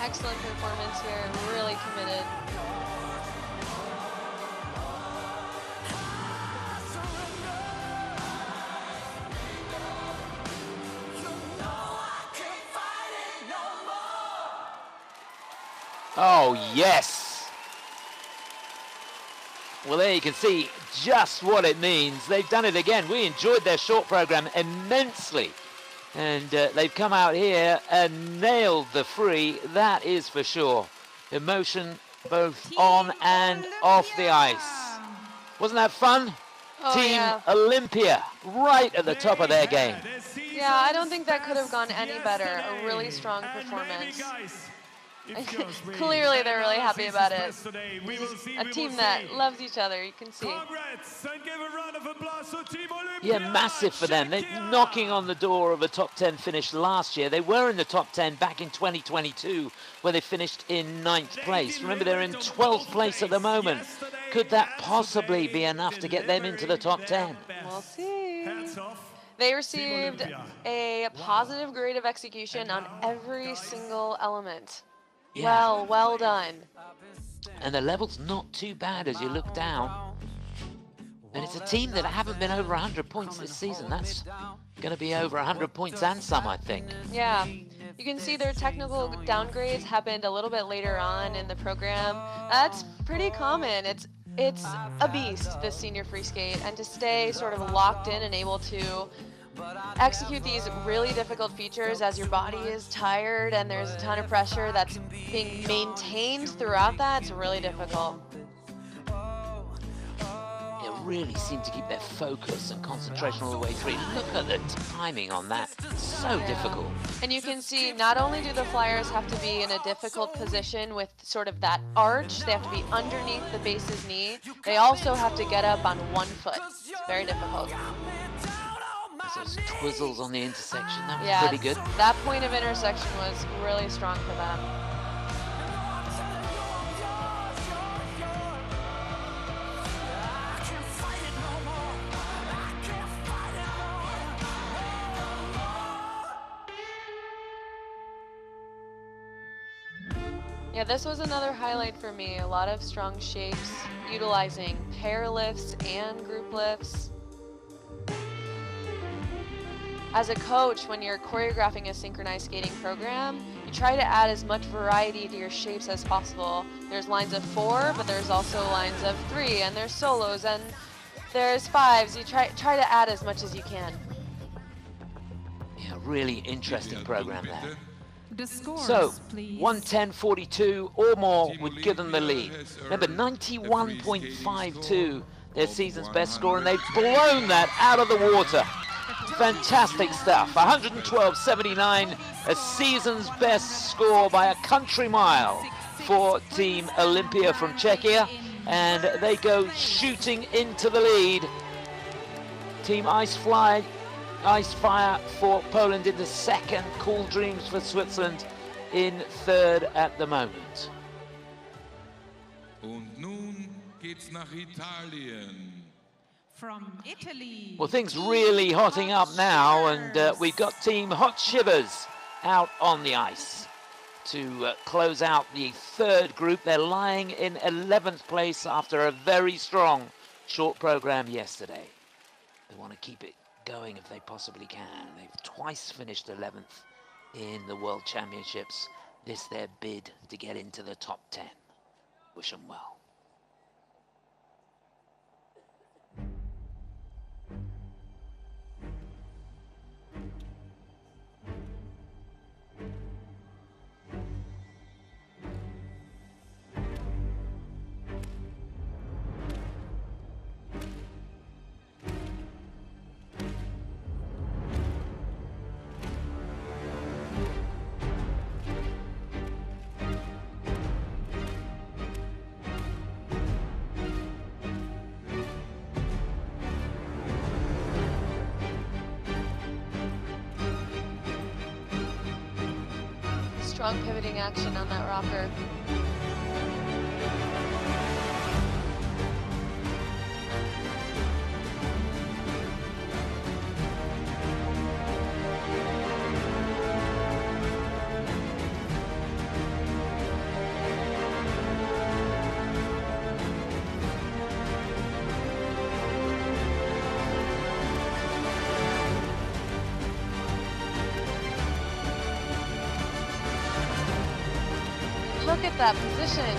Excellent performance here, really committed. Oh, yes. Well, there you can see just what it means. They've done it again. We enjoyed their short program immensely. And they've come out here and nailed the free, that is for sure. Emotion both on and off the ice. Wasn't that fun? Oh, Team yeah. Olympia, right at the top of their game. Yeah, I don't think that could have gone any better. A really strong performance. Clearly, they're really happy about it. A team that loves each other, you can see. Yeah, massive for them. They're knocking on the door of a top 10 finish last year. They were in the top 10 back in 2022, where they finished in 9th place. Remember, they're in 12th place at the moment. Could that possibly be enough to get them into the top 10? We'll see. They received a positive grade of execution on every single element. Yeah. Well done. And the level's not too bad as you look down. And it's a team that haven't been over 100 points this season. That's going to be over 100 points and some, I think. Yeah. You can see their technical downgrades happened a little bit later on in the program. That's pretty common. It's a beast, this senior free skate, and to stay sort of locked in and able to execute these really difficult features as your body is tired and there's a ton of pressure that's being maintained throughout that, it's really difficult. It really seemed to keep their focus and concentration all the way through. Look at the timing on that. So difficult. And you can see not only do the flyers have to be in a difficult position with sort of that arch, they have to be underneath the base's knee, they also have to get up on one foot. It's very difficult. Those twizzles on the intersection, that was Yeah, pretty good. that point of intersection was really strong for them. Yeah, this was another highlight for me. A lot of strong shapes, utilizing pair lifts and group lifts. As a coach, when you're choreographing a synchronized skating program, you try to add as much variety to your shapes as possible. There's lines of 4, but there's also lines of 3, and there's solos, and there's 5s. You try to add as much as you can. Yeah, really interesting program there. The scores, So, please. 110.42 or more would give them the lead. Remember, 91.52, their season's best score, and they've blown that out of the water. Fantastic stuff. 112.79, a season's best score by a country mile for Team Olympia from Czechia, and they go shooting into the lead. Team Ice Fire for Poland in the second, Cool Dreams for Switzerland in third at the moment. Und nun geht's nach Italien. From Italy. Well, things really hotting up now, and we've got Team Hot Shivers out on the ice to close out the third group. They're lying in 11th place after a very strong short program yesterday. They want to keep it going if they possibly can. They've twice finished 11th in the World Championships. This their bid to get into the top 10. Wish them well. Strong pivoting action on that rocker. look at that position.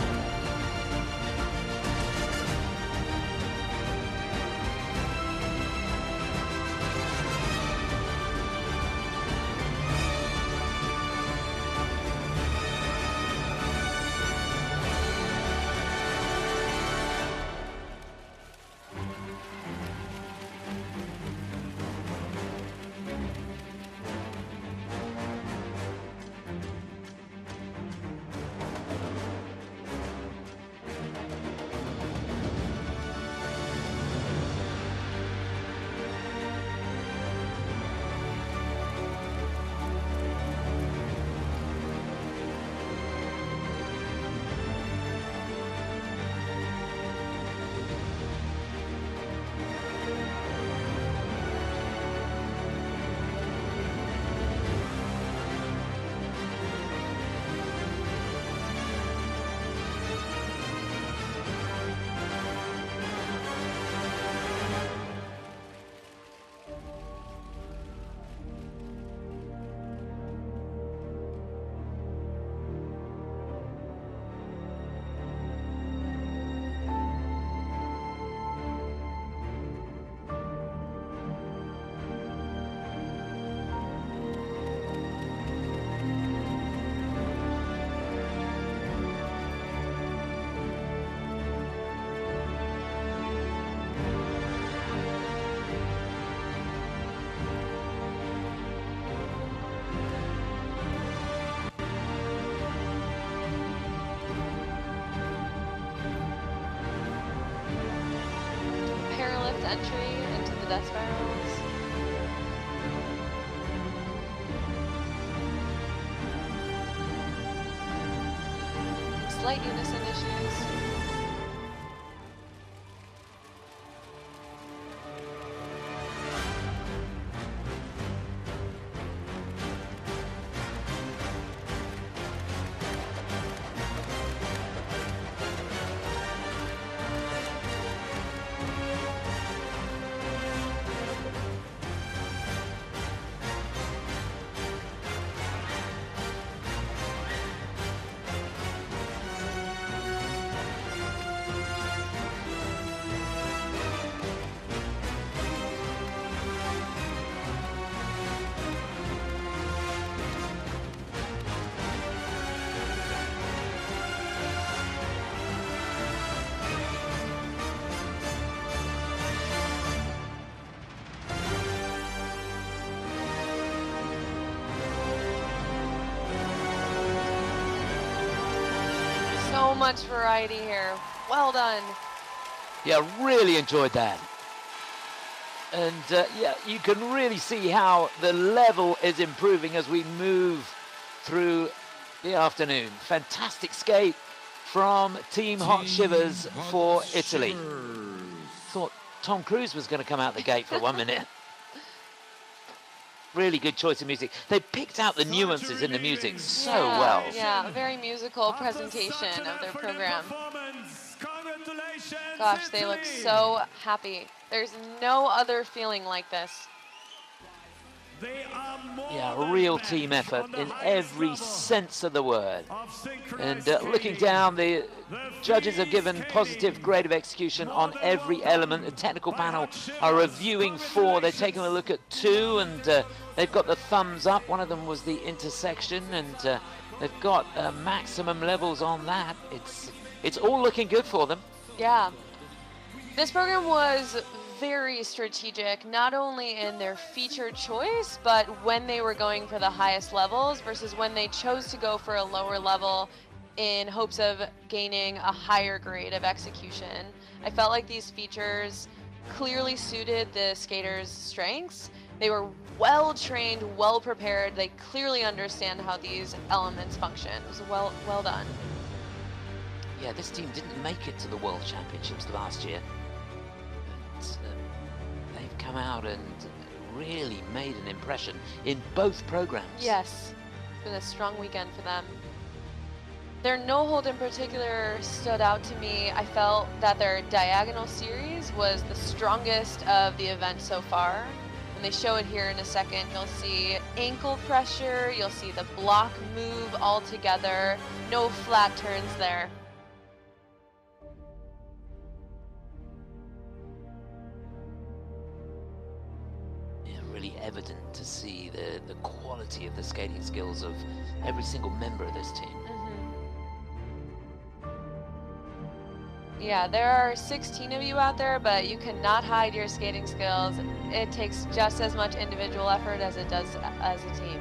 Entry into the death spirals. Slight unison issues. So much variety here. Well done. Yeah, really enjoyed that. And yeah, you can really see how the level is improving as we move through the afternoon. Fantastic skate from Team Hot Shivers for Italy. Thought Tom Cruise was going to come out the gate for 1 minute. Really good choice of music. They picked out the nuances in the music so well. Yeah, a very musical presentation of their program. Gosh, they look so happy. There's no other feeling like this. Yeah, a real team effort in every sense of the word. And looking down, the judges have given positive grade of execution on every element. The technical panel are reviewing 4. They're taking a look at 2, and they've got the thumbs up. One of them was the intersection, and they've got maximum levels on that. It's all looking good for them. Yeah. This program was very strategic, not only in their feature choice, but when they were going for the highest levels versus when they chose to go for a lower level in hopes of gaining a higher grade of execution. I felt like these features clearly suited the skaters' strengths. They were well trained, well prepared. They clearly understand how these elements function. It was well done. Yeah, this team didn't make it to the World Championships last year. But, they've come out and really made an impression in both programs. Yes, it's been a strong weekend for them. Their no-hold in particular stood out to me. I felt that their diagonal series was the strongest of the event so far. And they show it here in a second. You'll see ankle pressure, you'll see the block move all together, no flat turns there. Yeah, really evident to see the quality of the skating skills of every single member of this team. Yeah, there are 16 of you out there, but you cannot hide your skating skills. It takes just as much individual effort as it does as a team.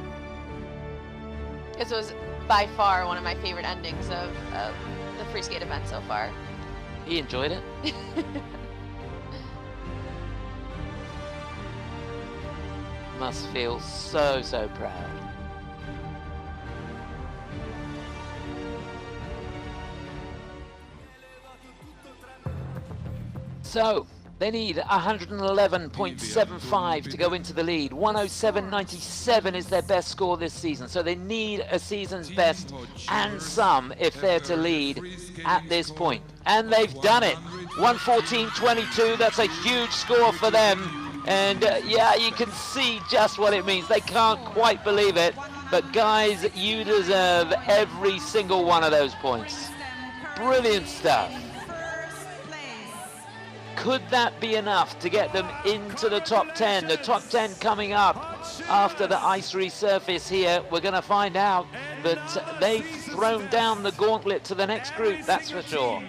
This was by far one of my favorite endings of the free skate event so far. He enjoyed it. Must feel so proud. So, they need 111.75 to go into the lead. 107.97 is their best score this season. So they need a season's best and some if they're to lead at this point. And they've done it. 114.22, that's a huge score for them. And yeah, you can see just what it means. They can't quite believe it. But guys, you deserve every single one of those points. Brilliant stuff. Could that be enough to get them into the top 10? The top 10 coming up after the ice resurface here. We're going to find out. But they've thrown down the gauntlet to the next group, that's for sure.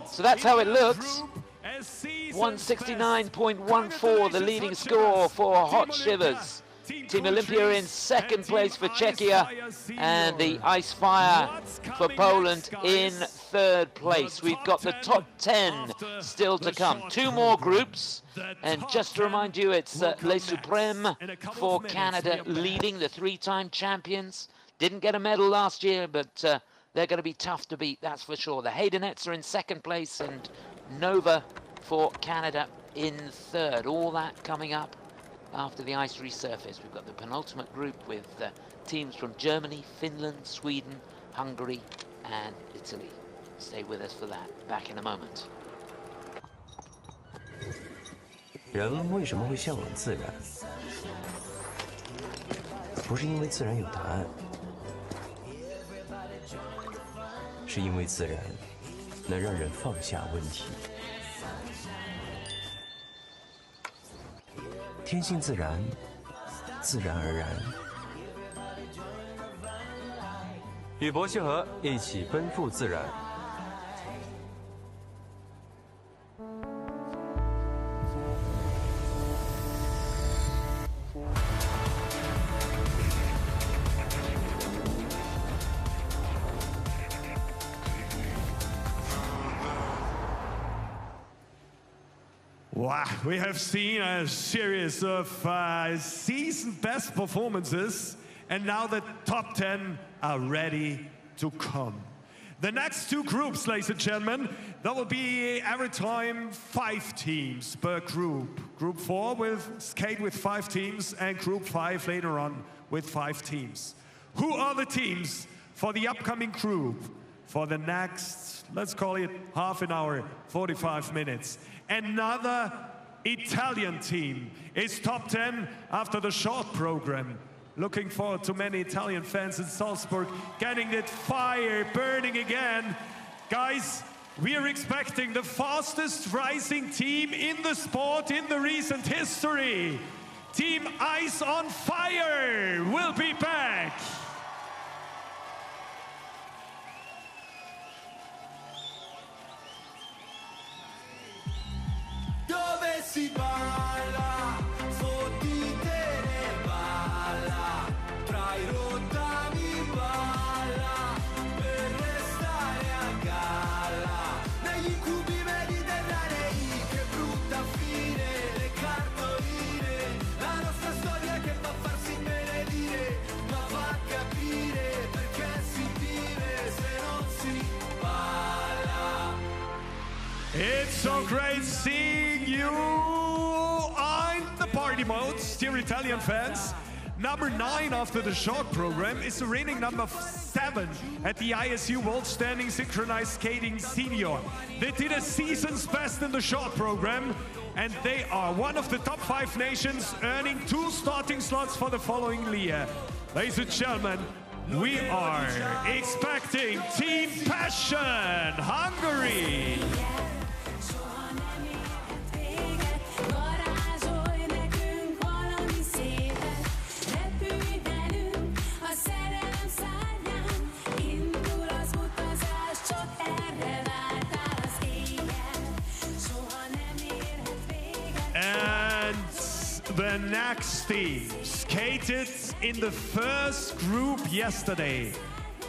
So that's how it looks. 169.14, the leading score for Hot Shivers. Team Olympia in second place for Czechia, and the Ice Fire for Poland in third place. We've got the top 10 still to come. Two more groups, and just to remind you, it's Les Supremes for Canada leading, the three-time champions. Didn't get a medal last year, but they're going to be tough to beat, that's for sure. The Haydenettes are in second place, and Nova for Canada in third. All that coming up after the ice resurface. We've got the penultimate group with teams from Germany, Finland, Sweden, Hungary, and Italy. Stay with us for that. Back in a moment. 人为什么会向往自然？不是因为自然有答案，是因为自然能让人放下问题。天性自然，自然而然。与博西河一起奔赴自然。Wow, we have seen a series of season best performances, and now the top 10 are ready to come. The next two groups, ladies and gentlemen, that will be every time 5 teams per group. Group 4 will skate with 5 teams, and Group 5 later on with 5 teams. Who are the teams for the upcoming group for the next, let's call it half an hour, 45 minutes? Another Italian team is top 10 after the short program. Looking forward to many Italian fans in Salzburg getting that fire burning again. Guys, we are expecting the fastest rising team in the sport in the recent history. Team Ice on Fire will be back. Dove si balla, fottite ne balla, tra i rottami balla, per restare a galla, negli incubi mediterranei, che brutta fine, le cartoline, la nostra storia che fa farsi benedire, ma fa capire perché si vive se non si balla. It's so great seeing you on the party mode, dear Italian fans. Number 9 after the short program is the reigning number 7 at the ISU World Standing Synchronized Skating Senior. They did a season's best in the short program, and they are one of the top 5 nations, earning 2 starting slots for the following year. Ladies and gentlemen, we are expecting Team Passion, Hungary. And the next team skated in the first group yesterday,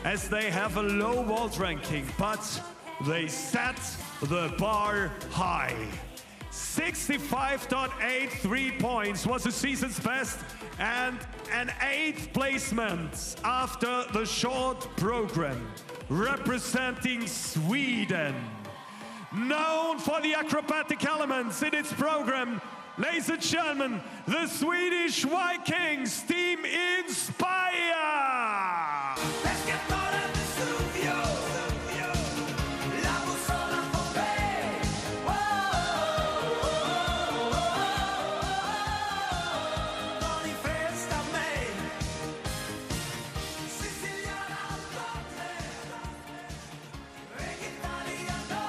as they have a low vault ranking, but they set the bar high. 65.83 points was the season's best and an 8th placement after the short program, representing Sweden. Known for the acrobatic elements in its program, ladies and gentlemen, the Swedish Vikings Team Inspire! Let's get started, Vesuvio. La bussola for me. Manifestame. Siciliana forte. Italiano.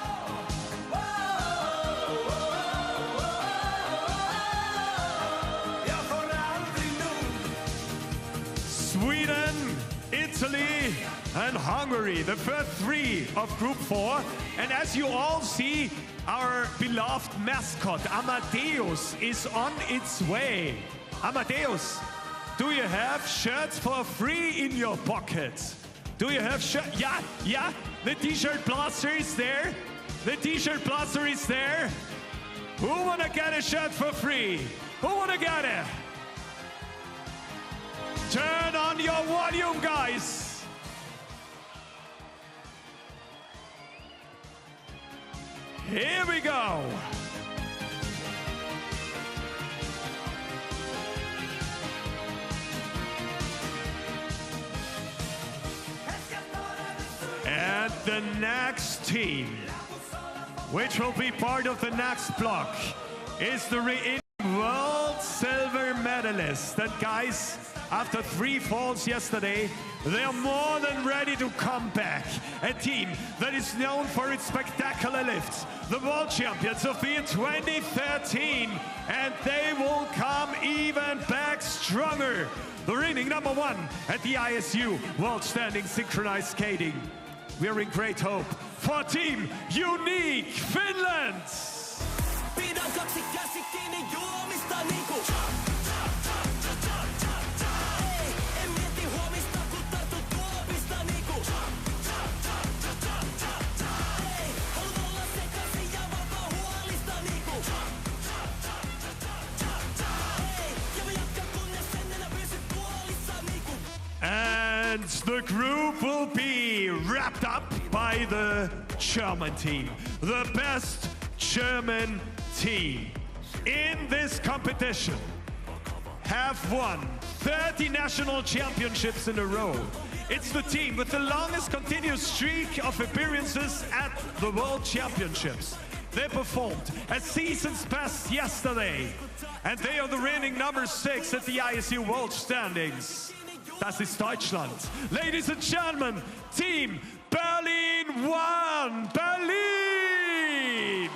Sweden, Italy, and Hungary, the first 3 of Group 4. And as you all see, our beloved mascot, Amadeus, is on its way. Amadeus, do you have shirts for free in your pocket? Do you have shirts? Yeah, the t-shirt blaster is there. The t-shirt blaster is there. Who wanna get a shirt for free? Who wanna get it? Turn on your volume, guys. Here we go. And the next team, which will be part of the next block, is the world silver medalist. And guys, after 3 falls yesterday, they are more than ready to come back. A team that is known for its spectacular lifts, the world champions of the year 2013, and they will come even back stronger. The reigning #1 at the ISU World Standing Synchronized Skating. We are in great hope for Team Unique Finland. And the group will be wrapped up by the German team, the best German team in this competition. Have won 30 national championships in a row. It's the team with the longest continuous streak of appearances at the World Championships. They performed a season's best yesterday, and they are the reigning #6 at the ISU World Standings. Das ist Deutschland. Ladies and gentlemen, Team Berlin 1, Berlin!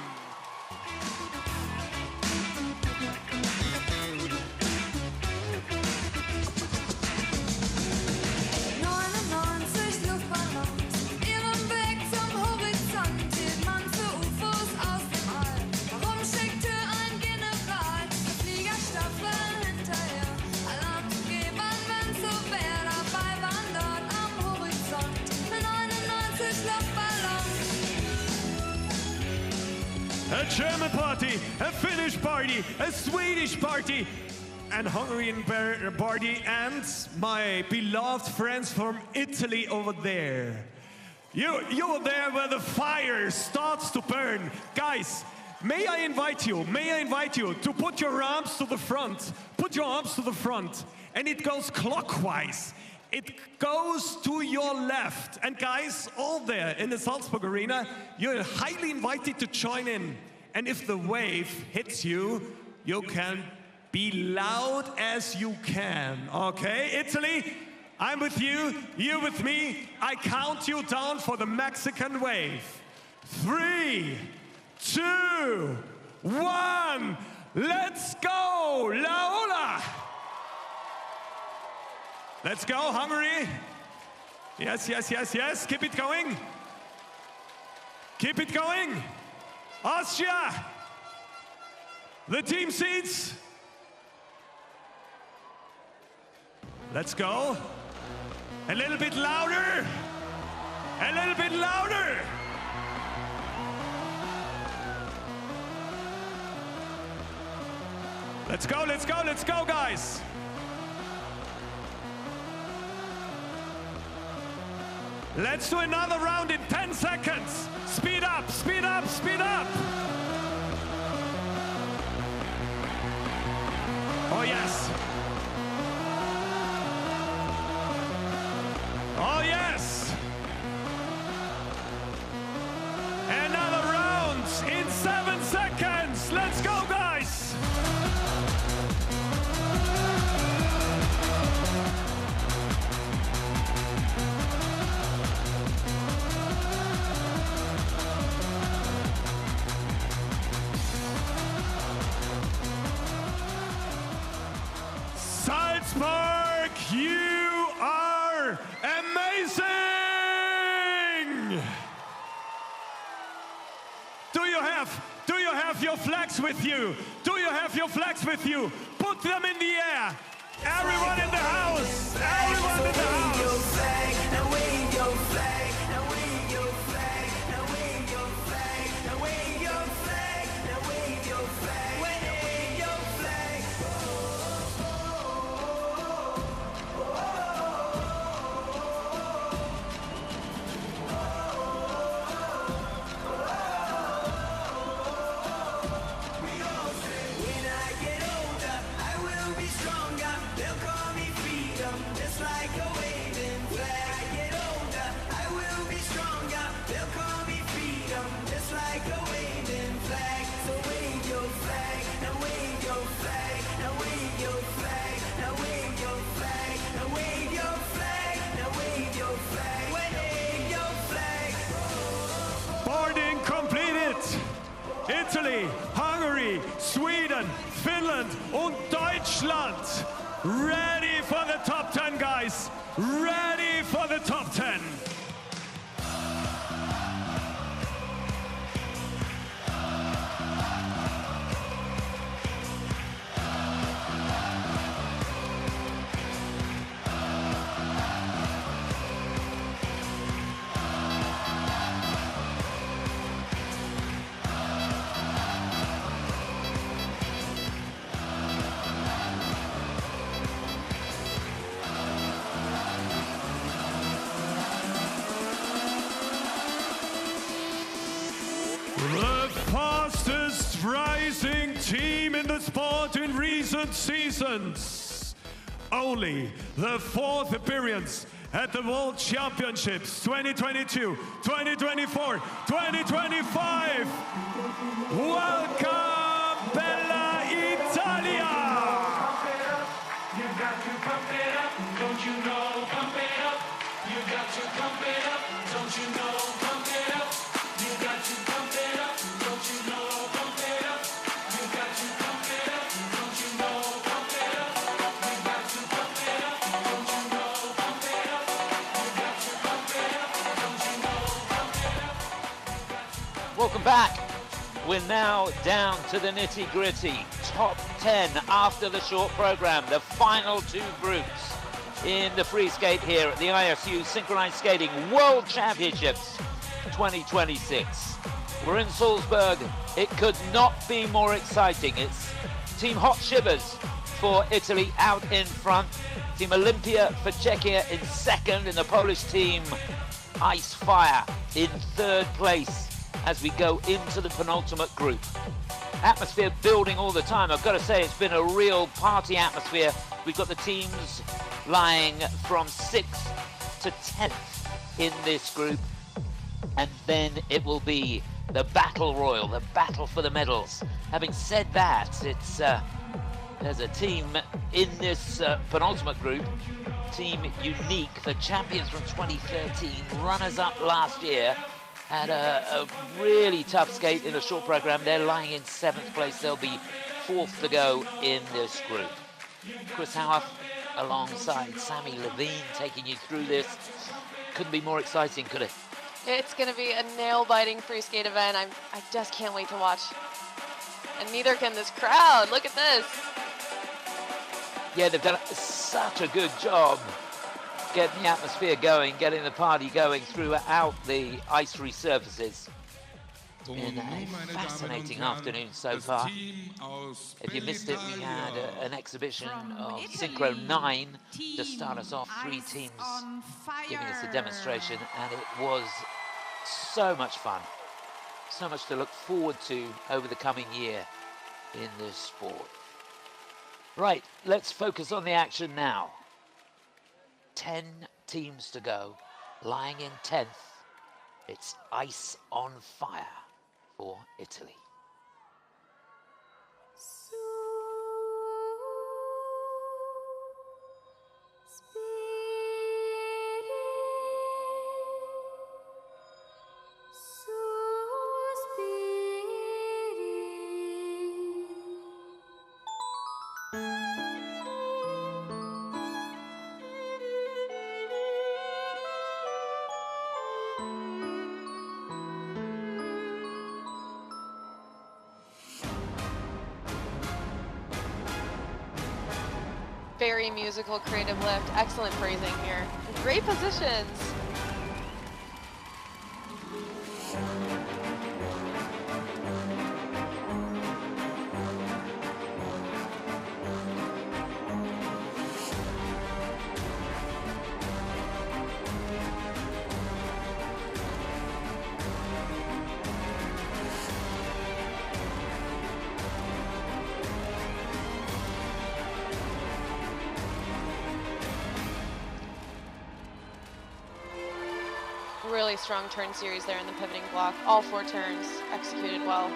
A German party, a Finnish party, a Swedish party, and Hungarian party, and my beloved friends from Italy over there. You're there where the fire starts to burn. Guys, may I invite you to put your arms to the front. Put your arms to the front, and it goes clockwise. It goes to your left. And guys, all there in the Salzburg arena, you're highly invited to join in. And if the wave hits you, you can Be loud as you can, okay? Italy, I'm with you, you're with me. I count you down for the Mexican wave. 3, 2, 1, let's go, La Ola! Let's go, Hungary. Yes, yes, yes, yes, keep it going. Keep it going. Austria, the team seats. Let's go. A little bit louder. A little bit louder. Let's go, let's go, let's go, guys. Let's do another round in 10 seconds. Speed up, speed up, speed up. Oh, yes. Oh, yes. Another round in 7 seconds. Let's go, guys. Salzburg, you are amazing! Do you have your flags with you? Do you have your flags with you? Put them in the air. Everyone in the house. Everyone in the house. Now wave your flag. Now wave your flag. Now wave your flag. Now wave your flag. Now wave your flag. Wave your flag. When I get older, I will be stronger. They'll call me freedom, just like a waving flag. I get older, I will be stronger. They'll call me freedom, just like a waving flag. So wave your flag, now wave your flag, now wave your flag, now wave your flag, now wave your flag, now wave your flag, wave your flag. Boarding completed. Italy, Hungary, Sweden, Finland und Deutschland. Ready for the top 10, guys. Ready for the top 10. The fastest rising team in the sport in recent seasons. Only the 4th appearance at the World Championships 2022, 2024, 2025. Welcome, Bella Italia! You got to pump it up, don't you know? Pump it up. You got to pump it up, don't you know? Pump it up. You got to pump it up, don't you know? Pump it up. You got to pump it up, don't you know? Pump it up. You got to pump it up, don't you know? Pump it up. You got to pump it up, don't you know? Pump it up. Welcome back. We're now down to the nitty-gritty. Top 10 after the short program. The final 2 groups in the free skate here at the ISU Synchronized Skating World Championships 2026. We're in Salzburg. It could not be more exciting. It's Team Hot Shivers for Italy out in front. Team Olympia for Czechia in second, and the Polish team Ice Fire in 3rd place as we go into the penultimate group. Atmosphere building all the time. I've got to say, it's been a real party atmosphere. We've got the teams lying from 6th to 10th in this group, and then it will be the battle royal, the battle for the medals. Having said that, it's There's a team in this penultimate group, Team Unique, the champions from 2013, runners-up last year, had a really tough skate in a short program. They're lying in 7th place. They'll be 4th to go in this group. Chris Howarth alongside Sammy Levine taking you through this. Couldn't be more exciting, could it? It's going to be a nail-biting free skate event. I just can't wait to watch. And neither can this crowd. Look at this. Yeah, they've done such a good job getting the atmosphere going, getting the party going throughout the ice resurfaces. Been a fascinating afternoon so far. If you missed it, we had an exhibition of Synchro 9 to start us off. 3 teams giving us a demonstration, and it was so much fun. So much to look forward to over the coming year in this sport. Right, let's focus on the action now. 10 teams to go, lying in 10th. It's ice on fire for Italy. Very musical, creative lift. Excellent phrasing here. Great positions. Really strong turn series there in the pivoting block. All 4 turns executed well.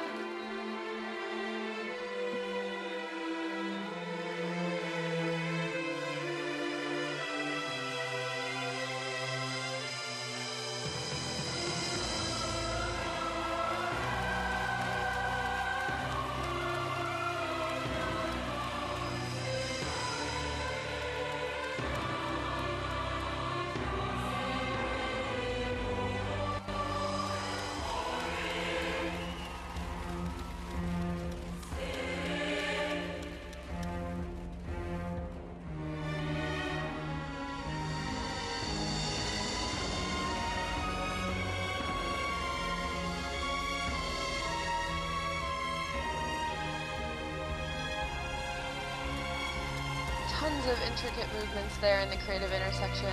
Tons of intricate movements there in the creative intersection.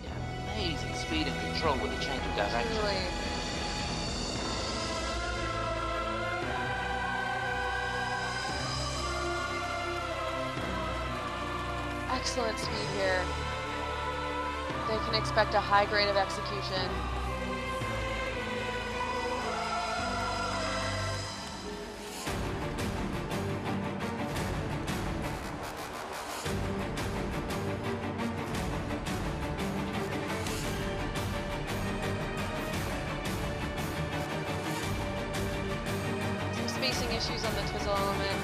Yeah, amazing speed and control with the change of direction. Truly. Excellent speed here. They can expect a high grade of execution. Issues on the twizzle element.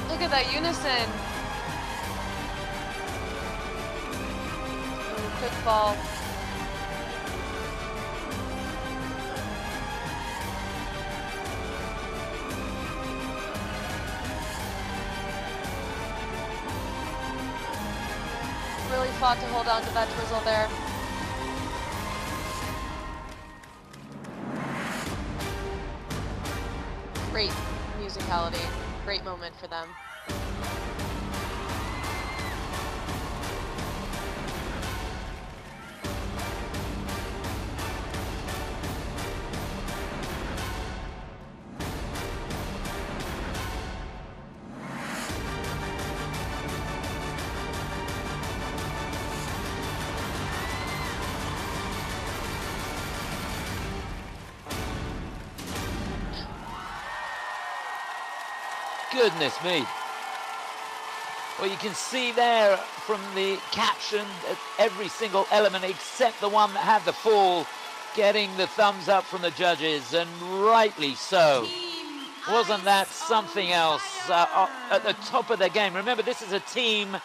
Look at that unison. Quick fall. Really fought to hold on to that twizzle there. Great musicality. Great moment for them. goodness me. Well, you can see there from the caption that every single element except the one that had the fall getting the thumbs up from the judges, and rightly so. Wasn't that something else at the top of their game? Remember, this is a team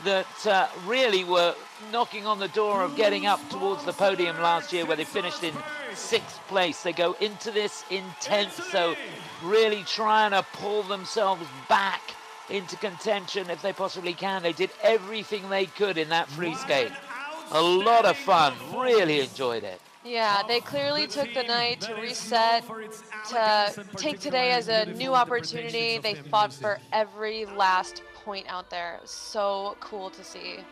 that really were knocking on the door of getting up towards the podium last year, where they finished in 6th place. They go into this intent, so really trying to pull themselves back into contention if they possibly can. They did everything they could in that free skate. A lot of fun, really enjoyed it. Yeah, they clearly took the night to reset, to take today as a new opportunity. They fought for every last point out there. It was so cool to see.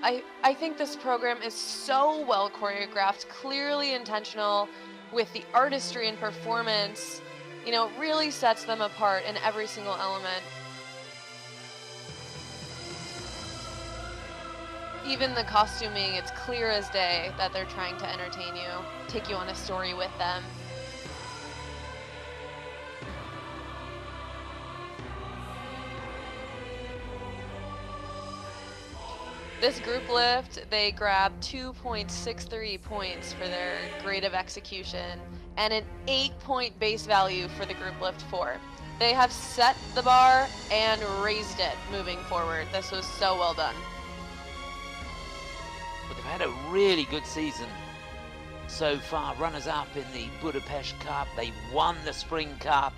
I think this program is so well choreographed, clearly intentional, with the artistry and performance. You know, it really sets them apart in every single element. Even the costuming, it's clear as day that they're trying to entertain you, take you on a story with them. This group lift, they grabbed 2.63 points for their grade of execution and an 8-point base value for the group lift 4. They have set the bar and raised it moving forward. This was so well done. But they've had a really good season so far. Runners-up in the Budapest Cup. They won the Spring Cup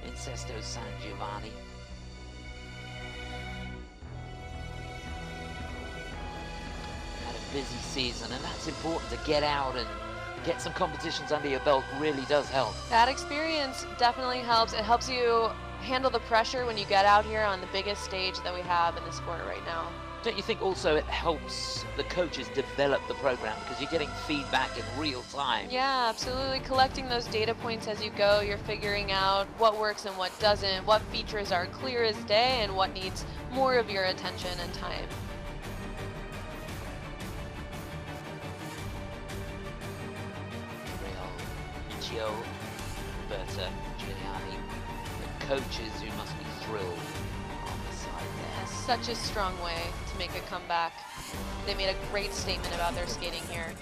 in Sesto San Giovanni. Had a busy season, and that's important to get out and get some competitions under your belt. Really does help. That experience definitely helps. It helps you handle the pressure when you get out here on the biggest stage that we have in the sport right now. Don't you think also it helps the coaches develop the program because you're getting feedback in real time? Yeah, absolutely. Collecting those data points as you go, you're figuring out what works and what doesn't, what features are clear as day and what needs more of your attention and time. Real Gio, Berta, Giuliani, the coaches who must be thrilled on the side there. Such a strong way to make a comeback. They made a great statement about their skating here.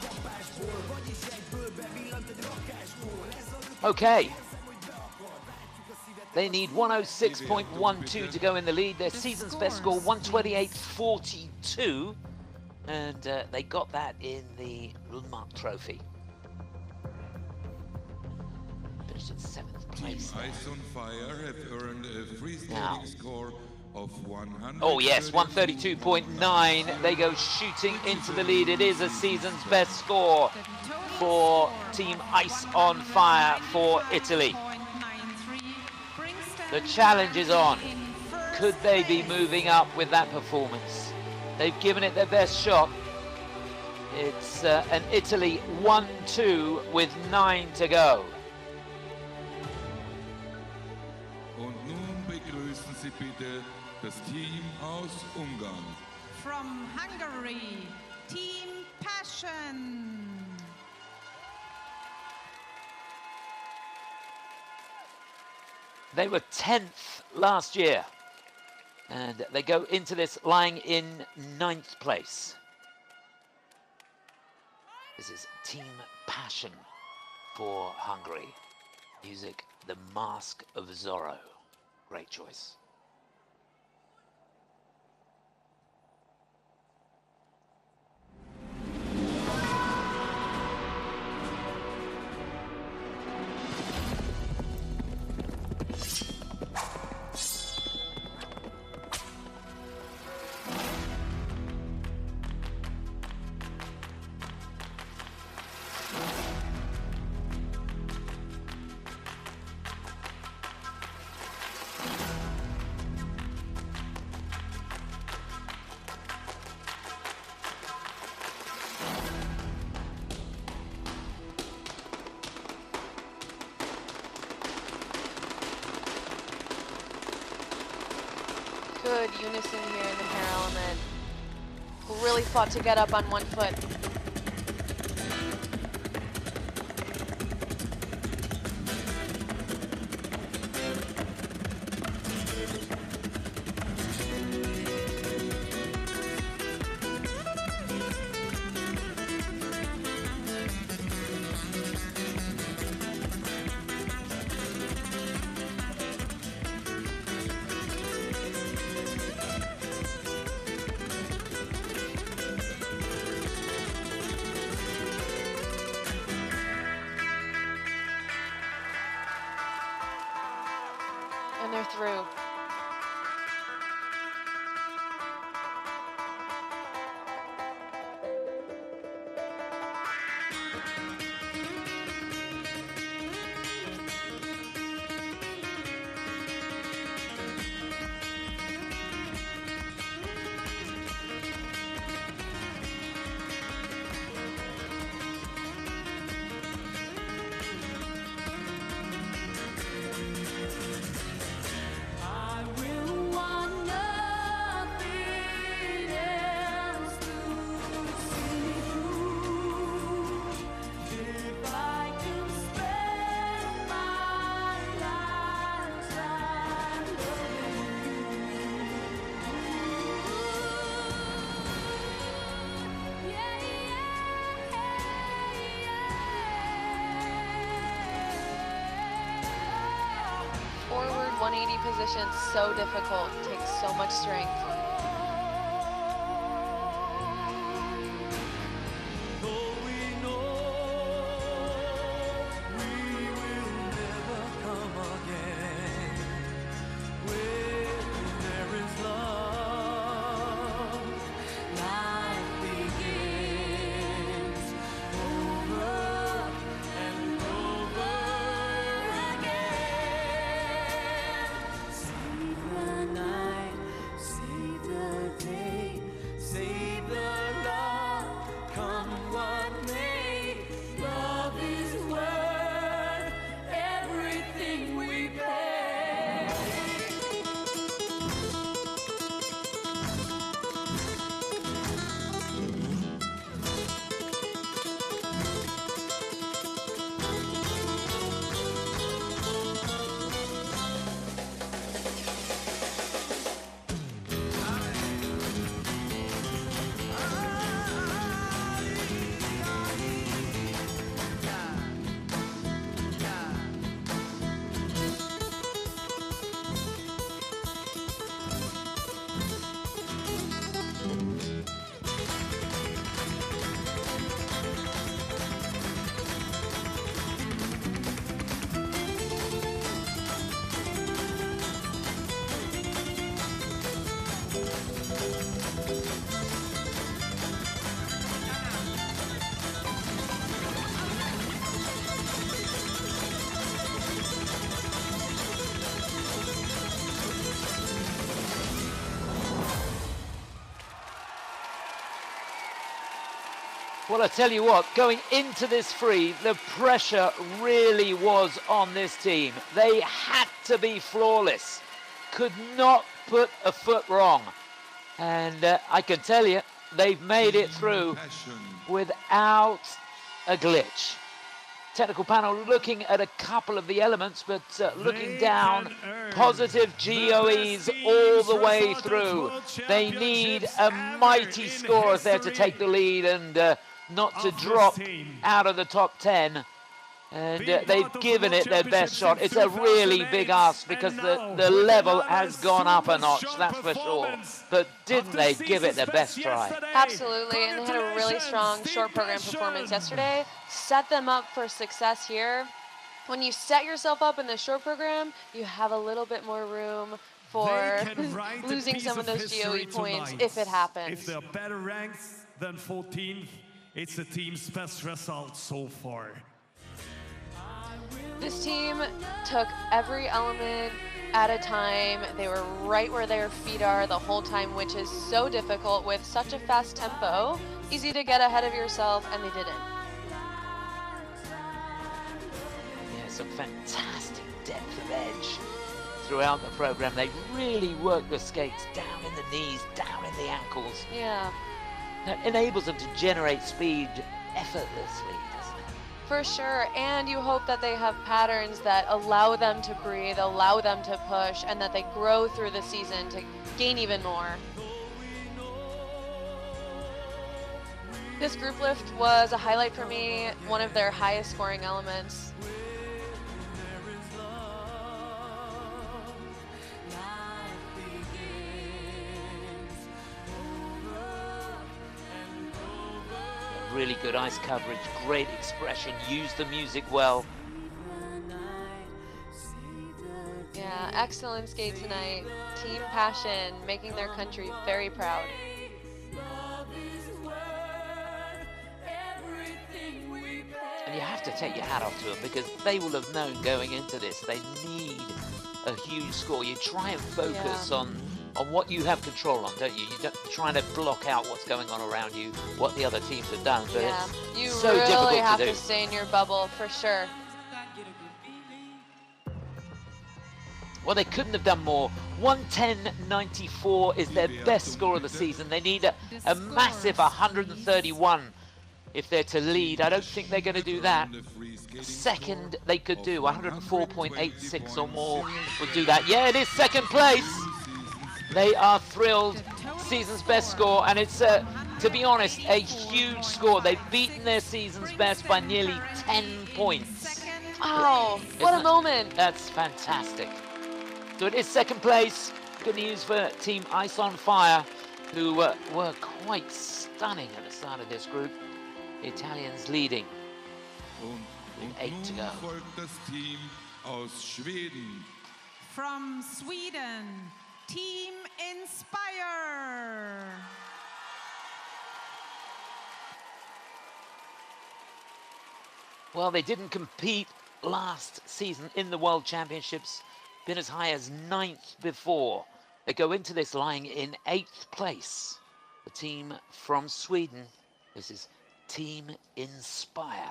Okay. They need 106.12 to go in the lead. Their season's best score, 128.42. And they got that in the Lundmark Trophy. Finished in 7th place. Team Ice on Fire have earned a free skating score of 100. Oh yes, 132.9. They go shooting into the lead. It is a season's best score for Team Ice on Fire for Italy. The challenge is on. Could they be moving up with that performance? They've given it their best shot. It's an Italy 1-2 with 9 to go. Und nun begrüßen Sie bitte das Team aus Ungarn. From Hungary, Team Passion. They were 10th last year, and they go into this lying in 9th place. This is Team Passion for Hungary. Music, The Mask of Zorro. Great choice. Good unison here in the pair element. Really fought to get up on one foot. through. Forward 180 position, so difficult, takes so much strength. Well, I tell you what, going into this free, the pressure really was on this team. They had to be flawless, could not put a foot wrong. And I can tell you, they've made it through without a glitch. Technical panel looking at a couple of the elements, but looking down, positive GOEs all the way through. They need a mighty score there to take the lead and not to drop out of the top 10. And they've given it their best shot. It's a really big ask because the level has gone up a notch, that's for sure. But didn't they give it their best try? Absolutely, and they had a really strong short program performance yesterday. Set them up for success here. When you set yourself up in the short program, you have a little bit more room for losing some of those GOE points if it happens. If they're better ranked than 14th, it's the team's best result so far. This team took every element at a time. They were right where their feet are the whole time, which is so difficult with such a fast tempo. Easy to get ahead of yourself, and they didn't. Yeah, some fantastic depth of edge throughout the program. They really work the skates down in the knees, down in the ankles. Yeah. That enables them to generate speed effortlessly. For sure, and you hope that they have patterns that allow them to breathe, allow them to push, and that they grow through the season to gain even more. This group lift was a highlight for me, one of their highest scoring elements. Really good ice coverage, great expression, used the music well. Yeah, excellent skate tonight. Team passion, making their country very proud. And you have to take your hat off to them because they will have known going into this they need a huge score. You try and focus on what you have control on, don't you? You're trying to block out what's going on around you, what the other teams have done, but it's you so really difficult have to do. to stay in your bubble for sure. Well, they couldn't have done more. 110.94 is their best score of the season. They need a massive 131 if they're to lead. I don't think they're going to do that. Second, they could do 104.86 or more would do that. Yeah, it is second place. They are thrilled. Season's best score, and it's, to be honest, a huge score. They've beaten their season's best by nearly 10 points. Wow, what a moment. That's fantastic. So it is second place. Good news for Team Ice on Fire, who were quite stunning at the start of this group. The Italians leading with 8 to go. Folgt das Team aus Schweden. From Sweden, Team Inspire. Well, they didn't compete last season in the World Championships. Been as high as 9th before. They go into this lying in 8th place. The team from Sweden. This is Team Inspire.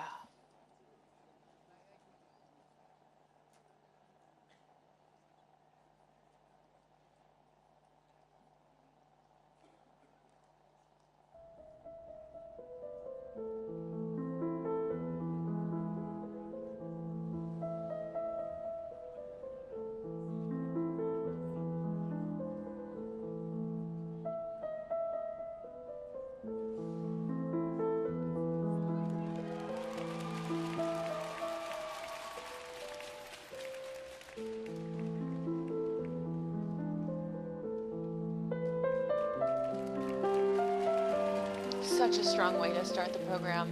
Such a strong way to start the program.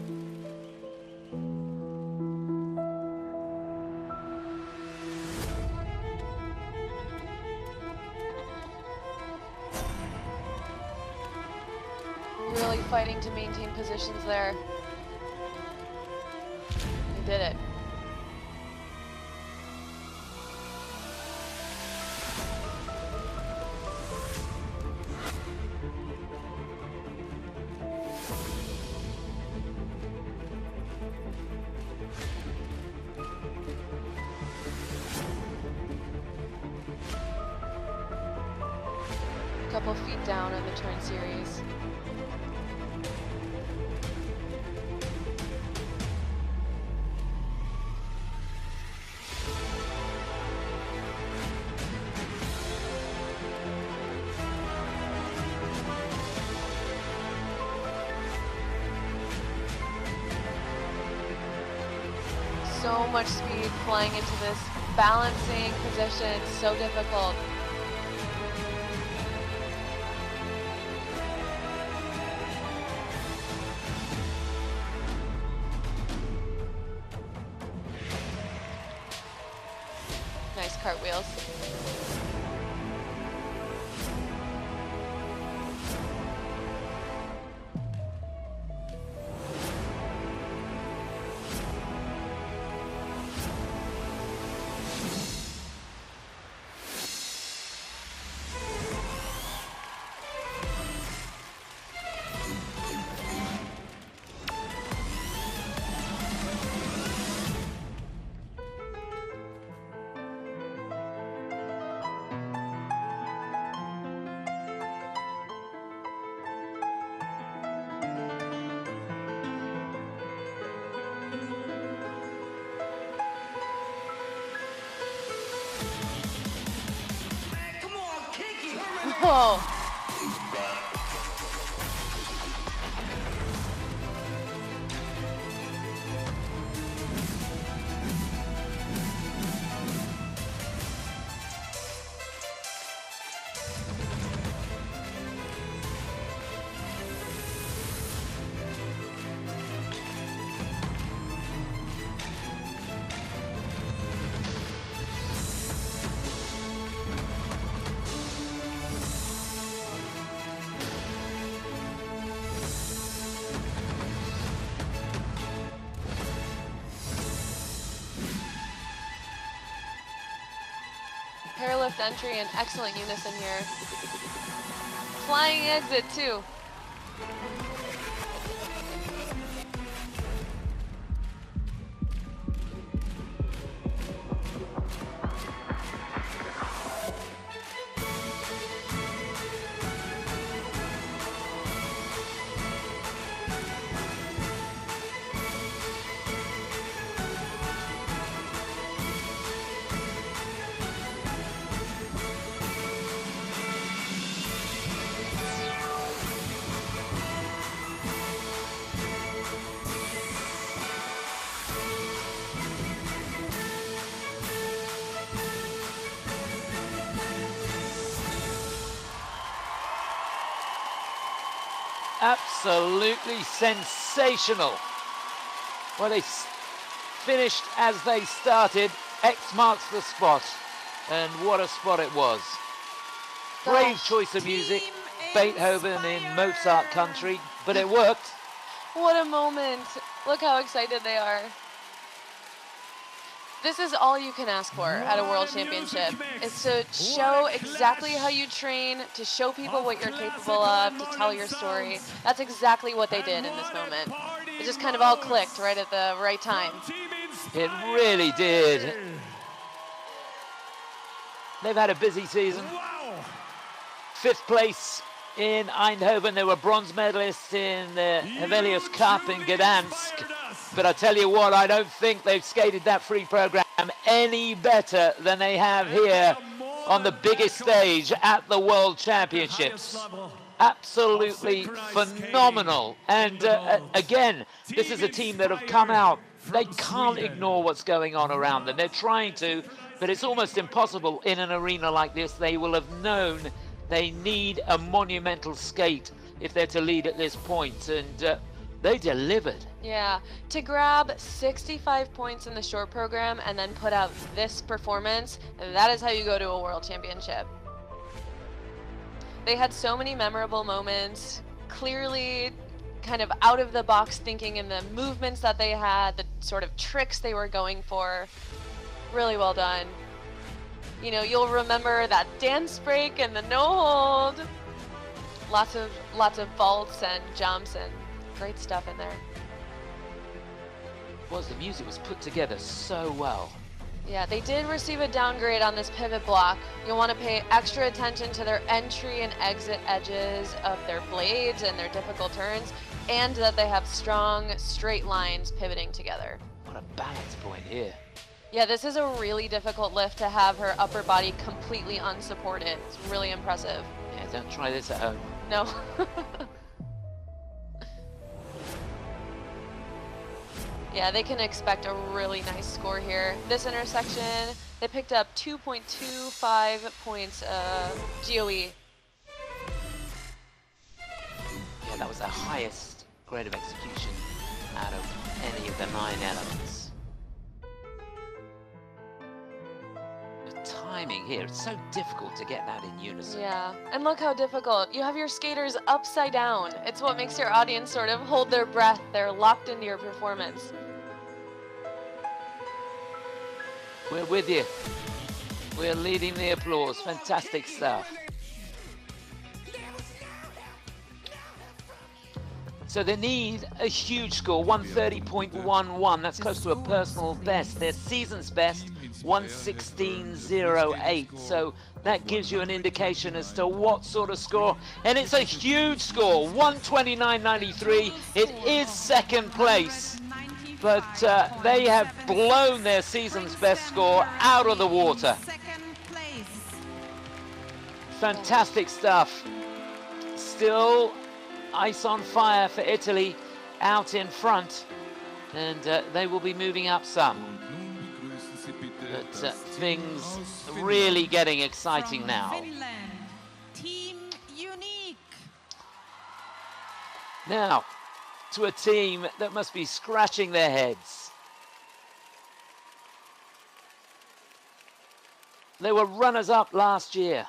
Really fighting to maintain positions there. They did it. Couple feet down on the turn series. So much speed flying into this balancing position, so difficult. Nice cartwheels. Whoa. Paralift entry and excellent unison here. Flying exit too. Absolutely sensational. Well, they finished as they started. X marks the spot. And what a spot it was. Brave choice of music. Beethoven in Mozart country, but it worked. What a moment. Look how excited they are. This is all you can ask for at a World Championship, is to show exactly how you train, to show people what you're capable of, to tell your story. That's exactly what they did in this moment. It just kind of all clicked right at the right time. It really did. They've had a busy season. 5th place in Eindhoven. They were bronze medalists in the Hevelius Cup in Gdansk. But I tell you what, I don't think they've skated that free program any better than they have here on the biggest stage at the World Championships. Absolutely phenomenal. And again, this is a team that have come out. They can't ignore what's going on around them. They're trying to, but it's almost impossible in an arena like this. They will have known they need a monumental skate if they're to lead at this point. And they delivered. Yeah, to grab 65 points in the short program and then put out this performance, that is how you go to a World Championship. They had so many memorable moments, clearly kind of out of the box thinking in the movements that they had, the sort of tricks they were going for. Really well done. You know, you'll remember that dance break and the no hold. Lots of vaults and jumps and great stuff in there. Was the music was put together so well. Yeah, they did receive a downgrade on this pivot block. You'll want to pay extra attention to their entry and exit edges of their blades and their difficult turns, and that they have strong, straight lines pivoting together. What a balance point here. Yeah, this is a really difficult lift to have her upper body completely unsupported. It's really impressive. Yeah, don't try this at home. No. Yeah, they can expect a really nice score here. This intersection, they picked up 2.25 points GOE. Yeah, that was the highest grade of execution out of any of the 9 elements. The timing here, it's so difficult to get that in unison. Yeah, and look how difficult. You have your skaters upside down. It's what makes your audience sort of hold their breath. They're locked into your performance. We're with you. We're leading the applause. Fantastic stuff. So they need a huge score, 130.11. That's close to a personal best. Their season's best, 116.08. So that gives you an indication as to what sort of score. And it's a huge score, 129.93. It is second place. But they have blown their season's best score out of the water. Fantastic stuff. Still ice on fire for Italy out in front. And they will be moving up some. But things really getting exciting now. Team Unique. Now, to a team that must be scratching their heads. They were runners-up last year,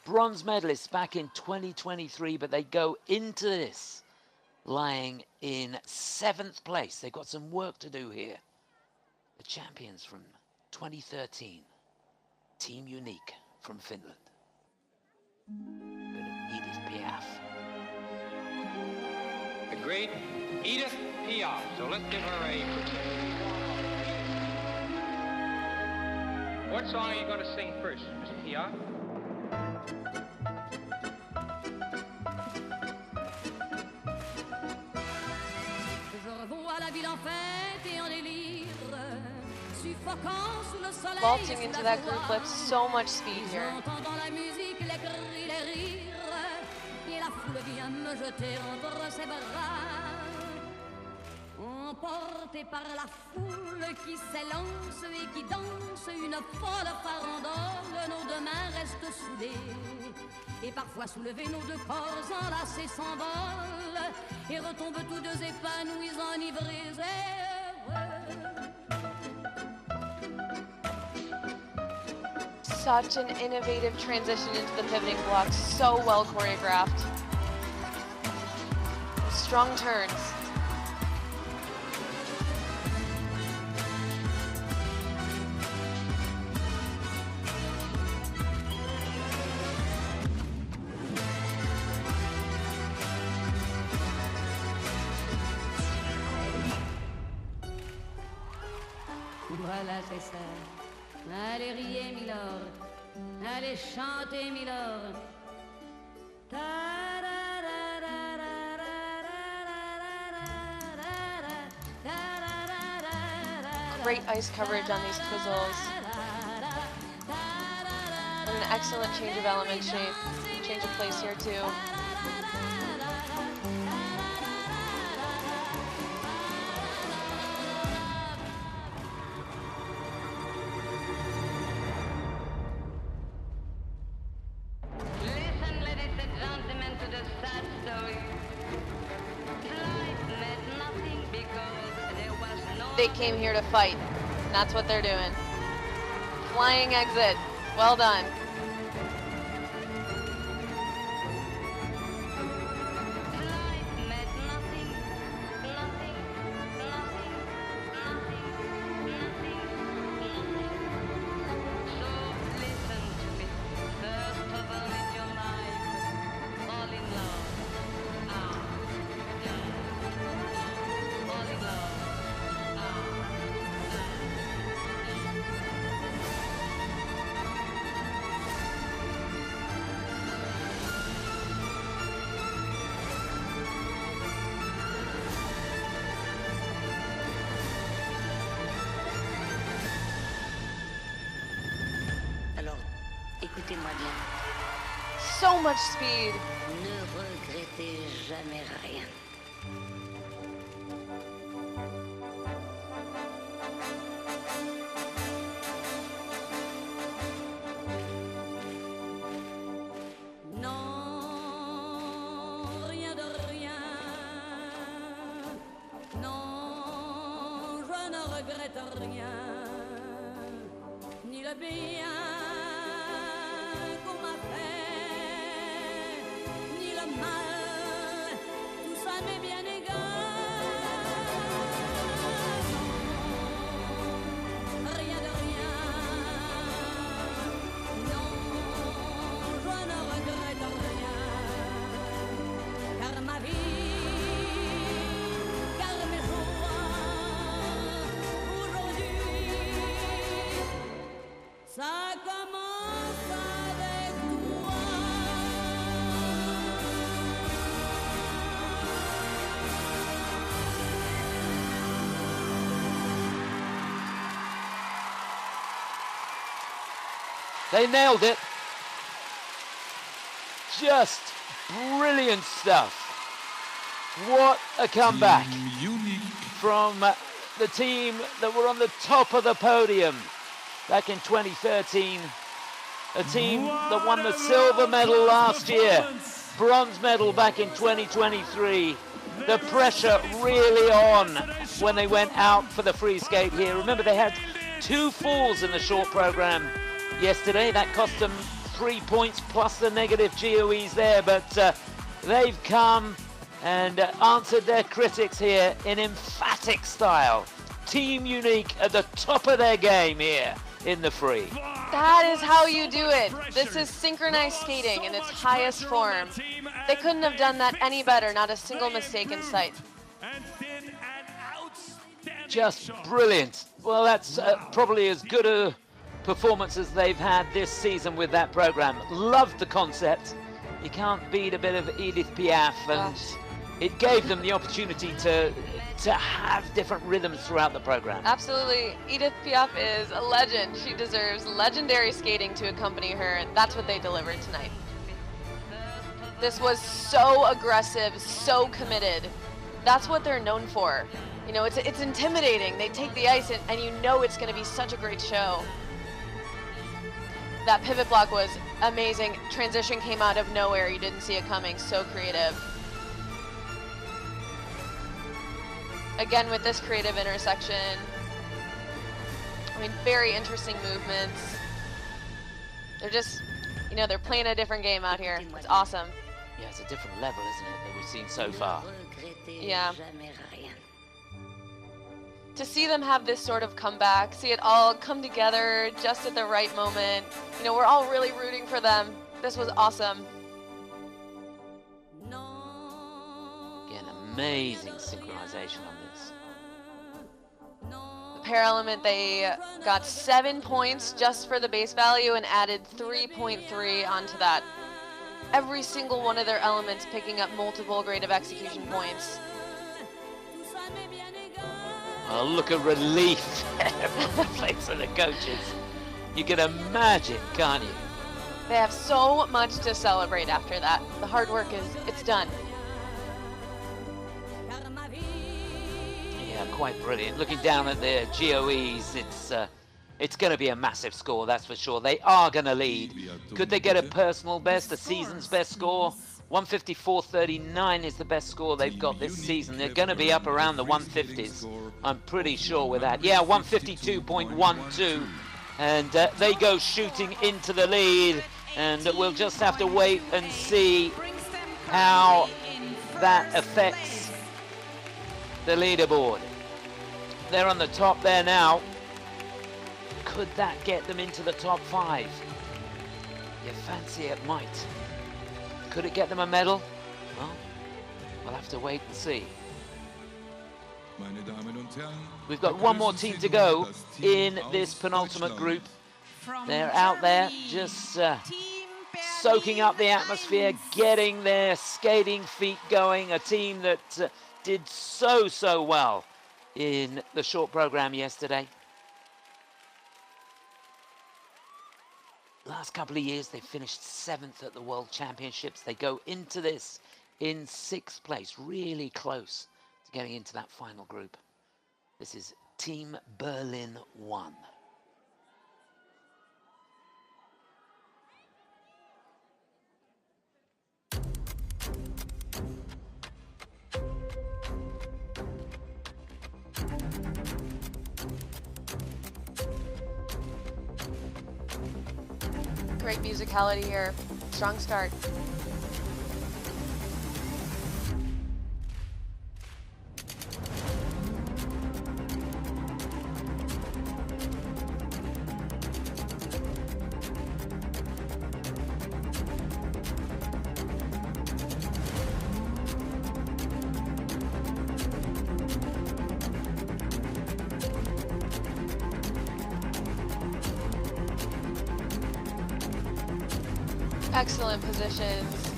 bronze medalists back in 2023, but they go into this lying in 7th place. They've got some work to do here. The champions from 2013. Team Unique from Finland. Bit of Edith Piaf. The great Edith Piaf. So let's give her a... What song are you going to sing first, Miss Piaf? Vaulting into that group flip, so much speed here. Emporté par la foule qui s'élance et qui danse une folle farandole, nos deux mains restent soudées. Et parfois soulevés, nos deux corps enlacés s'envolent et retombent tous deux épanouis, enivrés et heureux. Such an innovative transition into the pivoting block, so well choreographed. Strong turns. Voilà, c'est ça. Allez riez, milord. Allez chanter, milord. Great ice coverage on these twizzles. And an excellent change of element shape. Change of place here too. They came here to fight, and that's what they're doing. Flying exit. Well done. Écoutez-moi bien. So much speed. Ne regrettez jamais rien. Non, rien de rien. Non, je ne regrette rien. Ni le bien qu'on m'a fait, ni le mal, tout ça m'est bien égal. Non, rien de rien. Non, je ne regrette rien. Car ma vie, car mes joies, aujourd'hui, ça commence avec toi. They nailed it. Just brilliant stuff. What a comeback from the team that were on the top of the podium back in 2013. A team that won the silver medal last year, bronze medal back in 2023. The pressure really on when they went out for the free skate here. Remember, they had 2 falls in the short program yesterday. That cost them 3 points plus the negative GOEs there, but they've come and answered their critics here in emphatic style. Team Unique at the top of their game here in the free. That is how you do it. This is synchronized skating in its highest form. They couldn't have done that any better, not a single mistake in sight. Just brilliant. Well, that's probably as good a performance as they've had this season with that program. Loved the concept. You can't beat a bit of Edith Piaf, and it gave them the opportunity to have different rhythms throughout the program. Absolutely. Edith Piaf is a legend. She deserves legendary skating to accompany her, and that's what they delivered tonight. This was so aggressive, so committed. That's what they're known for. You know, it's intimidating. They take the ice, and you know it's going to be such a great show. That pivot block was amazing. Transition came out of nowhere. You didn't see it coming. So creative. Again, with this creative intersection. I mean, very interesting movements. They're just, you know, they're playing a different game out here. It's awesome. Yeah, it's a different level, isn't it, that we've seen so far. Yeah. To see them have this sort of comeback, see it all come together just at the right moment. You know, we're all really rooting for them. This was awesome. Again, amazing synchronization on this. The pair element, they got 7 points just for the base value and added 3.3 onto that. Every single one of their elements picking up multiple grade of execution points. A look of relief from the face of the coaches. You can imagine, can't you? They have so much to celebrate after that. The hard work it's done. Yeah, quite brilliant. Looking down at their GOEs, it's going to be a massive score, that's for sure. They are going to lead. Could they get a personal best, a season's best score? 154.39 is the best score they've got this season. They're going to be up around the 150s. I'm pretty sure with that. Yeah, 152.12. And they go shooting into the lead. And we'll just have to wait and see how that affects the leaderboard. They're on the top there now. Could that get them into the top 5? You fancy it might. Could it get them a medal? Well, we'll have to wait and see. We've got one more team to go in this penultimate group. They're out there just soaking up the atmosphere, getting their skating feet going. A team that did so well in the short program yesterday. Last couple of years, they finished 7th at the World Championships. They go into this in 6th place, really close to getting into that final group. This is Team Berlin 1. Great musicality here. Strong start. Excellent positions.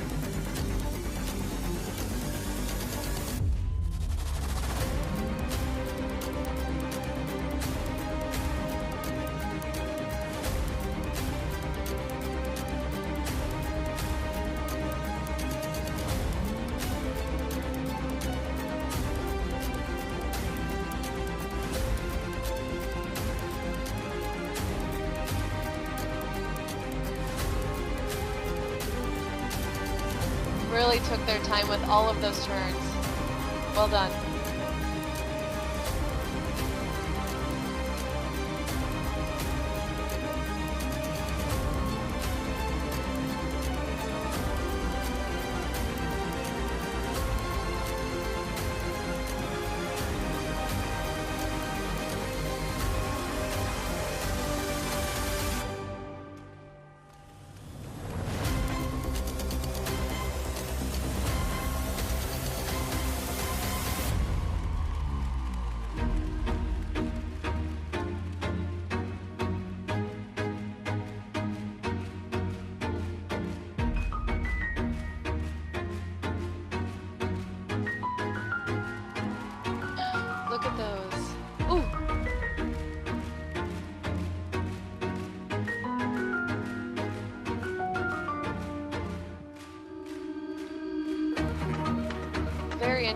Really took their time with all of those turns. Well done.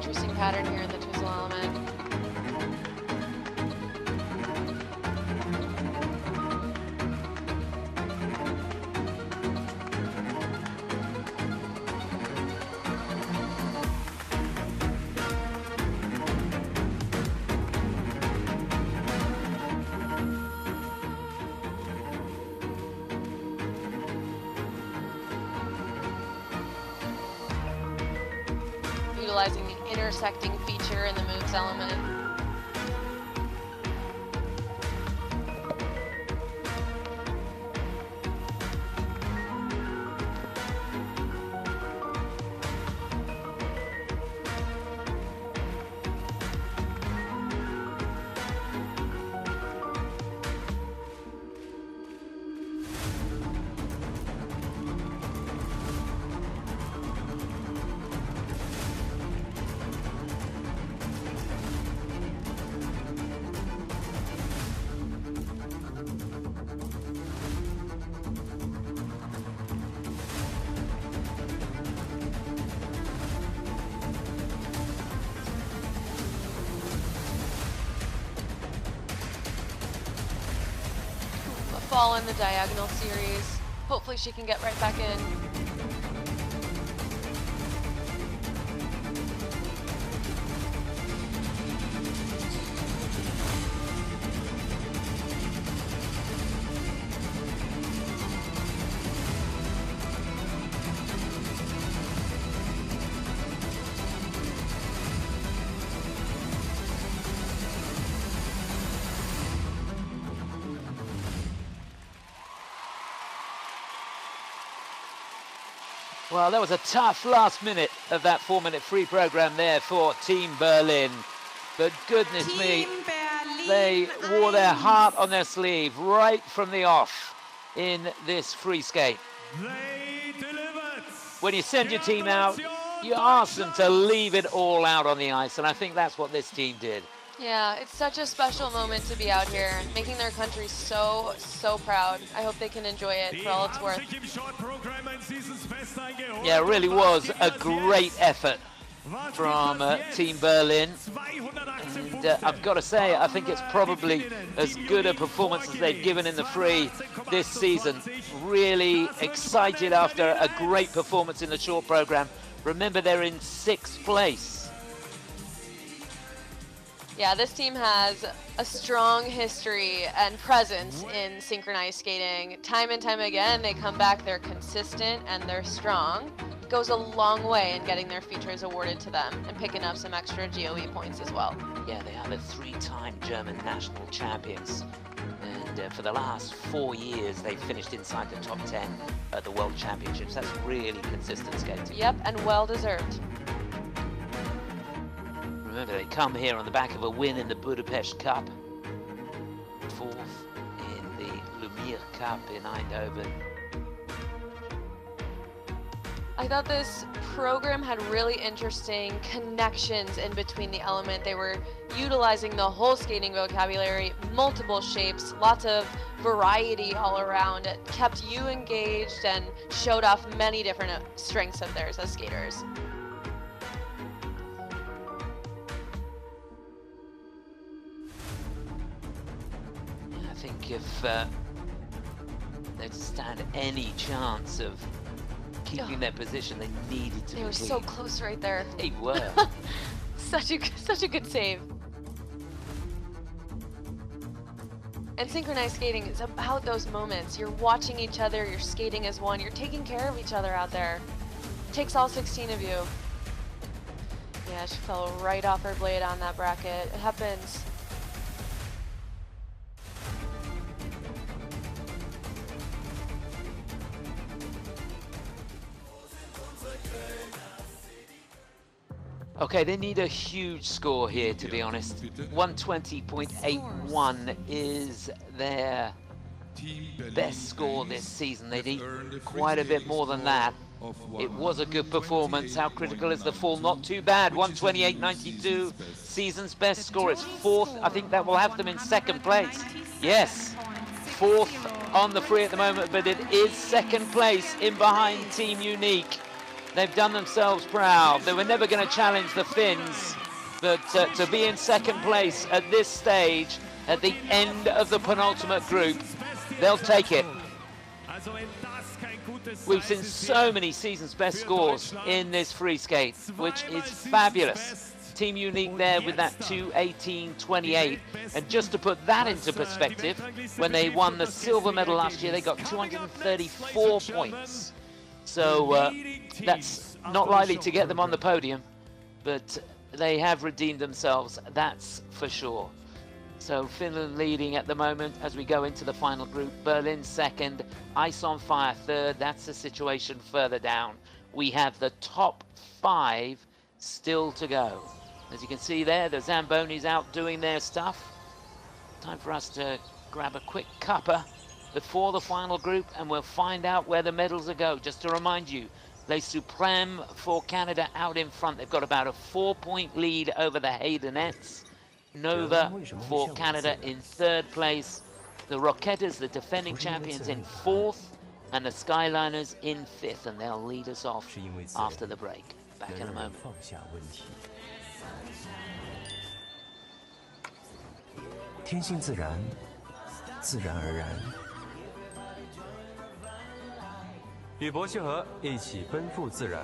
interesting pattern here in the twizzle element. Utilizing the intersecting feature in the moves element. Fall in the diagonal series. Hopefully she can get right back in. Well, that was a tough last minute of that 4-minute free program there for Team Berlin. But goodness me, they wore their heart on their sleeve right from the off in this free skate. They delivered. When you send your team out, you ask them to leave it all out on the ice, and I think that's what this team did. Yeah, it's such a special moment to be out here, making their country so, so proud. I hope they can enjoy it for all it's worth. Yeah, it really was a great effort from Team Berlin. And I've got to say, I think it's probably as good a performance as they've given in the free this season. Really excited after a great performance in the short program. Remember, they're in 6th place. Yeah, this team has a strong history and presence in synchronized skating. Time and time again, they come back, they're consistent and they're strong. It goes a long way in getting their features awarded to them and picking up some extra GOE points as well. Yeah, they are the 3-time German national champions. And for the last 4 years, they've finished inside the top 10 at the World Championships. That's really consistent skating. Yep, and well deserved. Remember, they come here on the back of a win in the Budapest Cup, 4th in the Lumiere Cup in Eindhoven. I thought this program had really interesting connections in between the element. They were utilizing the whole skating vocabulary, multiple shapes, lots of variety all around. It kept you engaged and showed off many different strengths of theirs as skaters. I think if they'd stand any chance of keeping their position, they needed to. They were so close right there. They were. such a good save. And synchronized skating is about those moments. You're watching each other, you're skating as one, you're taking care of each other out there. It takes all 16 of you. Yeah, she fell right off her blade on that bracket. It happens. Okay, they need a huge score here, to be honest. 120.81 is their best score this season. They need quite a bit more than that. It was a good performance. How critical is the fall? Not too bad. 128.92, season's best score. It's 4th. I think that will have them in 2nd place. Yes, 4th on the free at the moment, but it is 2nd place in behind Team Unique. They've done themselves proud. They were never going to challenge the Finns, but to be in second place at this stage, at the end of the penultimate group, they'll take it. We've seen so many season's best scores in this free skate, which is fabulous. Team Unique there with that 2:18.28, and just to put that into perspective, when they won the silver medal last year, they got 234 points. So that's not likely to get them on the podium, but they have redeemed themselves, that's for sure. So Finland leading at the moment as we go into the final group. Berlin second, Ice on Fire third. That's the situation further down. We have the top 5 still to go. As you can see there, the Zambonis out doing their stuff. Time for us to grab a quick cuppa before the final group, and we'll find out where the medals will go. Just to remind you, Les Suprêmes for Canada out in front. They've got about a 4-point lead over the Haydenettes. Nova for Canada in third place. The Rocketas, the defending champions, in fourth, and the Skyliners in fifth, and they'll lead us off after the break. Back in a moment. 天性自然，自然而然。与博西河一起奔赴自然。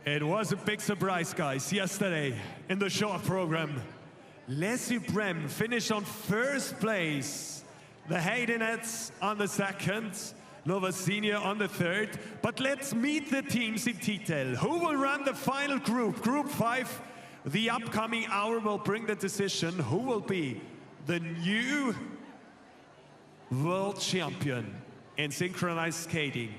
It was a big surprise, guys, yesterday in the short program. Les Suprêmes finished on first place. The Haydenettes on the second, Nova Senior on the third. But let's meet the teams in detail. Who will run the final group? Group 5. The upcoming hour will bring the decision who will be the new world champion in synchronized skating.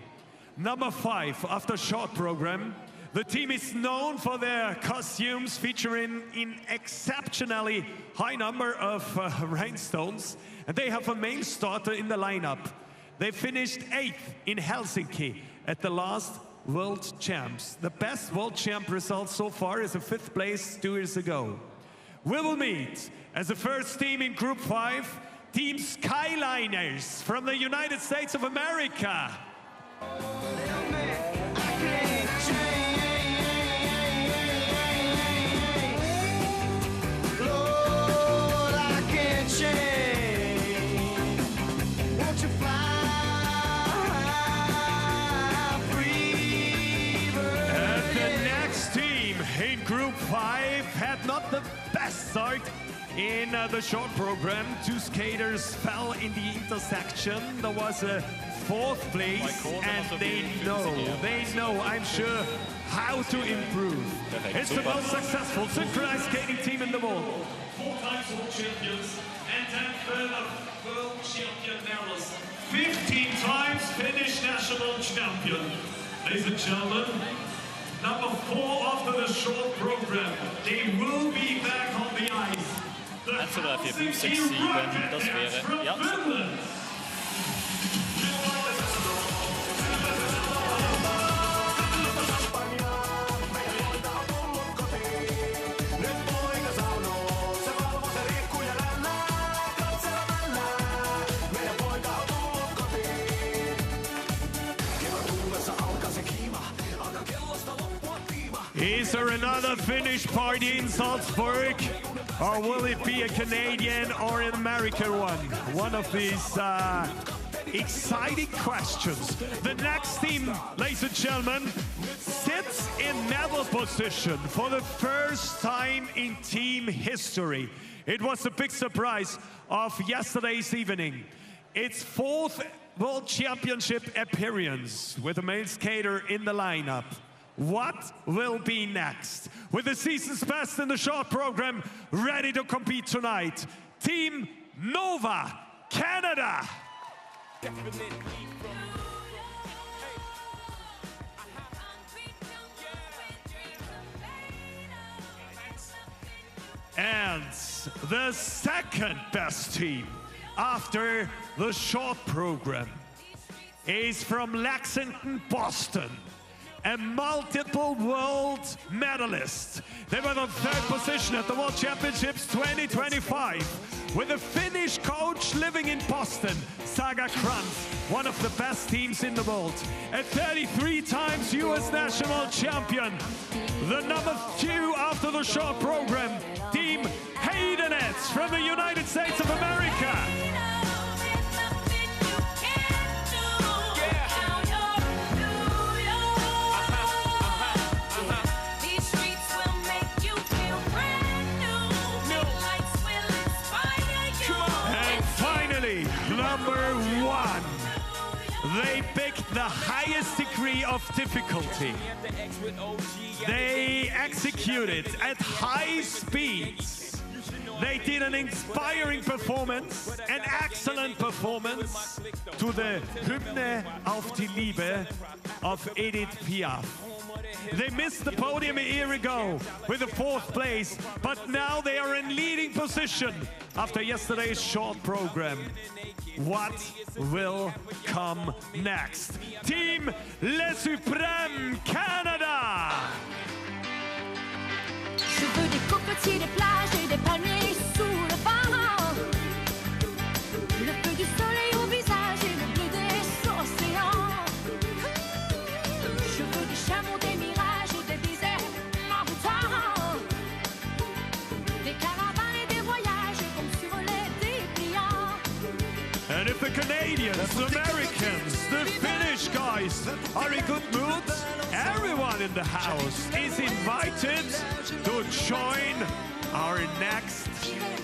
Number 5 after short program. The team is known for their costumes featuring an exceptionally high number of rhinestones, and they have a main starter in the lineup. They finished 8th in Helsinki at the last World Champs. The best World Champ result so far is a 5th place 2 years ago. We will meet as the first team in Group 5, Team Skyliners from the United States of America. Group 5 had not the best start in the short program. 2 skaters fell in the intersection. There was a 4th place, and they know, I'm sure, how to improve. It's the most successful synchronized skating team in the world. 4 times world champions and 10 further world champion medals. 15 times Finnish national champion. Ladies and gentlemen, number 4 after the short program. They will be back on the ice. The Helsinki Rocketas from Finland. Is there another Finnish party in Salzburg? Or will it be a Canadian or an American one? One of these exciting questions. The next team, ladies and gentlemen, sits in medal position for the first time in team history. It was a big surprise of yesterday's evening. Its 4th World Championship appearance with a male skater in the lineup. What will be next? With the season's best in the short program, ready to compete tonight, Team Nova, Canada. And the second best team after the short program is from Lexington, Boston. A multiple world medalist. They were on 3rd position at the World Championships 2025 with a Finnish coach living in Boston, Saga Kranz, one of the best teams in the world. A 33 times US national champion. The number 2 after the short program, team Haydenettes from the United States of America. Number 1. They picked the highest degree of difficulty. They executed at high speeds. They did an inspiring performance, an excellent performance to the Hymne auf die Liebe of Edith Piaf. They missed the podium a year ago with a 4th place, but now they are in leading position after yesterday's short program. What will come next? Team Les Suprêmes Canada! Je veux des cocotiers, des plages et des palmiers sous le vent. Le feu du soleil au visage et le bleu des océans. Je veux des chameaux, des mirages et des déserts montants. Des caravanes et des voyages comme sur les dépliants. And if the Canadians, the Americans, the Finnish guys are in good mood, everyone in the house is invited to join our next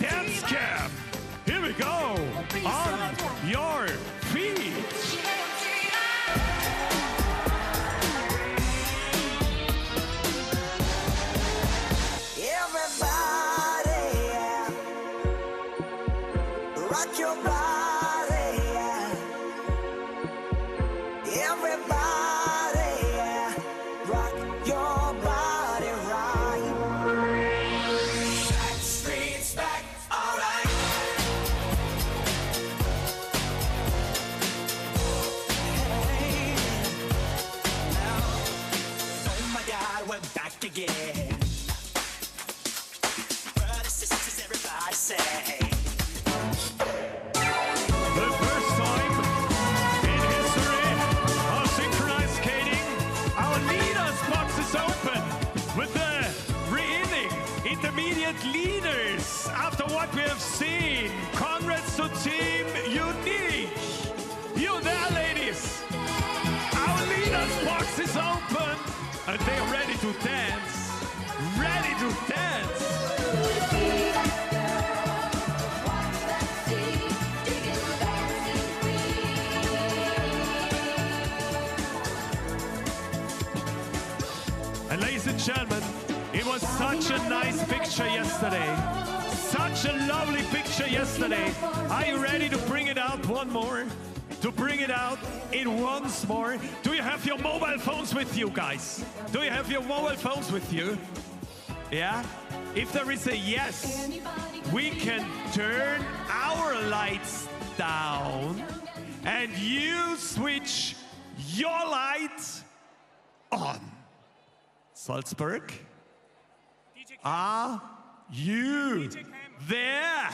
dance camp. Here we go, on your feet. Everybody, rock your body. Leaders, after what we have seen, congrats to Team Unique. You there, ladies? Our leaders box is open and they are ready to dance. Ready to dance. And ladies and gentlemen, it was such a nice picture yesterday. Such a lovely picture yesterday. Are you ready to bring it out one more? To bring it out in once more? Do you have your mobile phones with you, guys? Do you have your mobile phones with you? Yeah? If there is a yes, we can turn our lights down and you switch your light on. Salzburg? Are you there?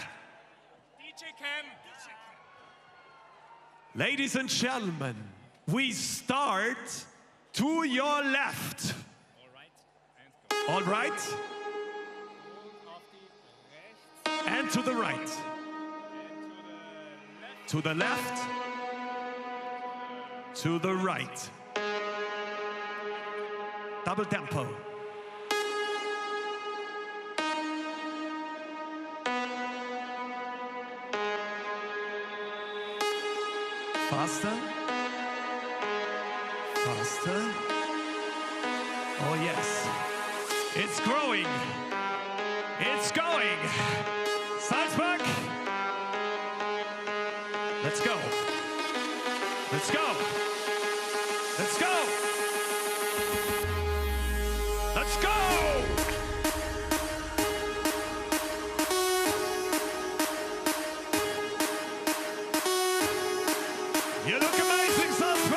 Ladies and gentlemen, we start to your left. All right? And to the right. To the left. To the right. Double tempo. Faster. Faster. Oh yes. It's growing. It's going. Salzburg. Let's go. Let's go. Let's go. Let's go. You look amazing, Salzburg.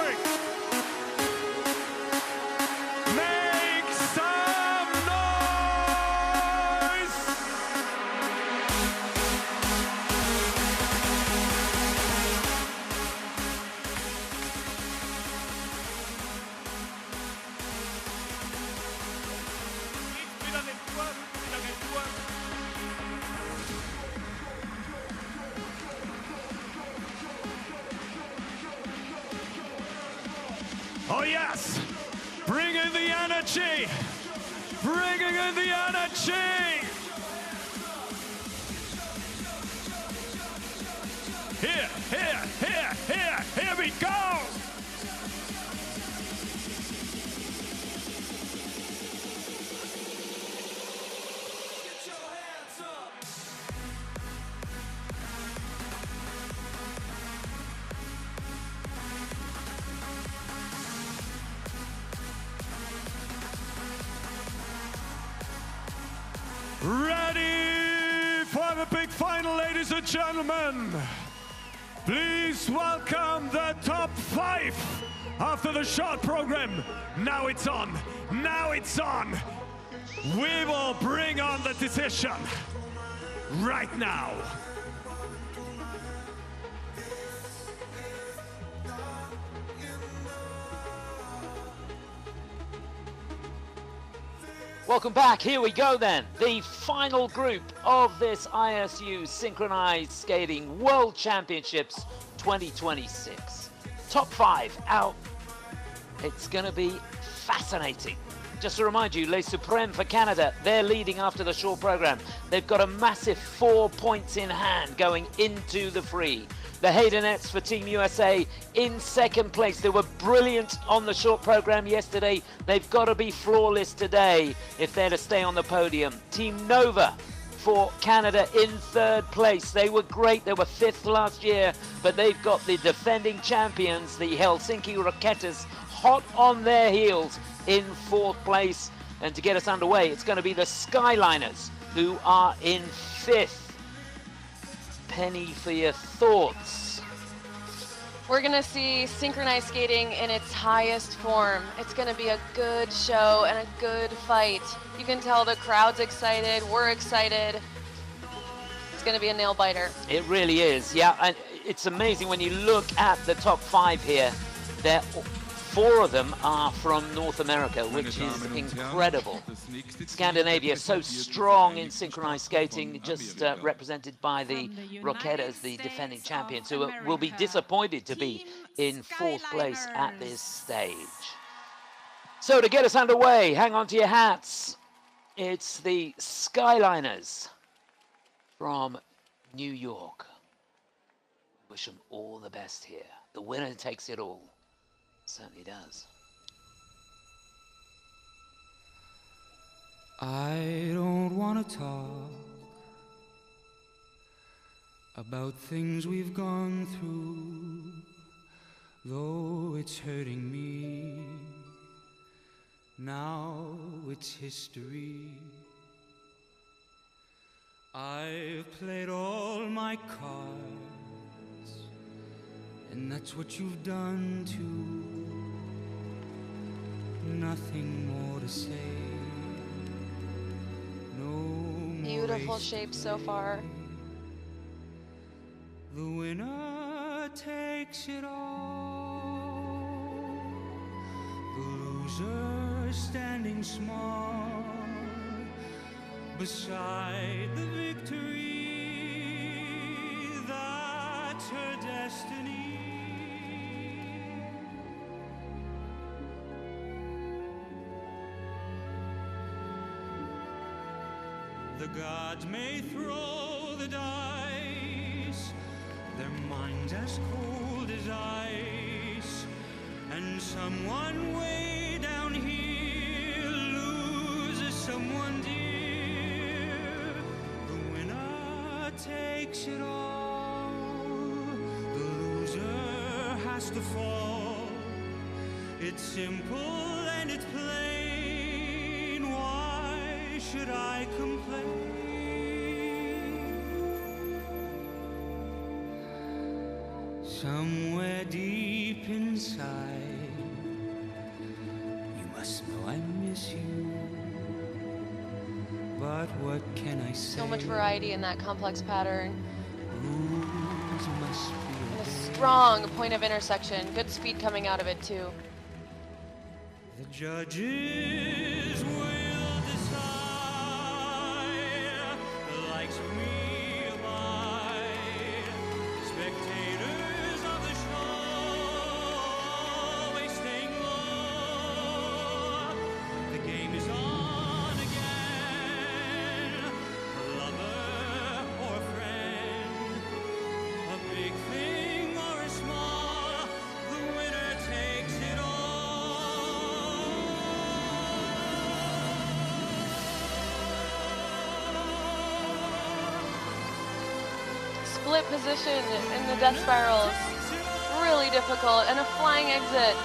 yes! Bringing the energy! Bringing in the energy! Here we go! Ready for the big final, ladies and gentlemen. Please welcome the top 5 after the short program. Now it's on. Now it's on. We will bring on the decision right now. Welcome back. Here we go then. The final group of this ISU Synchronized Skating World Championships 2026. Top 5 out. It's going to be fascinating. Just to remind you, Les Supremes for Canada, they're leading after the short program. They've got a massive 4 points in hand going into the free. The Haydenettes for Team USA in second place. They were brilliant on the short program yesterday. They've got to be flawless today if they're to stay on the podium. Team Nova for Canada in third place. They were great. They were 5th last year, but they've got the defending champions, the Helsinki Rocketas, hot on their heels in 4th place. And to get us underway, it's going to be the Skyliners who are in 5th. Penny, for your thoughts. We're going to see synchronized skating in its highest form. It's going to be a good show and a good fight. You can tell the crowd's excited. We're excited. It's going to be a nail biter. It really is, yeah. And it's amazing when you look at the top 5 here. 4 of them are from North America, which is incredible. Scandinavia so strong in synchronized skating, just represented by the Rocketas, the defending champions, who will be disappointed to be in 4th place at this stage. So to get us underway, hang on to your hats. It's the Skyliners from New York. Wish them all the best here. The winner takes it all. Certainly does. I don't want to talk about things we've gone through, though it's hurting me. Now it's history. I've played all my cards, and that's what you've done too. Nothing more to say. No more. Beautiful shape so far. The winner takes it all. The loser standing small beside the victory. That's her destiny. The gods may throw the dice, their minds as cold as ice, and someone way down here loses someone dear. The winner takes it all. The loser has to fall. It's simple and it's plain. Why should I complain? Somewhere deep inside, you must know I miss you. But what can I say? So much variety in that complex pattern. Rules must be And a strong point of intersection. Good speed coming out of it too. the judges will decide. The likes of me abide. Spectators of the show, always staying low. split position in the death spirals. Really difficult, and a flying exit.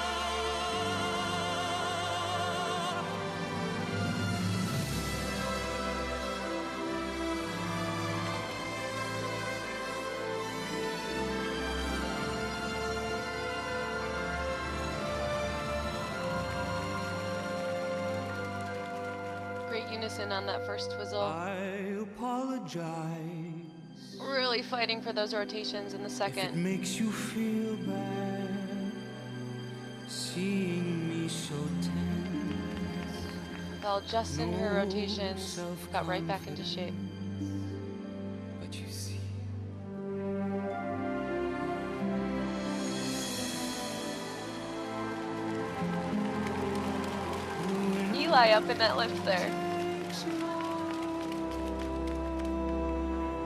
Great unison on that first twizzle. I apologize. Really fighting for those rotations in the second. It makes you feel bad seeing me so tense. Fell just in her rotations, got right back into shape. But you see, Eli up in that lift there.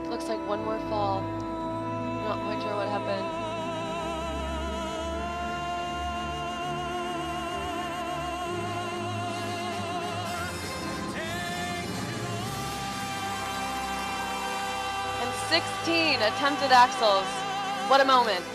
Looks like one more fall. Not quite sure what happened. And 16 attempted axles. What a moment.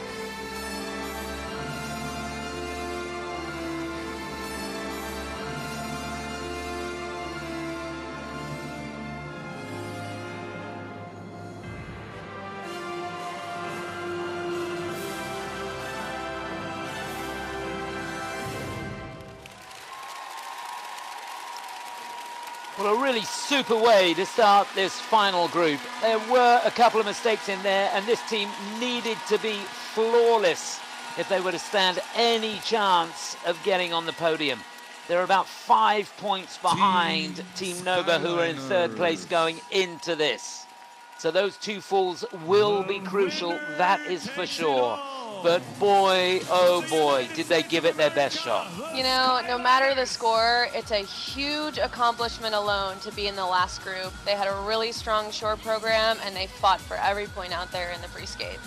Well, a really super way to start this final group. There were a couple of mistakes in there, and this team needed to be flawless if they were to stand any chance of getting on the podium. They're about 5 points behind Team Nova, who are in third place going into this. So those two falls will be crucial, that is for sure. But boy, oh boy, did they give it their best shot. You know, no matter the score, it's a huge accomplishment alone to be in the last group. They had a really strong short program, and they fought for every point out there in the free skate.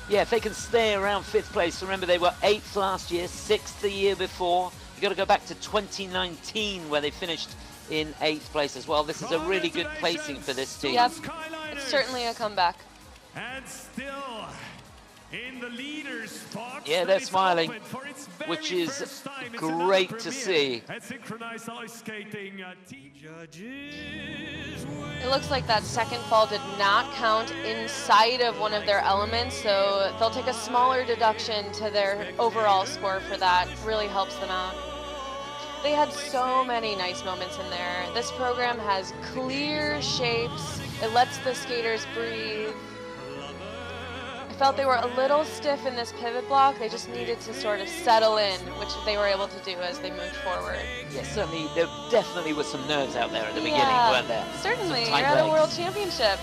Yeah, if they can stay around 5th place, remember they were 8th last year, 6th the year before. You've got to go back to 2019 where they finished in 8th place as well. This is a really good placing for this team. Yep, it's certainly a comeback. And still in the leader's spot. Yeah, they're smiling, which is great to see. At Synchronized Ice Skating team judges. It looks like that second fall did not count inside of one of their elements, so they'll take a smaller deduction to their overall score for that. Really helps them out. They had so many nice moments in there. This program has clear shapes. It lets the skaters breathe. I felt they were a little stiff in this pivot block. They just needed to sort of settle in, which they were able to do as they moved forward. Yeah, certainly, there definitely was some nerves out there at the beginning, weren't there? Certainly, Some tight you're at a legs. world championship.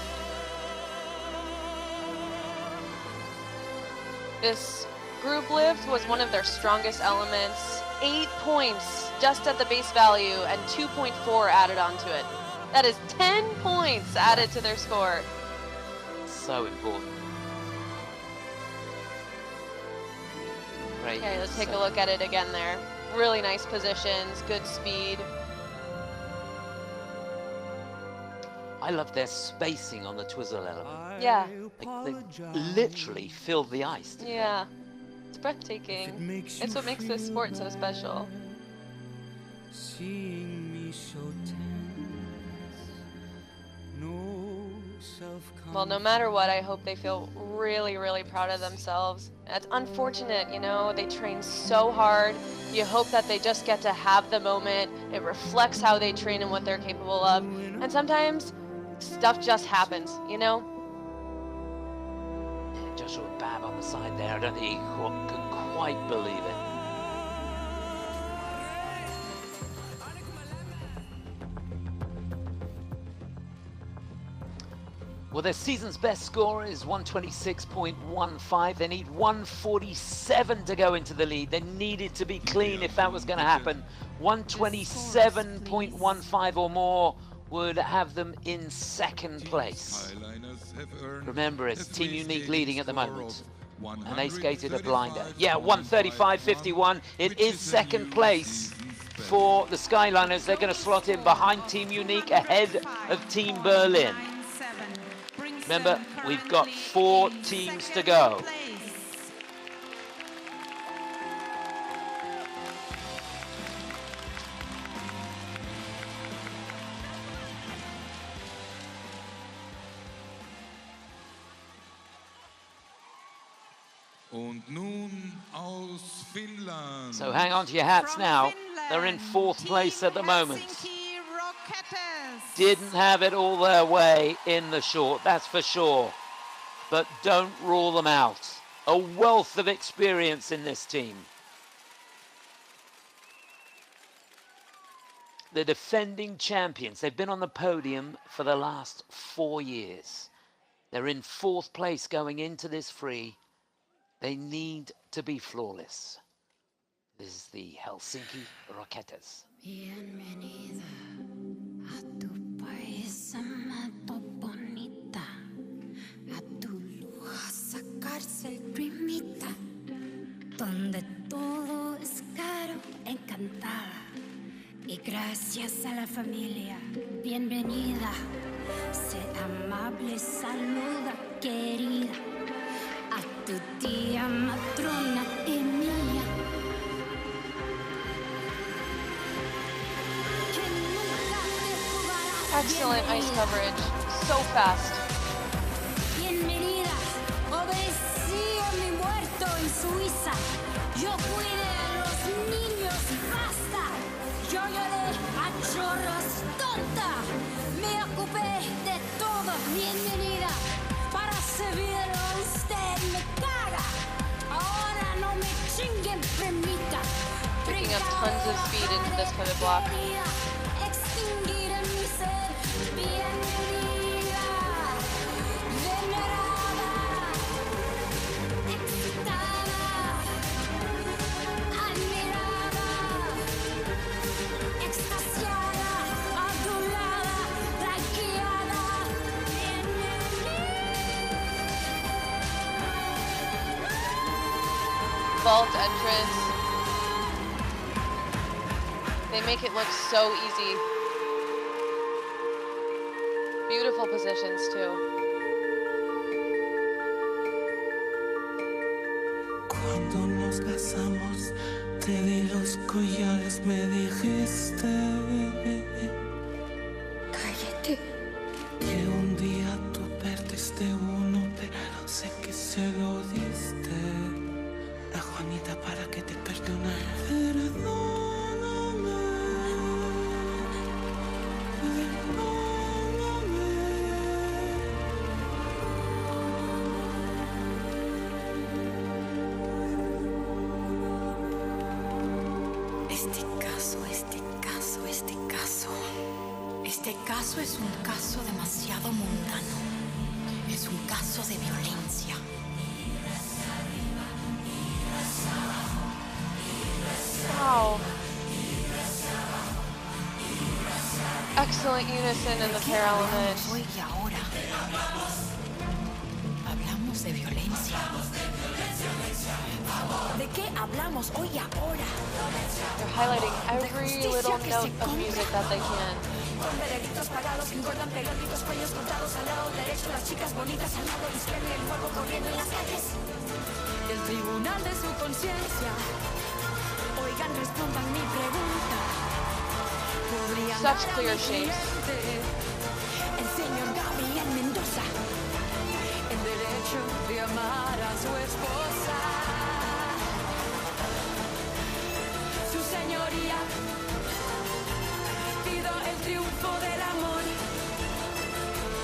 This group lift was one of their strongest elements. 8 points just at the base value and 2.4 added onto it. That is 10 points added to their score. So important. Right. Okay, let's take a look at it again there. Really nice positions, good speed. I love their spacing on the twizzle element. Yeah. Like, they literally filled the ice. Yeah. It's breathtaking. It's what makes this sport so special. seeing me so tense, no self-confidence. Well, no matter what, I hope they feel really, really proud of themselves. It's unfortunate, you know, they train so hard. You hope that they just get to have the moment. It reflects how they train and what they're capable of. And sometimes stuff just happens, you know? Joshua Babb on the side there. I don't think he could quite believe it. Well, their season's best score is 126.15. They need 147 to go into the lead. They needed to be clean if that was going to happen. 127.15 or more would have them in second place. Remember, it's Team Unique leading at the moment. And they skated a blinder. Yeah, 135.51. It is second place for the Skyliners. They're going to slot in behind Team Unique, ahead of Team Berlin. Remember, we've got 4 teams to go. Und nun aus Finnland. So hang on to your hats now. They're in 4th place at the moment. Helsinki Rocketas. Didn't have it all their way in the short, that's for sure. But don't rule them out. A wealth of experience in this team. The defending champions, they've been on the podium for the last 4 years. They're in 4th place going into this free. They need to be flawless. This is the Helsinki Rocketas. Bienvenida a tu país amado bonita, a tu lujosa cárcel primita, donde todo es caro, encantada. Y gracias a la familia, bienvenida. Sé amable, saluda, querida, a tu tía matrona y mía. Excellent ice coverage. So fast. Bienvenida, obedecí a mi muerto en Suiza. Yo cuidé a los niños y basta. Yo lloré a chorros, tonta. Me ocupé de todo. Bienvenida. Para Sevilla usted me caga. Ahora no me chinguen, permita. Picking up tons of speed into this kind of block. Extinguir en mi ser. Bienvenida. Venerada. Excitada. Admirada. Extasiada. Adulada. Tranquilada. Vault entrance. They make it look so easy. Beautiful positions too. Cuando nos casamos, te di los collares, me dijiste. Cállate. Que un día tú perdiste uno, pero no sé qué se lo diste. A Juanita para que te perdonara. Perdóname. Este caso es un caso demasiado mundano. Es un caso de violencia. Wow. Excellent unison in the pair element. Hoy y ahora. Hablamos de violencia. ¿De qué hablamos hoy y ahora? They're highlighting every little note of music that they can. Con veredictos pagados que engordan periódicos, sueños contados al lado derecho, las chicas bonitas al lado izquierdo y el fuego corriendo en las calles. El tribunal de su conciencia. Oigan, respondan mi pregunta. Such clear shapes. El señor Gabriel Mendoza. El derecho de amar a su esposa. Su señoría. Pido el triunfo del amor,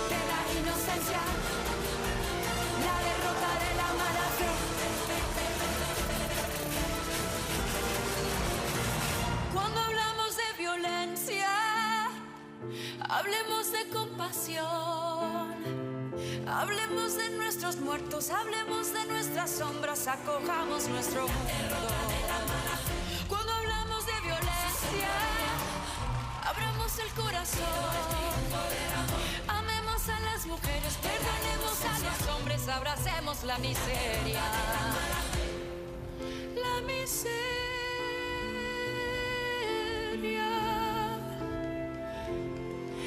de la inocencia, la derrota de la mala fe. Cuando hablamos de violencia, hablemos de compasión, hablemos de nuestros muertos, hablemos de nuestras sombras, acojamos nuestro mundo. Cuando hablamos de violencia, abramos el corazón, amemos a las mujeres, perdonemos a los hombres, abracemos la miseria. La miseria.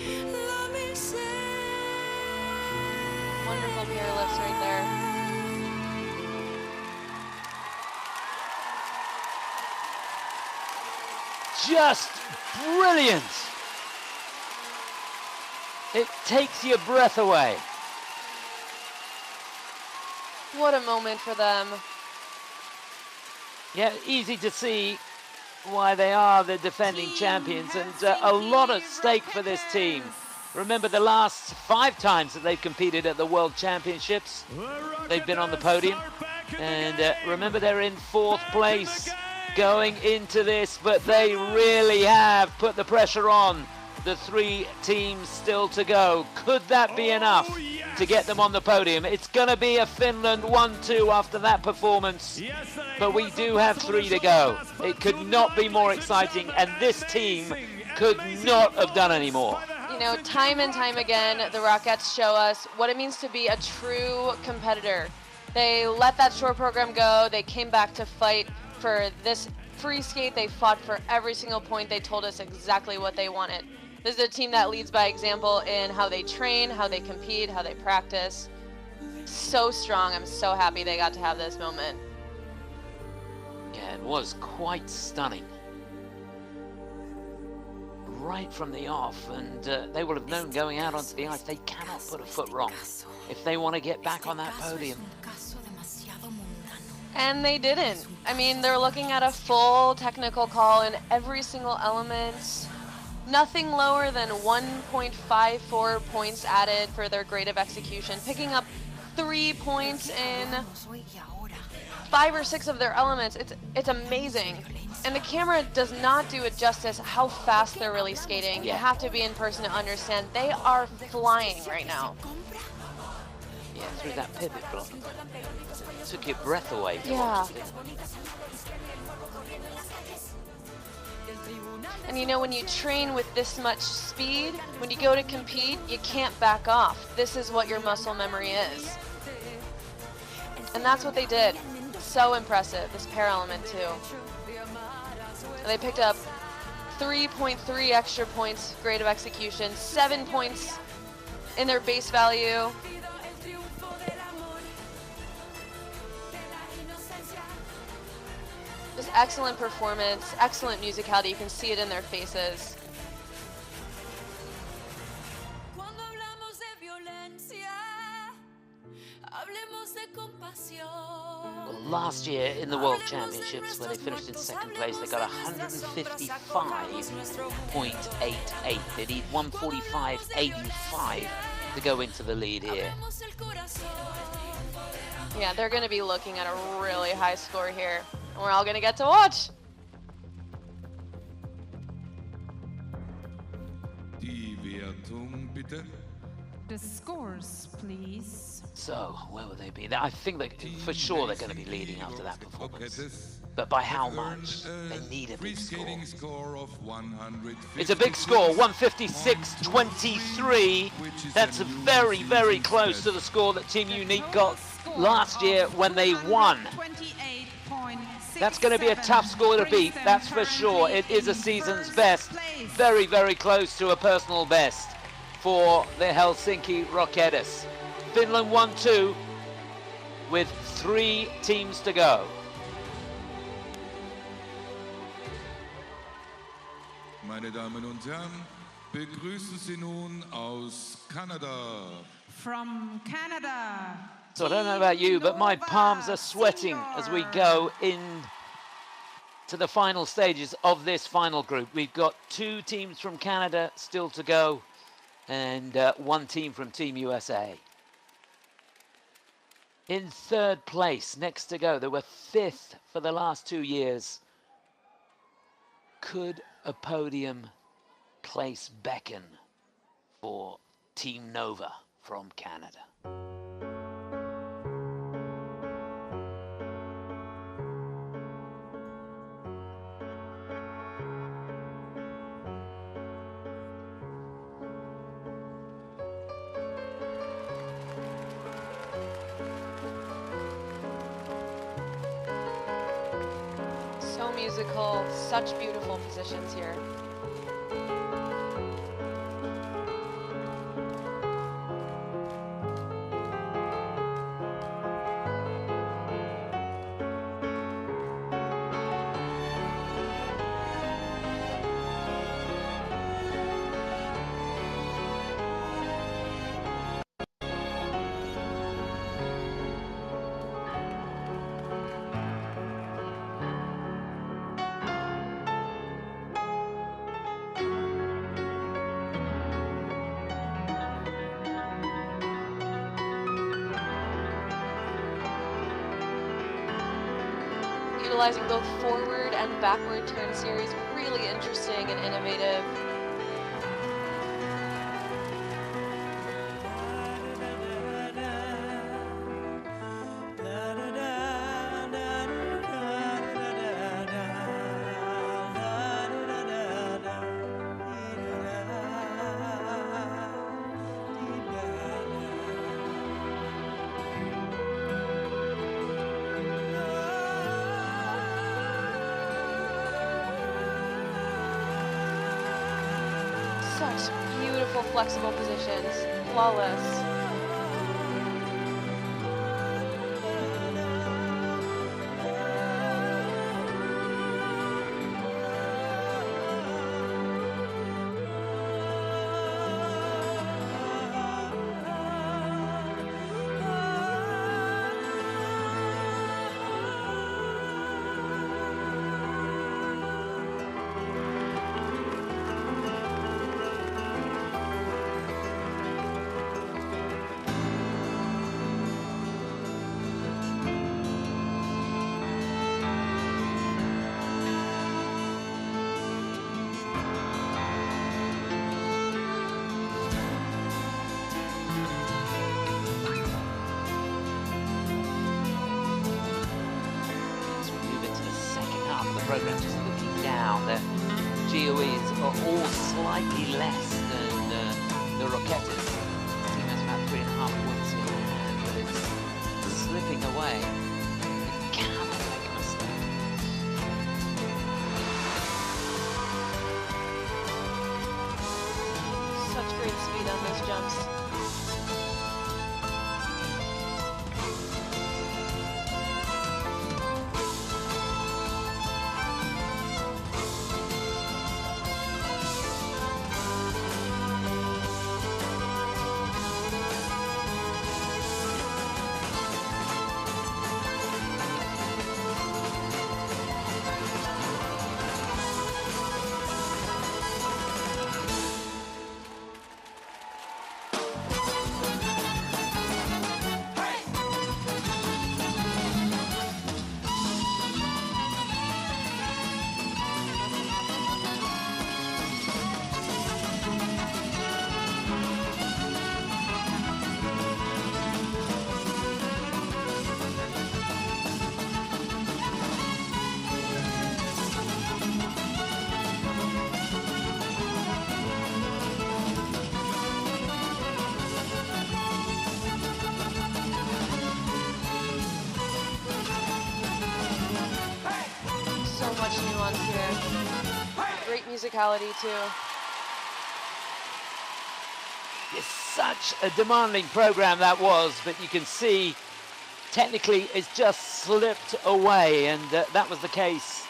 La miseria. just brilliant. It takes your breath away. What a moment for them. Yeah, easy to see why they are the defending champions, and a lot at stake for this team. Remember, the last 5 times that they've competed at the World Championships, they've been on the podium. And remember, they're in 4th place going into this, but they really have put the pressure on the 3 teams still to go. Could that be enough to get them on the podium? It's going to be a Finland 1-2 after that performance, but we do have 3 to go. It could not be more exciting, and this team could not have done any more. You know, time and time again, the Rockettes show us what it means to be a true competitor. They let that short program go. They came back to fight for this free skate. They fought for every single point. They told us exactly what they wanted. This is a team that leads by example in how they train, how they compete, how they practice. So strong. I'm so happy they got to have this moment. Yeah, it was quite stunning. Right from the off, and they will have known going out onto the ice they cannot put a foot wrong if they want to get back on that podium. And they didn't. I mean, they're looking at a full technical call in every single element. Nothing lower than 1.54 points added for their grade of execution, picking up 3 points in 5 or 6 of their elements. It's amazing. And the camera does not do it justice how fast they're really skating. You have to be in person to understand. They are flying right now. Yeah, through that pivot block. Took your breath away. Yeah. And you know, when you train with this much speed, when you go to compete, you can't back off. This is what your muscle memory is. And that's what they did. So impressive, this pair element too. They picked up 3.3 extra points grade of execution, 7 points in their base value. Just excellent performance, excellent musicality. You can see it in their faces. Last year in the World Championships, where they finished in 2nd place, they got 155.88. They need 145.85 to go into the lead here. Yeah, they're going to be looking at a really high score here. And we're all going to get to watch. Die Wertung bitte. The scores, please. So, where will they be? I think that for sure they're going to be leading after that performance. But by how much? They need a big score. It's a big score, 156.23. That's very, very close to the score that Team Unique got last year when they won. That's going to be a tough score to beat, that's for sure. It is a season's best. Very, very close to a personal best for the Helsinki Rocketas. Finland 1-2 with 3 teams to go. Meine Damen und Herren, begrüßen Sie nun aus Kanada. From Canada. So I don't know about you, but my palms are sweating as we go in to the final stages of this final group. We've got 2 teams from Canada still to go, and 1 team from Team USA. In 3rd place, next to go, they were 5th for the last 2 years. Could a podium place beckon for Team Nova from Canada? So musical, such beautiful positions here. utilizing both forward and backward turn series. Really interesting and innovative. Such beautiful, flexible positions. Flawless. Program, just looking down, the GOEs are all slightly less than the Rocketas. The team has about 3.5 points in hand, but it's slipping away. It cannot make a mistake. Such great speed on those jumps. Nuance here. Great musicality too. It's such a demanding program that was, but you can see technically it's just slipped away, and that was the case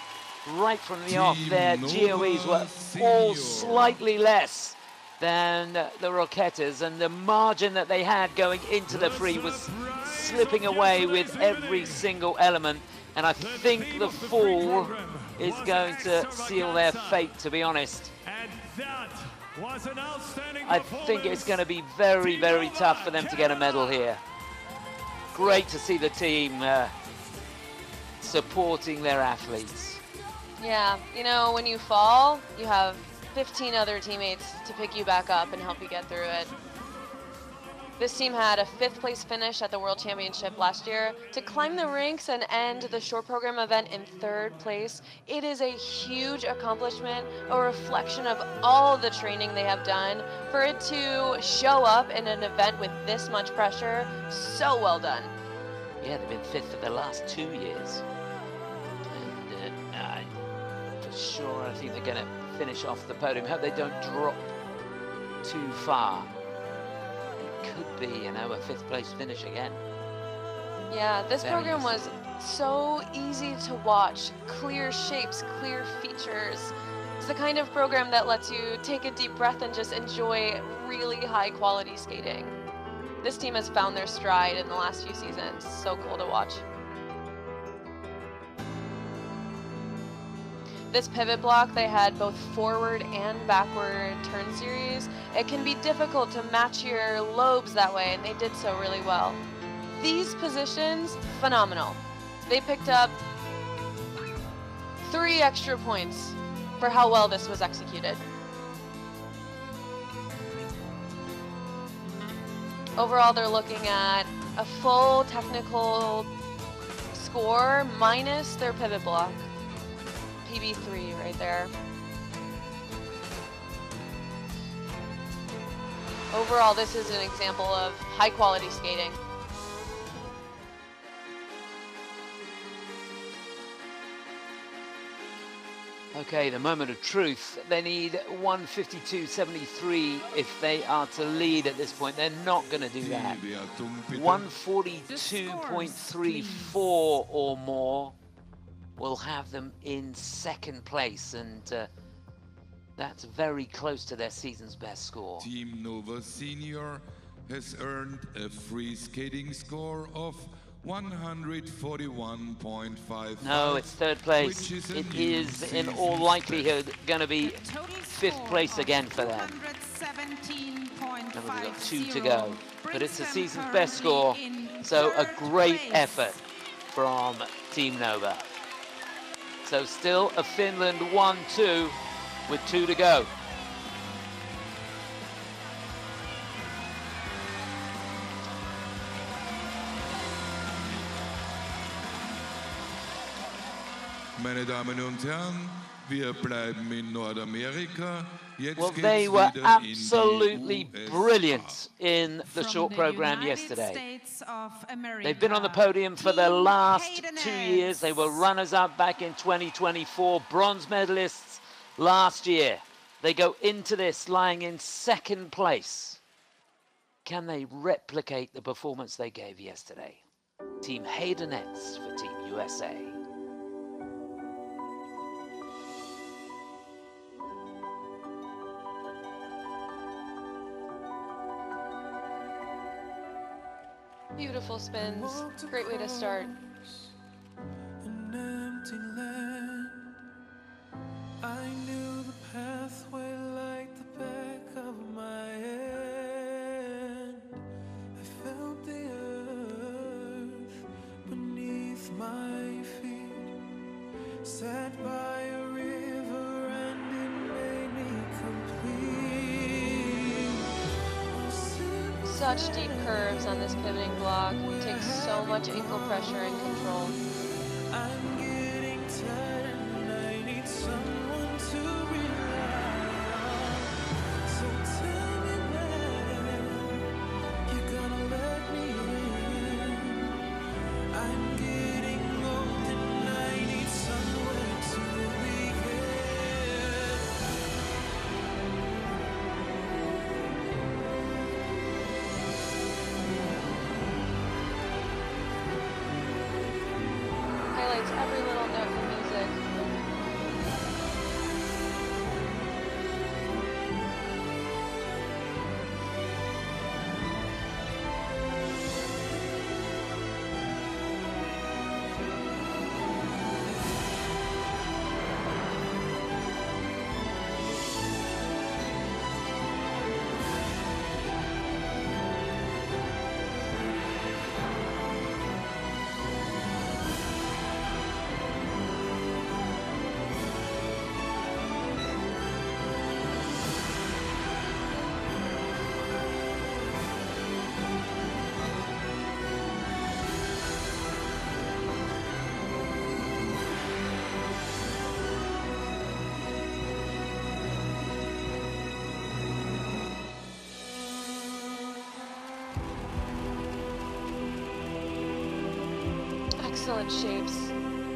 right from the off. Their GOEs were all slightly less than the Rocketas, and the margin that they had going into the free was slipping away with every single element, and I think the fall is going to seal their fate, to be honest. And that was an outstanding I think it's going to be very, very tough for them to get a medal here. Great to see the team supporting their athletes. Yeah, you know, when you fall, you have 15 other teammates to pick you back up and help you get through it. This team had a 5th place finish at the World Championship last year. To climb the ranks and end the short program event in 3rd place, it is a huge accomplishment, a reflection of all the training they have done. For it to show up in an event with this much pressure, so well done. Yeah, they've been 5th for the last 2 years. And for sure, I think they're going to finish off the podium. Hope they don't drop too far. Could be, you know, a 5th place finish again. Yeah, this program was so easy to watch. Clear shapes, clear features. It's the kind of program that lets you take a deep breath and just enjoy really high quality skating. This team has found their stride in the last few seasons. So cool to watch. This pivot block, they had both forward and backward turn series. It can be difficult to match your lobes that way, and they did so really well. These positions, phenomenal. They picked up 3 extra points for how well this was executed. Overall, they're looking at a full technical score minus their pivot block. PB3 right there. Overall, this is an example of high quality skating. Okay, the moment of truth. They need 152.73 if they are to lead at this point. They're not going to do that. 142.34 or more will have them in second place, and that's very close to their season's best score. Team Nova Senior has earned a free skating score of 141.55. No, it's third place. It is in all likelihood going to be fifth place again for them. And we've got 2 to go. But it's the season's best score, so a great effort from Team Nova. So still a Finland 1-2 with 2 to go. Meine Damen und Herren, wir bleiben in Nordamerika. Well, they were absolutely brilliant in the short program yesterday. They've been on the podium for the last 2 years. They were runners-up back in 2024, bronze medalists last year. They go into this lying in second place. Can they replicate the performance they gave yesterday? Team Haydenettes for Team USA. Beautiful spins, great way to start. An empty land. I knew the pathway like the back of my hand. I felt the earth beneath my feet. Sat by a river and it made me complete. Such deep curves on this pivoting block. It takes so much ankle pressure and control. I'm getting tired and I need someone to rely on. So tell me when you're gonna let me in. I'm getting old and I need somewhere to begin. Highlights every little note in music. Excellent shapes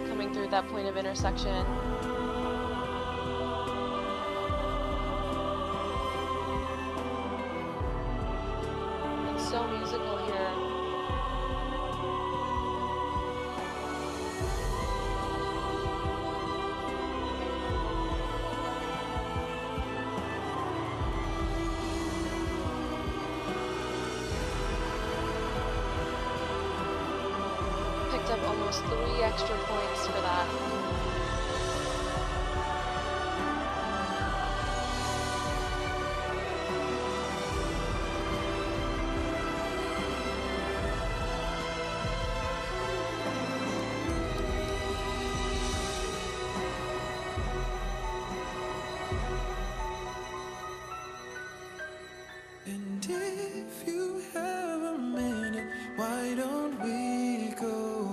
coming through that point of intersection. It's so musical here. Picked up almost 3 extra points for that. don't we go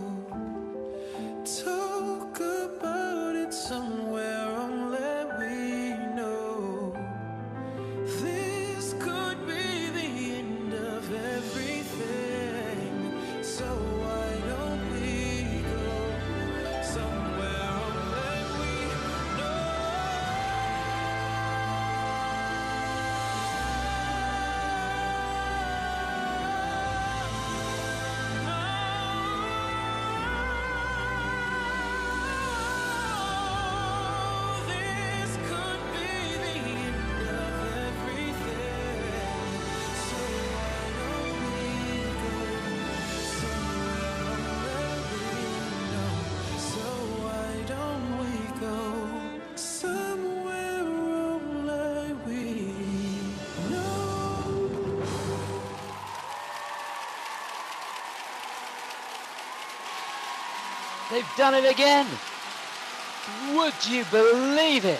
talk about it somewhere only we know? This could be the end of everything, so why don't we go somewhere only we know? This could be the end of everything, so why don't we go somewhere only we know? So why don't we go somewhere only we know? They've done it again. Would you believe it?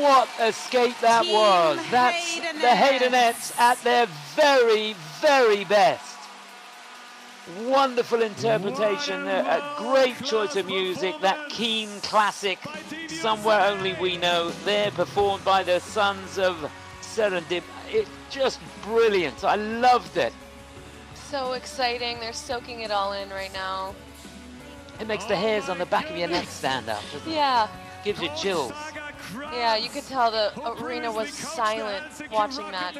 What a skate that was. That's the Haydenettes at their very, very best. Wonderful interpretation, a great choice of music, that keen classic, Somewhere Only We Know, there performed by the Sons of Serendip. It's just brilliant. I loved it. So exciting. They're soaking it all in right now. It makes the hairs on the back of your neck stand up, doesn't it? Yeah. Gives you chills. Yeah, you could tell the arena was silent watching that.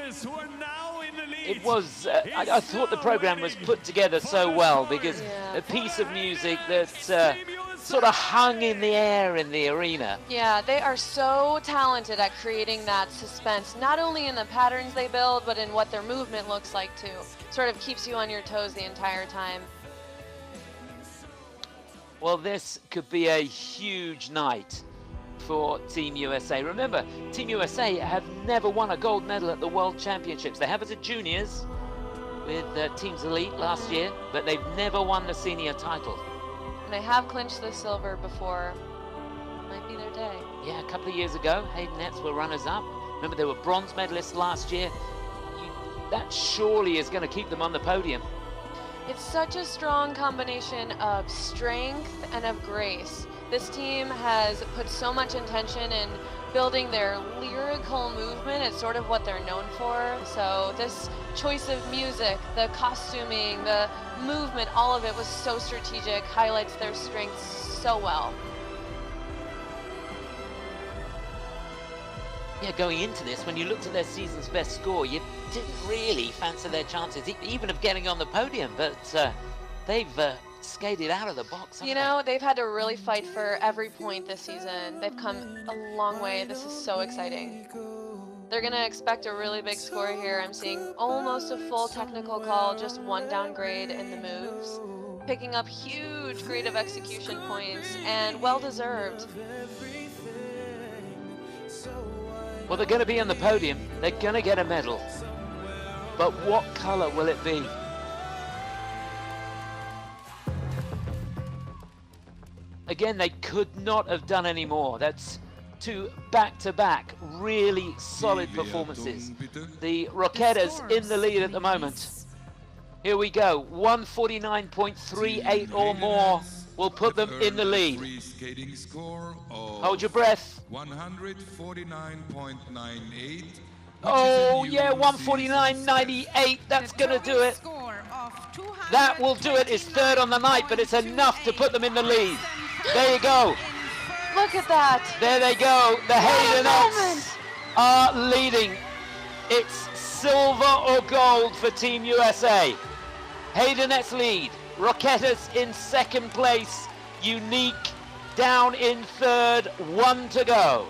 It was, I thought the program was put together so well because a piece of music that sort of hung in the air in the arena. Yeah, they are so talented at creating that suspense, not only in the patterns they build, but in what their movement looks like too. Sort of keeps you on your toes the entire time. Well, this could be a huge night for Team USA. Remember, Team USA have never won a gold medal at the World Championships. They have as a juniors with Teams Elite last year, but they've never won the senior title. And they have clinched the silver before. Might be their day. Yeah, a couple of years ago, Haydenettes were runners-up. Remember, they were bronze medalists last year. That surely is going to keep them on the podium. It's such a strong combination of strength and of grace. This team has put so much intention in building their lyrical movement. It's sort of what they're known for. So this choice of music, the costuming, the movement, all of it was so strategic, highlights their strengths so well. Yeah, going into this, when you looked at their season's best score, you didn't really fancy their chances, even of getting on the podium, but they've skated out of the box. You know, they've had to really fight for every point this season. They've come a long way. This is so exciting. They're going to expect a really big score here. I'm seeing almost a full technical call, just one downgrade in the moves. Picking up huge grade of execution points, and well-deserved. Well, they're going to be on the podium. They're going to get a medal. But what color will it be? Again, they could not have done any more. That's two back-to-back really solid performances. The Rocketas in the lead at the moment. Here we go. 149.38 or more will put them in the lead. Hold your breath. 149.98. Oh yeah, 149.98. That's gonna do it. That will do it. It's third on the night, but it's enough to put them in the lead. There you go. Look at that. There they go. The Haydenettes are leading. It's silver or gold for Team USA. Haydenettes lead. Rocketas in second place. Unique down in third. One to go.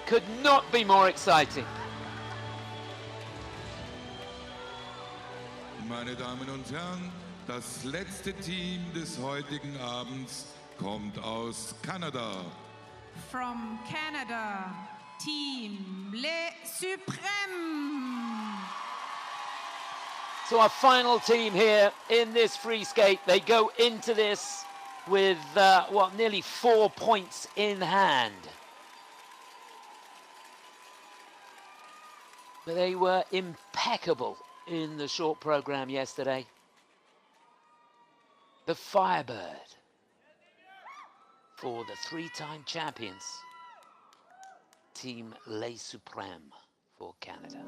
Could not be more exciting. Meine Damen und Herren, das letzte Team des heutigen Abends kommt aus Kanada. From Canada, Team Les Suprêmes. So our final team here in this free skate, they go into this with, nearly 4 points in hand. But they were impeccable in the short program yesterday. The Firebird for the 3-time champions, Team Les Suprêmes for Canada.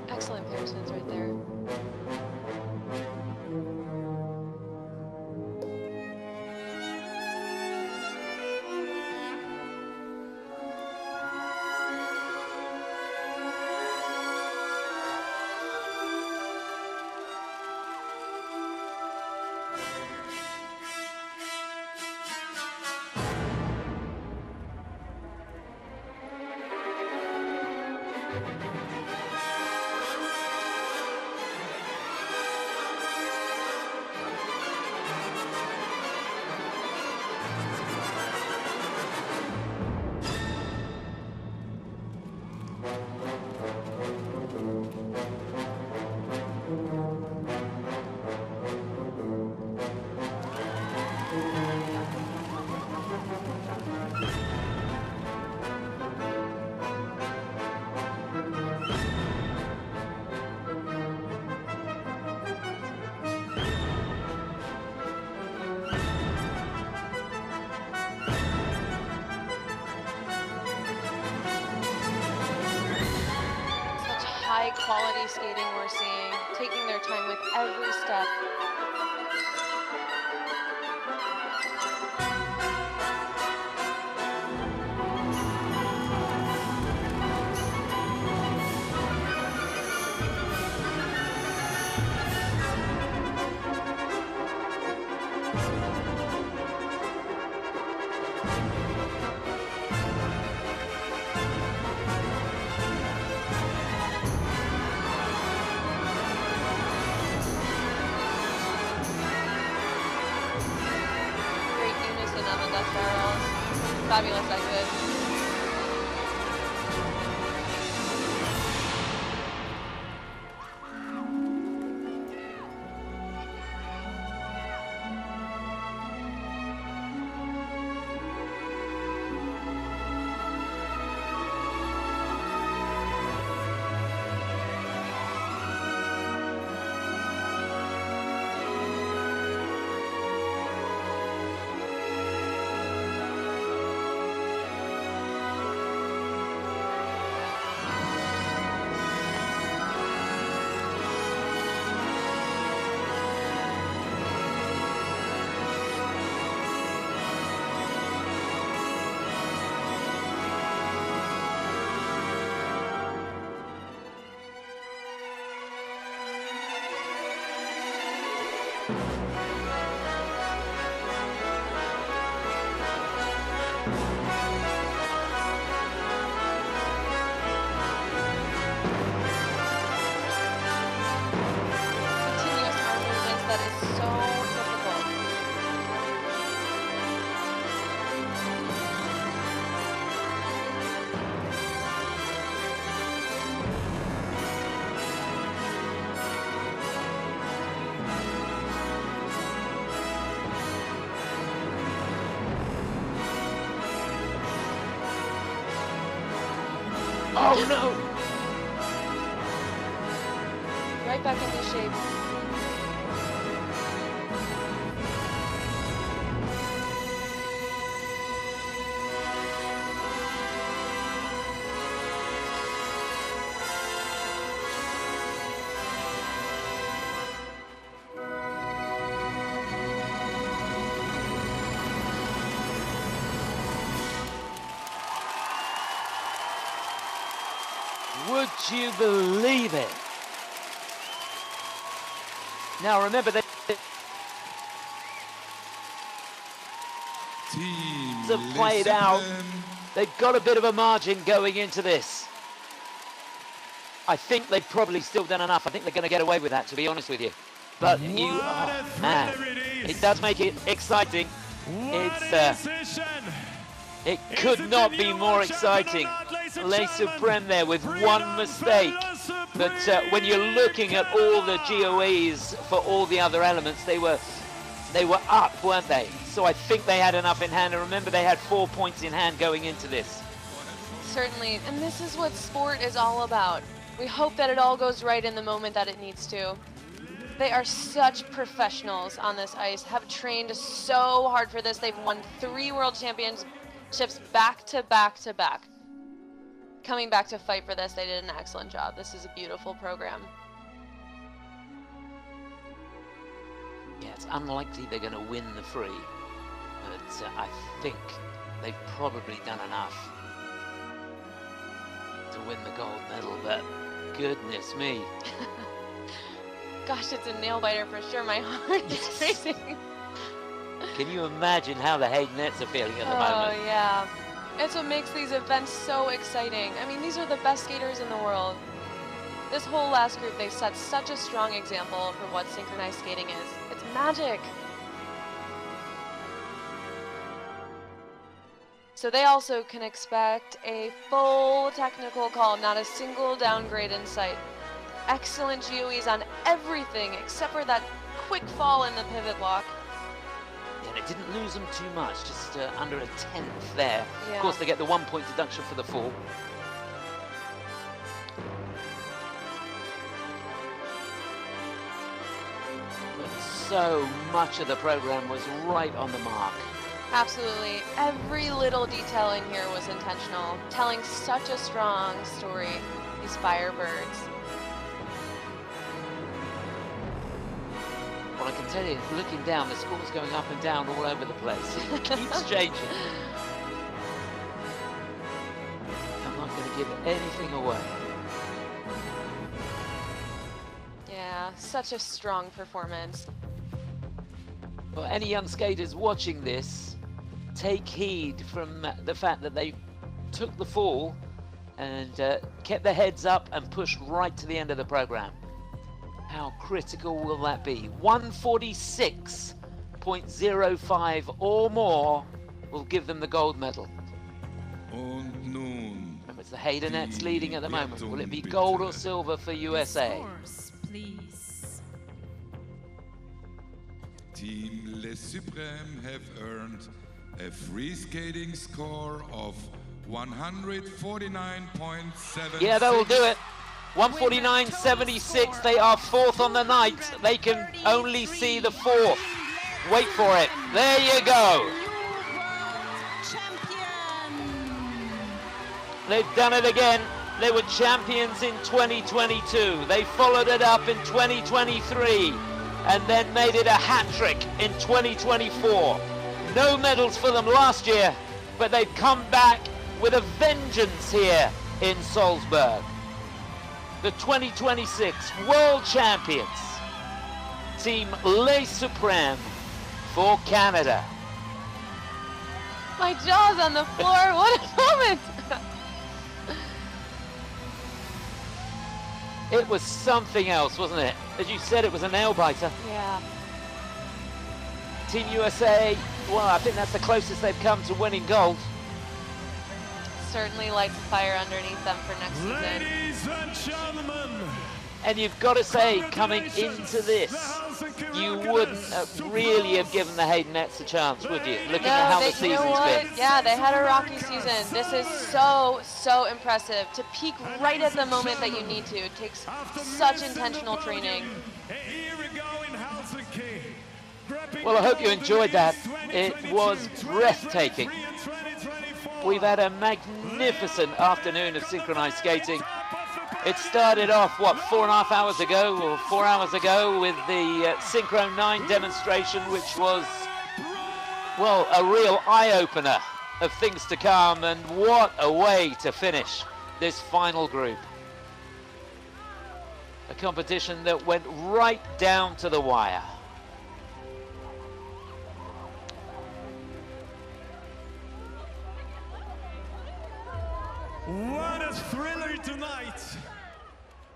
Excellent Pearsons right there. High quality skating we're seeing, taking their time with every step. Fabulous exit. Oh no! Right back into shape. Would you believe it? Now remember that Team have played out. They've got a bit of a margin going into this. I think they've probably still done enough. I think they're going to get away with that, to be honest with you. But you, oh, man, it does make it exciting. What a decision! It could not be more exciting. Les Supreme there with one mistake. But when you're looking at all the GOEs for all the other elements, they were up, weren't they? So I think they had enough in hand. And remember, they had 4 points in hand going into this. Certainly, and this is what sport is all about. We hope that it all goes right in the moment that it needs to. They are such professionals on this ice, have trained so hard for this. They've won 3 world championships back to back to back. Coming back to fight for this, they did an excellent job. This is a beautiful program. Yeah, it's unlikely they're going to win the free, but I think they've probably done enough to win the gold medal, but goodness me. Gosh, it's a nail biter for sure. My heart is racing. Can you imagine how the Haydenettes are feeling at the moment? Oh, yeah. It's what makes these events so exciting. I mean, these are the best skaters in the world. This whole last group, they've set such a strong example for what synchronized skating is. It's magic. So they also can expect a full technical call, not a single downgrade in sight. Excellent GOEs on everything except for that quick fall in the pivot block. And it didn't lose them too much, just under a 10th there. Yeah. Of course, they get the 1 point deduction for the fall. But so much of the program was right on the mark. Absolutely. Every little detail in here was intentional, telling such a strong story, these Firebirds. Well, I can tell you, looking down, the score's going up and down all over the place. It keeps changing. I'm not going to give anything away. Yeah, such a strong performance. Well, any young skaters watching this, take heed from the fact that they took the fall and kept their heads up and pushed right to the end of the program. How critical will that be? 146.05 or more will give them the gold medal. Remember, it's the Haydenettes leading at the moment. Will it be gold or silver for USA? Scores, please. Team Les Supreme have earned a free skating score of 149.7. Yeah, that will do it. 149.76. They are 4th on the night. They can only see the 4th. Wait for it. There you go. They've done it again. They were champions in 2022. They followed it up in 2023 and then made it a hat trick in 2024. No medals for them last year, but they've come back with a vengeance here in Salzburg. The 2026 World Champions, Team Les Supreme for Canada. My jaw's on the floor. What a moment! It was something else, wasn't it? As you said, it was a nail biter. Yeah. Team USA, well, I think that's the closest they've come to winning gold. Certainly lights a fire underneath them for next season. Ladies and gentlemen, And you've got to say, coming into this, you wouldn't really have given the Haydenettes a chance, would you? Looking at how the season's been. Yeah, they had a rocky season. This is so impressive. To peak right at the moment that you need to. It takes such intentional training. here we go in Helsinki. Well, I hope you enjoyed that. It was breathtaking. We've had a magnificent afternoon of synchronized skating. It started off, what, 4.5 hours ago, or 4 hours ago, with the Synchro 9 demonstration, which was, well, a real eye-opener of things to come, and what a way to finish this final group. A competition that went right down to the wire. What a thriller tonight!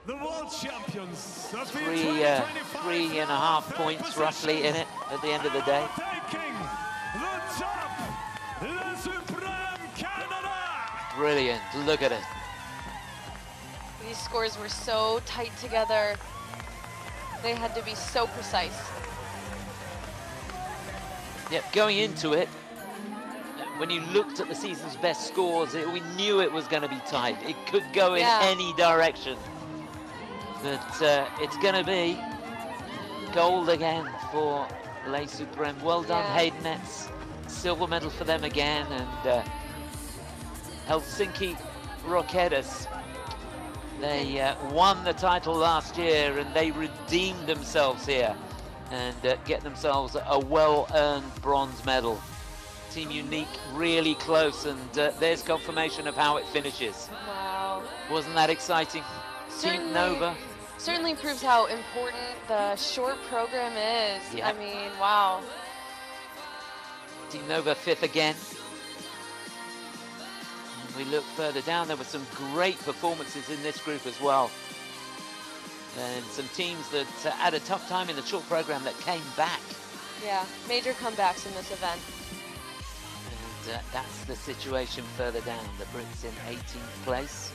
The world champions of the 3.5 points roughly in it at the end of the day. taking the top, Les Supreme Brilliant, look at it. These scores were so tight together. They had to be so precise. Yep, going into it, when you looked at the season's best scores, we knew it was going to be tight. It could go in any direction. But it's going to be gold again for Les Suprêmes. Well done, Haydenettes. Silver medal for them again. And Helsinki Rocketas, they won the title last year and they redeemed themselves here and get themselves a well-earned bronze medal. Team Unique really close, and there's confirmation of how it finishes. Wow. Wasn't that exciting? Team Nova. Certainly proves how important the short program is. Yeah. I mean, wow. Team Nova 5th again. And we look further down, there were some great performances in this group as well. And some teams that had a tough time in the short program that came back. Yeah, major comebacks in this event. And that's the situation further down. The Brits in 18th place.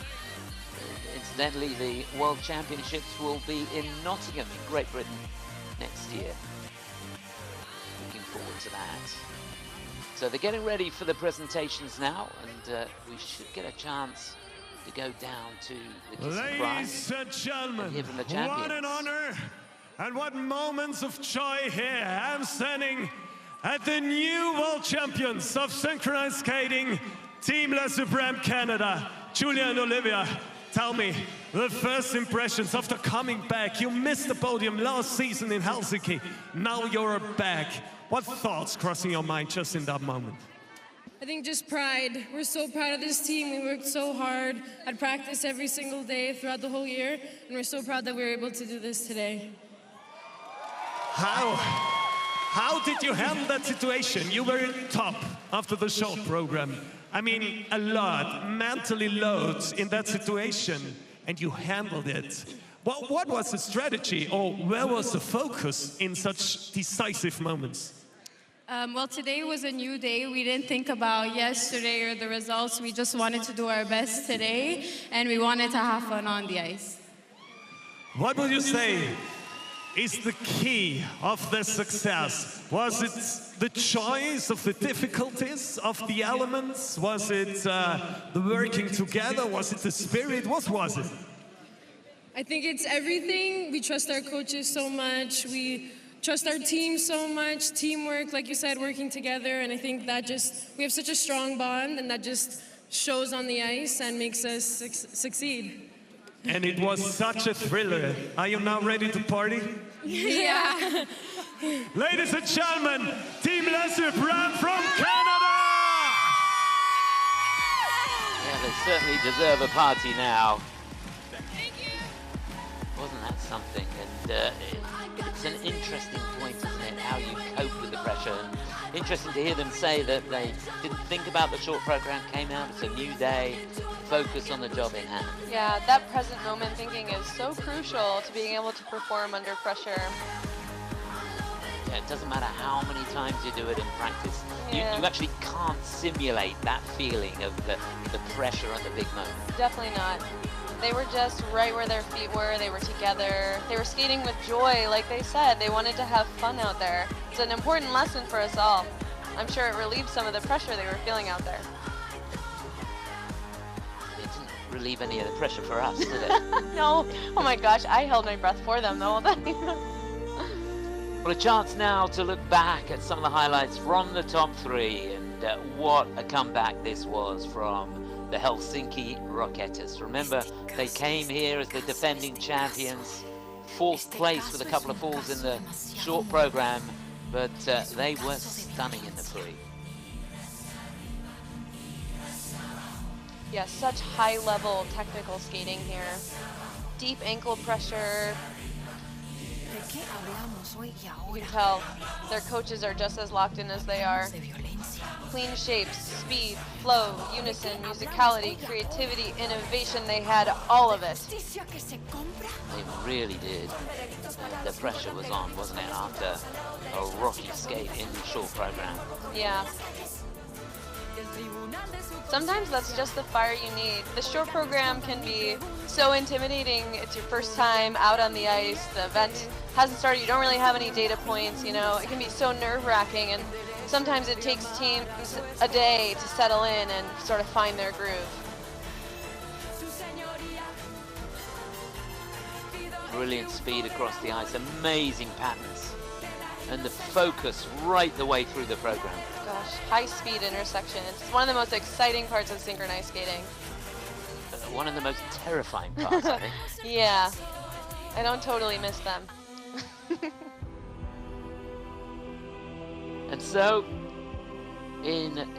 Incidentally, the World Championships will be in Nottingham in Great Britain next year. Looking forward to that. So they're getting ready for the presentations now, and we should get a chance to go down to the kissing prize. Ladies and gentlemen, and hear from the champions. what an honor and what moments of joy here. I'm standing at the new world champions of synchronized skating, Team Les Suprêmes Canada, Julia and Olivia. Tell me, the first impressions after coming back. You missed the podium last season in Helsinki. Now you're back. What thoughts crossing your mind just in that moment? I think just pride. We're so proud of this team. We worked so hard at practice every single day throughout the whole year, and we're so proud that we were able to do this today. How did you handle that situation? You were in top after the short program. I mean, a lot, mentally loads in that situation, and you handled it. What was the strategy, or where was the focus in such decisive moments? Well, today was a new day. We didn't think about yesterday or the results. We just wanted to do our best today, and we wanted to have fun on the ice. What would you say is the key of the success? Was it the choice of the difficulties of the elements? Was it the working together? Was it the spirit? What was it? I think it's everything. We trust our coaches so much. We trust our team so much. Teamwork, like you said, working together. And I think that we have such a strong bond, and that just shows on the ice and makes us succeed. And it was such a thriller. Are you now ready to party? Yeah. Ladies and gentlemen, Team Les Suprêmes from Canada! Yeah, they certainly deserve a party now. Wasn't that something? And it's an interesting point, isn't it, how you cope with the pressure. And interesting to hear them say that they didn't think about the short program, came out, it's a new day, focus on the job in hand. Yeah, that present moment thinking is so crucial to being able to perform under pressure. Yeah, it doesn't matter how many times you do it in practice. You actually can't simulate that feeling of the pressure at the big moment. Definitely not. They were just right where their feet were. They were together. They were skating with joy, like they said. They wanted to have fun out there. It's an important lesson for us all. I'm sure it relieved some of the pressure they were feeling out there. It didn't relieve any of the pressure for us, did it? No. Oh my gosh, I held my breath for them the whole time. Well, a chance now to look back at some of the highlights from the top three, and what a comeback this was from the Helsinki Rocketas. Remember, they came here as the defending champions, 4th place with a couple of falls in the short program, but they were stunning in the free. Yeah, such high-level technical skating here. Deep ankle pressure. You can tell their coaches are just as locked in as they are. Clean shapes, speed, flow, unison, musicality, creativity, innovation, they had all of it. They really did. The pressure was on, wasn't it, after a rocky skate in the short program? Yeah. Sometimes that's just the fire you need. The short program can be so intimidating. It's your first time out on the ice. The event hasn't started. You don't really have any data points, you know. It can be so nerve-wracking, and sometimes it takes teams a day to settle in and sort of find their groove. Brilliant speed across the ice, amazing patterns, and the focus right the way through the program. Gosh, high-speed intersections. It's one of the most exciting parts of synchronized skating. One of the most terrifying parts, I think. Yeah, I don't totally miss them. And so, in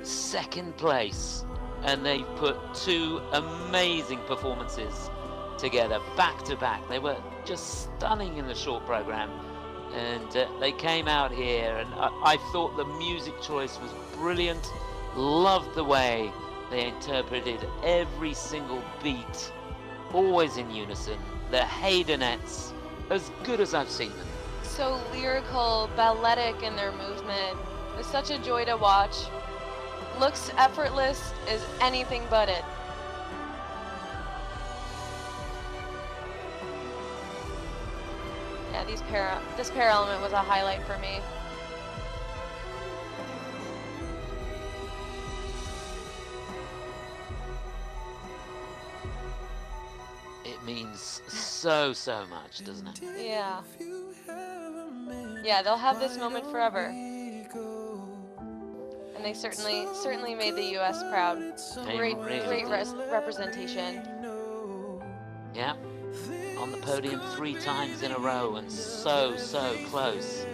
second place, and they've put two amazing performances together, back to back. They were just stunning in the short program, and they came out here, and I thought the music choice was brilliant. Loved the way they interpreted every single beat, always in unison. The Haydenettes, as good as I've seen them. So lyrical, balletic in their movement. It's such a joy to watch. Looks effortless, is anything but it. Yeah, this pair element was a highlight for me. It means so much, doesn't it? Yeah. Yeah, they'll have this moment forever. And they certainly made the U.S. proud. Great representation. Yeah. On the podium 3 times in a row, and so close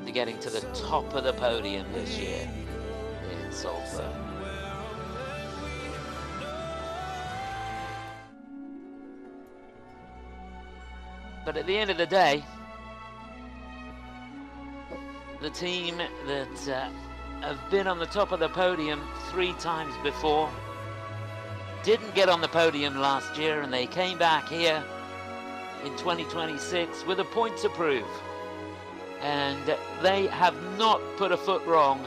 to getting to the top of the podium this year in Salzburg. But at the end of the day, the team that have been on the top of the podium 3 times before didn't get on the podium last year, and they came back here in 2026 with a point to prove, and they have not put a foot wrong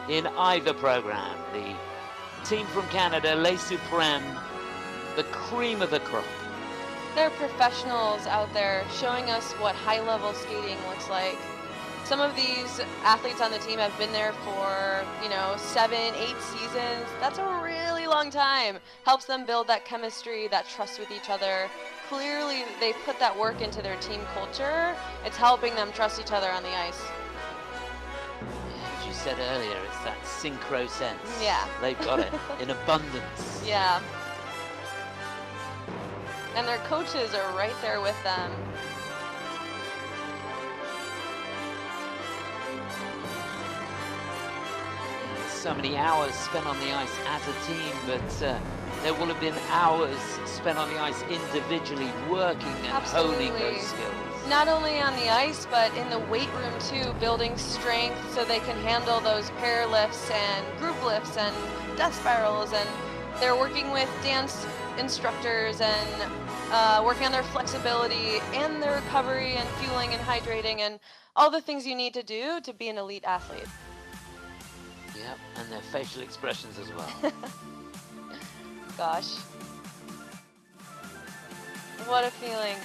in either program. The team from Canada, Les Supremes, the cream of the crop. They're professionals out there showing us what high-level skating looks like. Some of these athletes on the team have been there for, 7, 8 seasons. That's a really long time. Helps them build that chemistry, that trust with each other. Clearly, they put that work into their team culture. It's helping them trust each other on the ice. As you said earlier, it's that synchro sense. Yeah. They've got it in abundance. Yeah. And their coaches are right there with them. So many hours spent on the ice as a team, but there will have been hours spent on the ice individually, working and honing those skills. Not only on the ice, but in the weight room too, building strength so they can handle those pair lifts and group lifts and death spirals, and they're working with dance instructors and working on their flexibility and their recovery and fueling and hydrating and all the things you need to do to be an elite athlete. Yep, and their facial expressions as well. Gosh. What a feeling.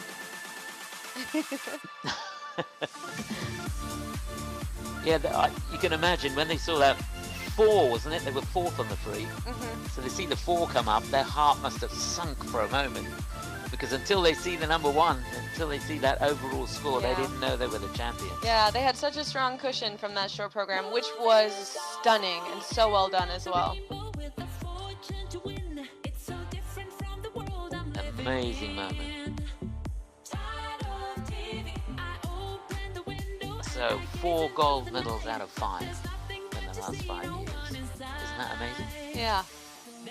Yeah, you can imagine when they saw that 4, wasn't it? They were 4th on the free. So they see the 4 come up, their heart must have sunk for a moment. Because until they see the number 1, until they see that overall score, they didn't know they were the champions. Yeah, they had such a strong cushion from that short program, which was stunning and so well done as well. Amazing moment. So 4 gold medals out of 5 in the last 5 years. Isn't that amazing? Yeah,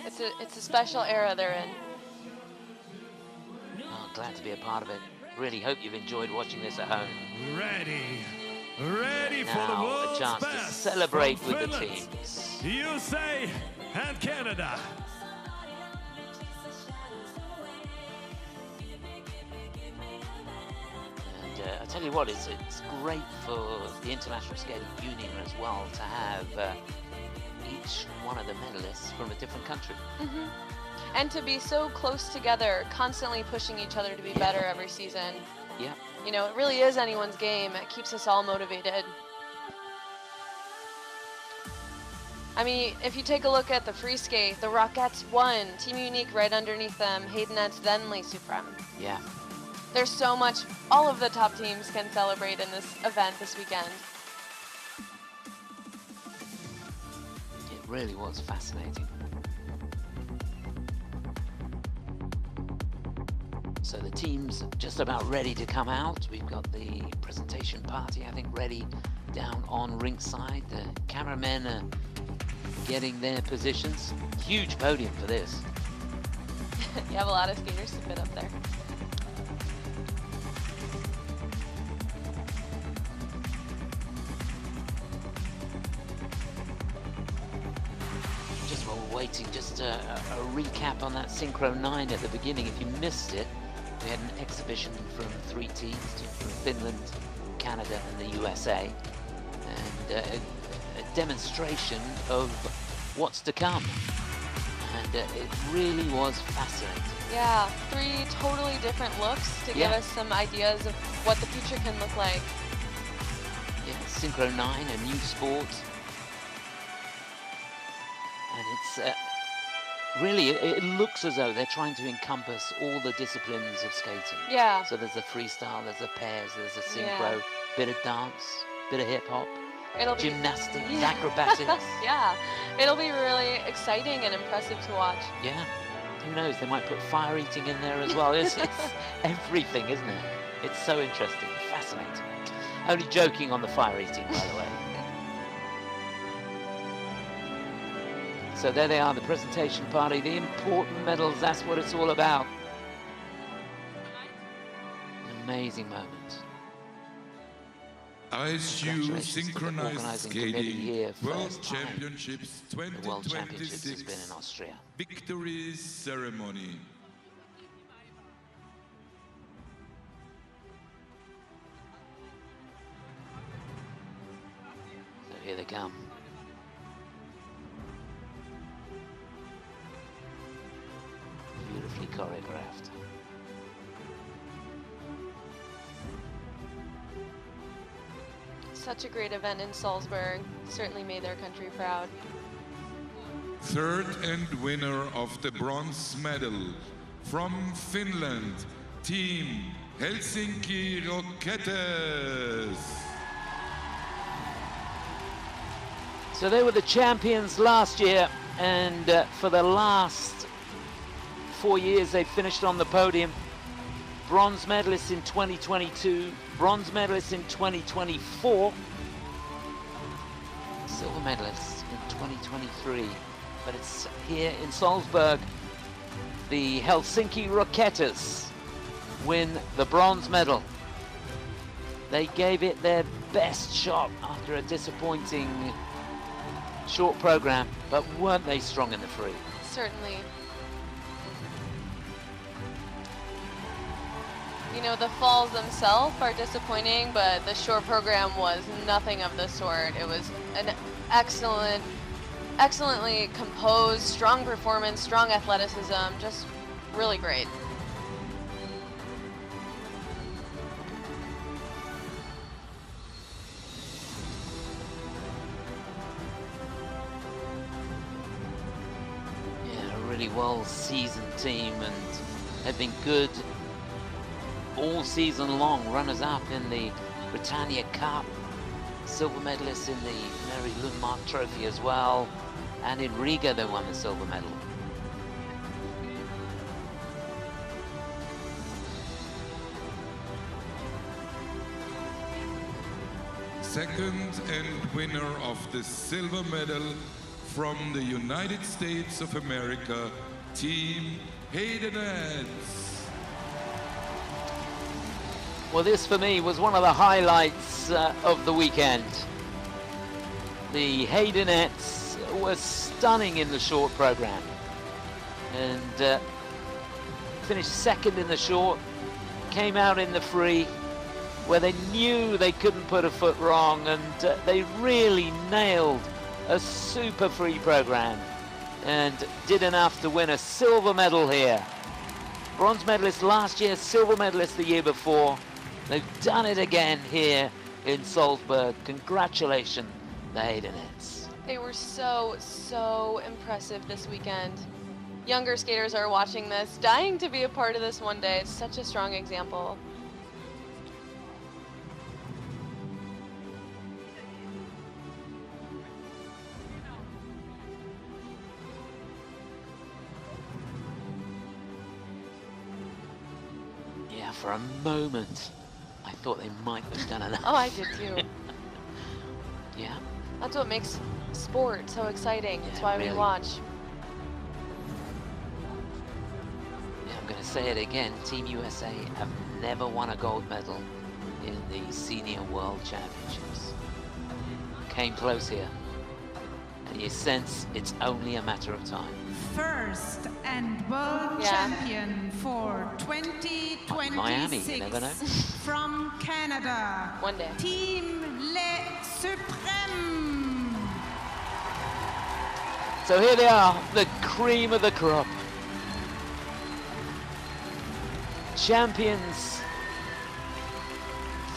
it's a special era they're in. Oh, glad to be a part of it. Really hope you've enjoyed watching this at home. Ready for the Now world's a chance to best celebrate from with the Finland, teams. USA and Canada. I tell you what, it's great for the International Skating Union as well to have each one of the medalists from a different country. And to be so close together, constantly pushing each other to be better every season. Yeah. You know, it really is anyone's game. It keeps us all motivated. I mean, if you take a look at the free skate, the Rockettes won. Team Unique right underneath them. Haydenettes, then Les Supreme. Yeah. There's so much. All of the top teams can celebrate in this event this weekend. It really was fascinating. So the team's just about ready to come out. We've got the presentation party, I think, ready down on ringside. The cameramen are getting their positions. Huge podium for this. You have a lot of skaters to fit up there. Just while we're waiting, just a recap on that Synchro 9 at the beginning. If you missed it, we had an exhibition from 3 teams, from Finland, Canada and the USA, and a demonstration of what's to come. And it really was fascinating. Yeah, 3 totally different looks to give us some ideas of what the future can look like. Yeah, Synchro 9, a new sport. And it's really, it looks as though they're trying to encompass all the disciplines of skating. Yeah. So there's a freestyle, there's a pairs, there's a synchro, bit of dance, bit of hip hop, gymnastics, acrobatics. Yeah, it'll be really exciting and impressive to watch. Yeah, who knows, they might put fire eating in there as well. It's everything, isn't it? It's so interesting, fascinating. Only joking on the fire eating, by the way. So there they are, the presentation party, the important medals, that's what it's all about. An amazing moment. ISU Synchronized Skating World Championships The World Championships has 2026 been in Austria. Victory Ceremony. So here they come. Beautifully choreographed. Such a great event in Salzburg. Certainly made their country proud. Third and winner of the bronze medal from Finland, Team Helsinki Rocketas. So they were the champions last year, and for the last 4 years they finished on the podium. Bronze medalists in 2022, bronze medalists in 2024, silver medalists in 2023. But it's here in Salzburg, the Helsinki Rocketas win the bronze medal. They gave it their best shot after a disappointing short program, but weren't they strong in the free? Certainly. You know, the falls themselves are disappointing, but the short program was nothing of the sort. It was an excellently composed, strong performance, strong athleticism, just really great. Yeah, a really well-seasoned team, and they've been good all season long. Runners-up in the Britannia Cup, silver medalists in the Mary Lundmark Trophy as well, and in Riga they won the silver medal. Second and winner of the silver medal from the United States of America, Team Haydenettes. Well, this for me was one of the highlights of the weekend. The Haydenettes were stunning in the short program and finished second in the short, came out in the free where they knew they couldn't put a foot wrong, and they really nailed a super free program and did enough to win a silver medal here. Bronze medalist last year, silver medalist the year before. They've done it again here in Salzburg. Congratulations, the Haydenettes. They were so impressive this weekend. Younger skaters are watching this, dying to be a part of this one day. It's such a strong example. Yeah, for a moment, I thought they might have done enough. Oh, I did too. Yeah. That's what makes sport so exciting. That's why really. we watch. Yeah, I'm going to say it again. Team USA have never won a gold medal in the Senior World Championships. Came close here. And you sense it's only a matter of time. First and world champion for 2026 Miami, you never know. from Canada. One day. Team Les Suprêmes. So here they are, the cream of the crop. Champions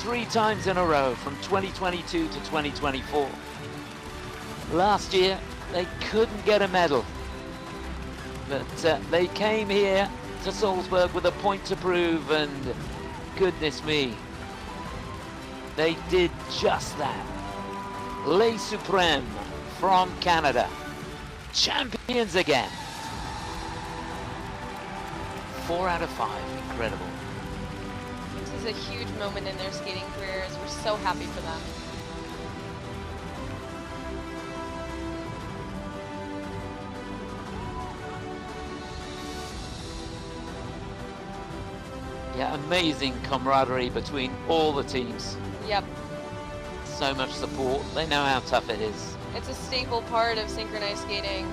3 times in a row from 2022 to 2024. Last year, they couldn't get a medal. But they came here to Salzburg with a point to prove, and goodness me, they did just that. Les Suprêmes from Canada, champions again. 4 out of 5, incredible. This is a huge moment in their skating careers. We're so happy for them. Yeah, amazing camaraderie between all the teams. Yep. So much support. They know how tough it is. It's a staple part of synchronized skating.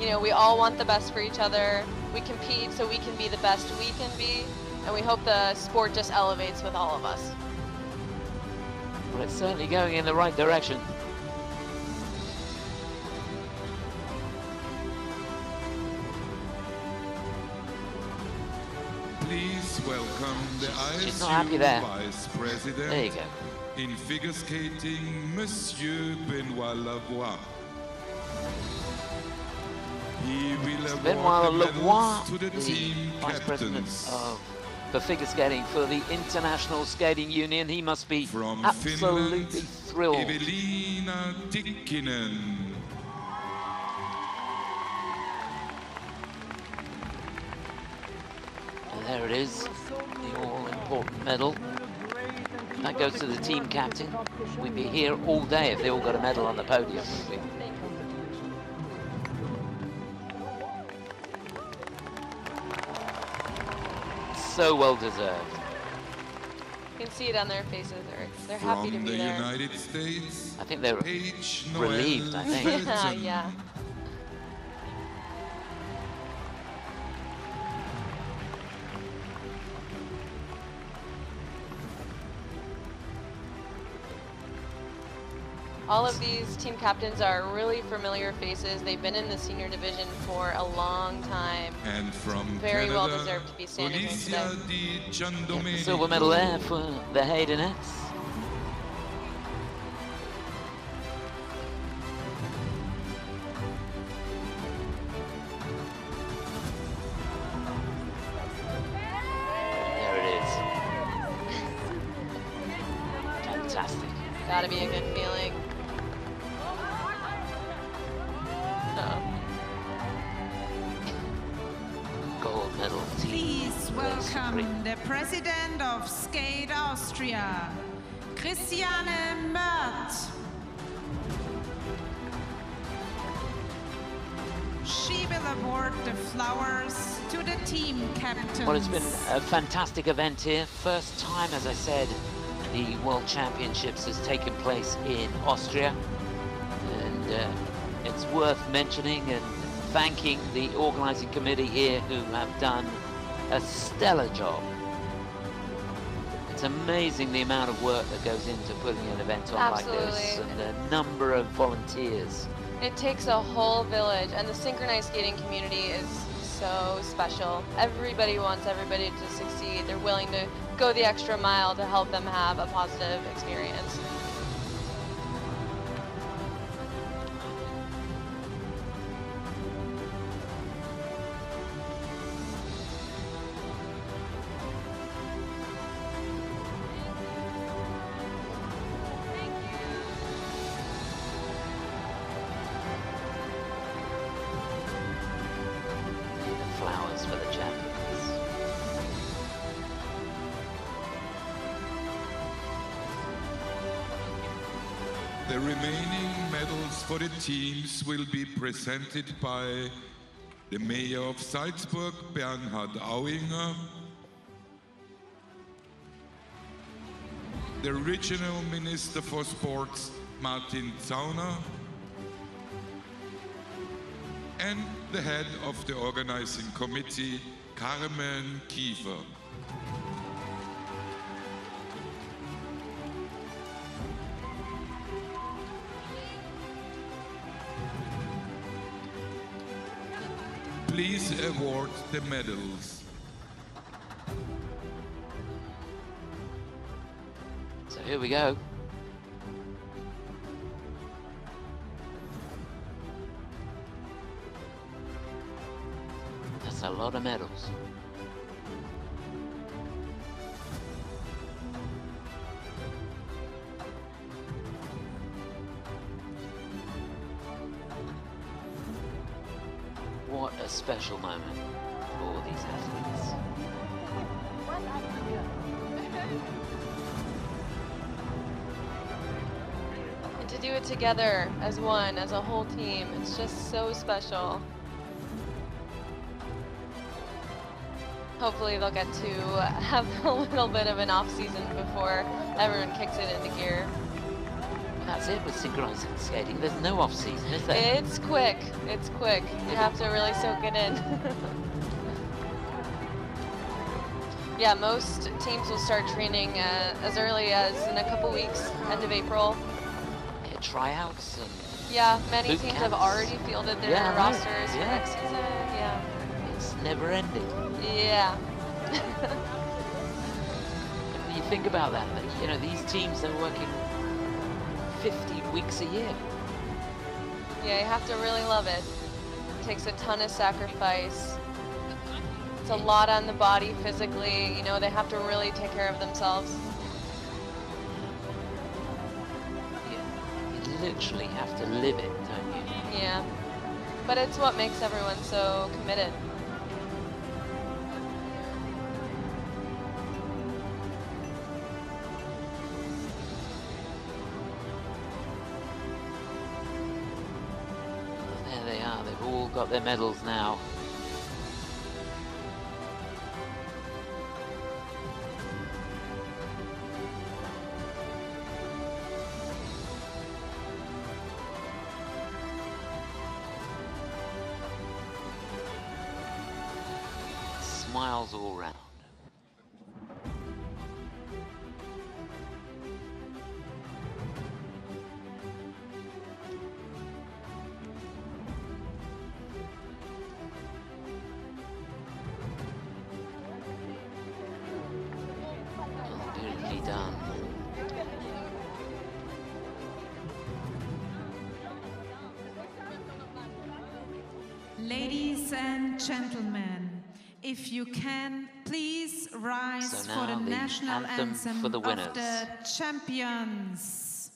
You know, we all want the best for each other. We compete so we can be the best we can be. And we hope the sport just elevates with all of us. Well, it's certainly going in the right direction. Please welcome the She's not happy there. ISU Vice President There you go. in figure skating, Monsieur Benoit Lavoie. He will Benoit award the Lavoie, medals to the team Vice President captains. for figure skating for the International Skating Union. He must be From absolutely Finland, thrilled. Evelina Tikkinen. And there it is, the all-important medal. That goes to the team captain. We'd be here all day if they all got a medal on the podium, wouldn't we? So well deserved. You can see it on their faces. They're happy to From be the there. United States, I think they're Paige relieved, I think. Yeah, yeah. All of these team captains are really familiar faces. They've been in the senior division for a long time. And from Very Canada, well deserved to be standing here today. Alicia Di Giandomenico. Silver medal there for the Haydenettes. There it is. Fantastic. Gotta be a good feeling. Gold medal team. Please welcome the president of Skate Austria, Christiane Mört. She will award the flowers to the team captains. Well, it's been a fantastic event here. First time, as I said, the World Championships has taken place in Austria. And it's worth mentioning and thanking the organising committee here who have done a stellar job. It's amazing the amount of work that goes into putting an event on like this, and the number of volunteers It takes a whole village, and the synchronized skating community is so special. Everybody wants everybody to succeed. They're willing to go the extra mile to help them have a positive experience. Flowers for the champions. The remaining medals for the teams will be presented by the Mayor of Salzburg, Bernhard Auinger, the Regional Minister for Sports, Martin Zauner, and the head of the organizing committee, Carmen Kiefer. Please award the medals. So here we go. That's a lot of medals. What a special moment for these athletes. And to do it together as one, as a whole team, it's just so special. Hopefully they'll get to have a little bit of an off season before everyone kicks it into gear. That's it with synchronized skating. There's no off season, is there? It's quick. It's quick. You have to really soak it in. Yeah, most teams will start training as early as in a couple weeks, end of April. Yeah, tryouts and yeah, many boot teams camps. have already fielded their Yeah, right. rosters for Yeah. next season. Yeah. It's never ending. Yeah. When you think about that, you know, these teams are working 50 weeks a year. Yeah, you have to really love it. It takes a ton of sacrifice. It's a lot on the body physically. You know, they have to really take care of themselves. You literally have to live it, don't you? Yeah. But it's what makes everyone so committed. There they are. They've all got their medals now. Smiles all round. Beautifully done. Ladies and gentlemen, if you can, please rise So for now the the national anthem for the of winners. the champions.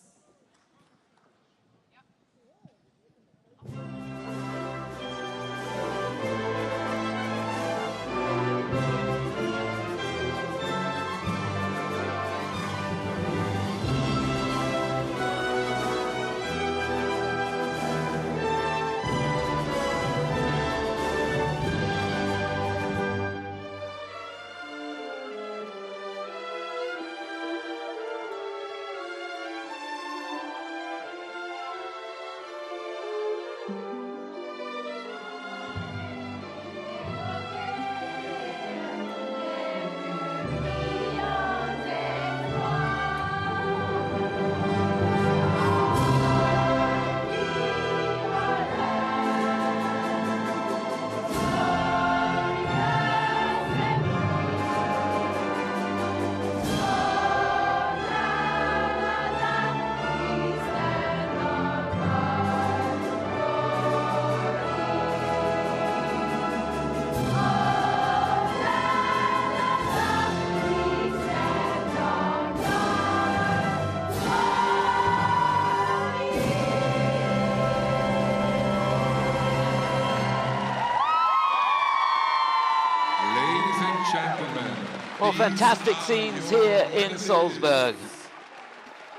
Well, fantastic scenes here in Salzburg.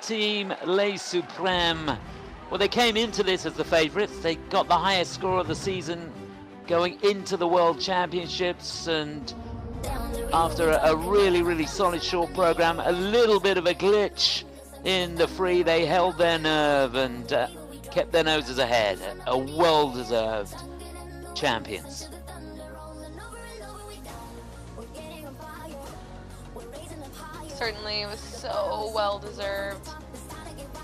Team Les Suprêmes. Well, they came into this as the favourites. They got the highest score of the season going into the World Championships, and after a really, really solid short program, a little bit of a glitch in the free, they held their nerve and kept their noses ahead. A well-deserved champions. Certainly, it was so well-deserved.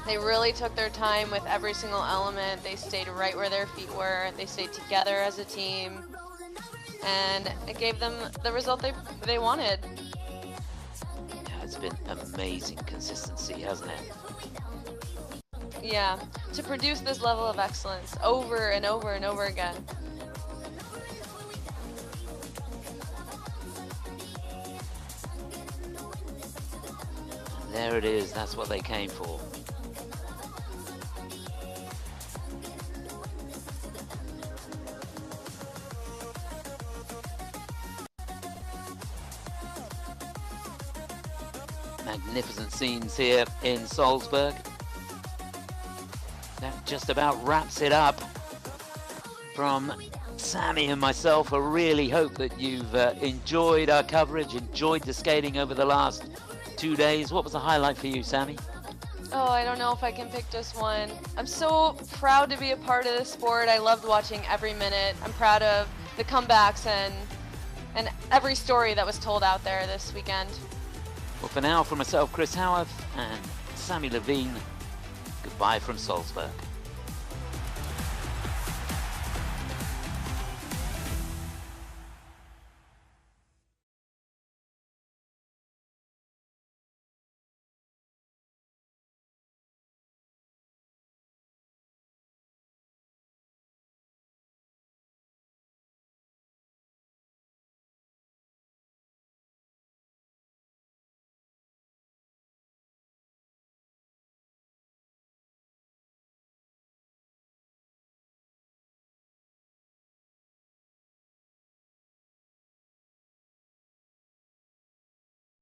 They really took their time with every single element. They stayed right where their feet were. They stayed together as a team. And it gave them the result they wanted. Yeah, it's been amazing consistency, hasn't it? Yeah, to produce this level of excellence over and over and over again. There it is, that's what they came for. Magnificent scenes here in Salzburg. That just about wraps it up from Sammy and myself. I really hope that you've enjoyed our coverage, enjoyed the skating over the last 2 days. What was the highlight for you, Sammy? Oh, I don't know if I can pick just one. I'm so proud to be a part of this sport. I loved watching every minute. I'm proud of the comebacks and every story that was told out there this weekend. Well, for now, from myself, Chris Howarth, and Sammy Levine, goodbye from Salzburg.